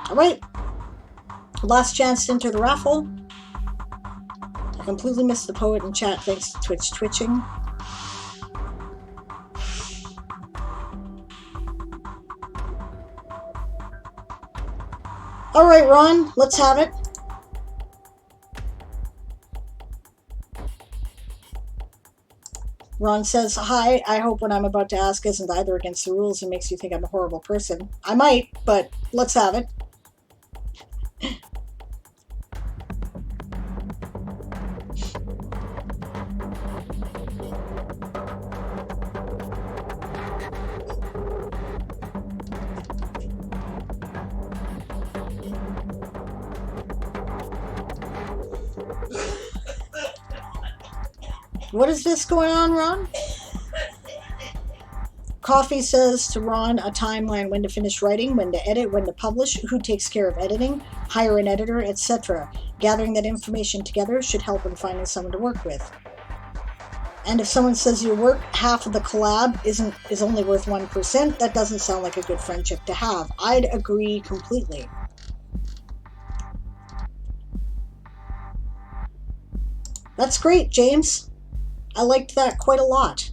Alright, last chance to enter the raffle. I completely missed the poet in chat thanks to Twitch twitching. Alright, Ron, let's have it. Ron says, hi, I hope what I'm about to ask isn't either against the rules and makes you think I'm a horrible person. I might, but let's have it. What is this going on, Ron? Coffee says to Ron a timeline, when to finish writing, when to edit, when to publish, who takes care of editing, hire an editor, etc. Gathering that information together should help in finding someone to work with. And if someone says your work, half of the collab is only worth 1%, that doesn't sound like a good friendship to have. I'd agree completely. That's great, James. I liked that quite a lot.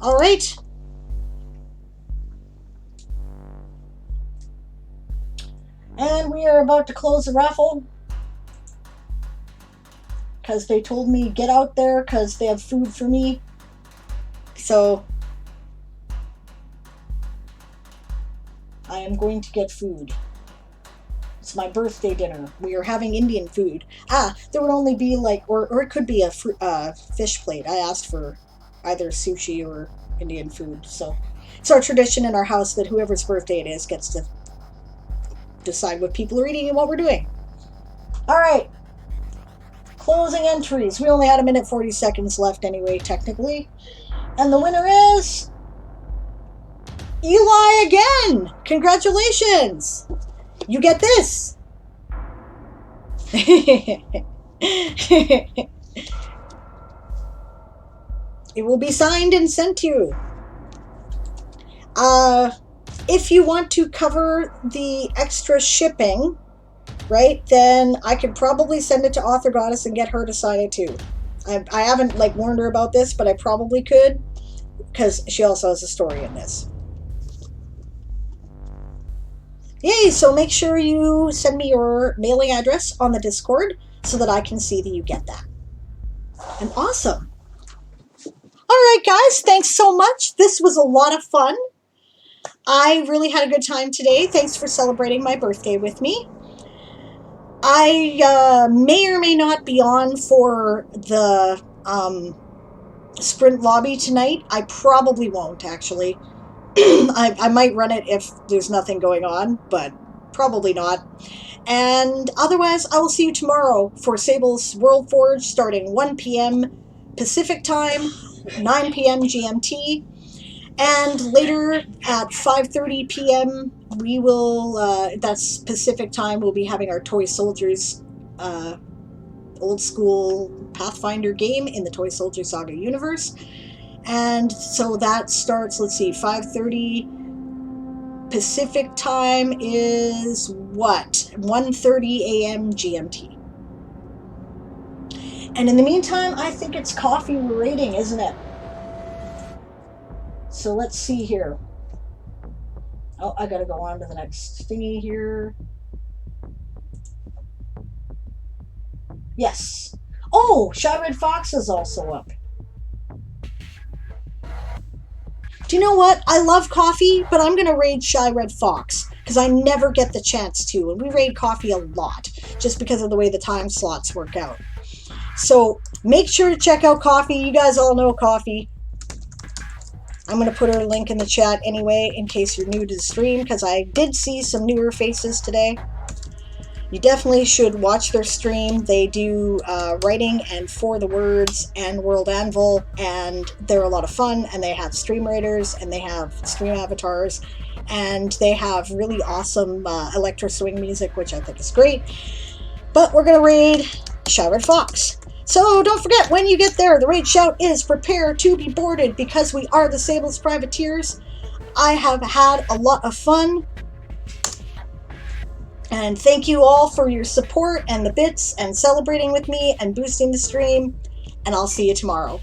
All right. And we are about to close the raffle because they told me get out there because they have food for me. So I am going to get food. It's my birthday dinner. We are having Indian food. There would only be like, or it could be a fish plate. I asked for either sushi or Indian food. So it's our tradition in our house that whoever's birthday it is gets to decide what people are eating and what we're doing. All right. Closing entries. We only had 1 minute 40 seconds left anyway, technically. And the winner is Eli again. Congratulations. You get this. It will be signed and sent to you. If you want to cover the extra shipping, right, then I could probably send it to Author Goddess and get her to sign it too. I haven't warned her about this, but I probably could because she also has a story in this. Yay, so make sure you send me your mailing address on the Discord so that I can see that you get that. And awesome. All right, guys, thanks so much. This was a lot of fun. I really had a good time today. Thanks for celebrating my birthday with me. I may or may not be on for the sprint lobby tonight. I probably won't, actually. I might run it if there's nothing going on, but probably not. And otherwise, I will see you tomorrow for Sable's World Forge starting 1 p.m. Pacific time, 9 p.m. GMT, and later at 5:30 p.m. we will, that's Pacific time, we'll be having our Toysoldiers old school Pathfinder game in the Toysoldier Saga universe. And so that starts, let's see, 5:30 Pacific time is what? 1:30 a.m. GMT. And in the meantime, I think it's coffee we're rating, isn't it? So let's see here. Oh, I gotta go on to the next thingy here. Yes. Oh, Shy Red Fox is also up. Do you know what? I love coffee, but I'm gonna raid Shy Red Fox because I never get the chance to, and we raid coffee a lot just because of the way the time slots work out. So make sure to check out coffee. You guys all know coffee. I'm going to put her link in the chat anyway in case you're new to the stream, because I did see some newer faces today. You definitely should watch their stream. They do writing and For the Words and World Anvil, and they're a lot of fun, and they have stream writers, and they have stream avatars, and they have really awesome electro swing music, which I think is great. But we're going to raid Shy Red Fox. So don't forget, when you get there, the raid shout is prepare to be boarded, because we are the Sables Privateers. I have had a lot of fun. And thank you all for your support and the bits and celebrating with me and boosting the stream. And I'll see you tomorrow.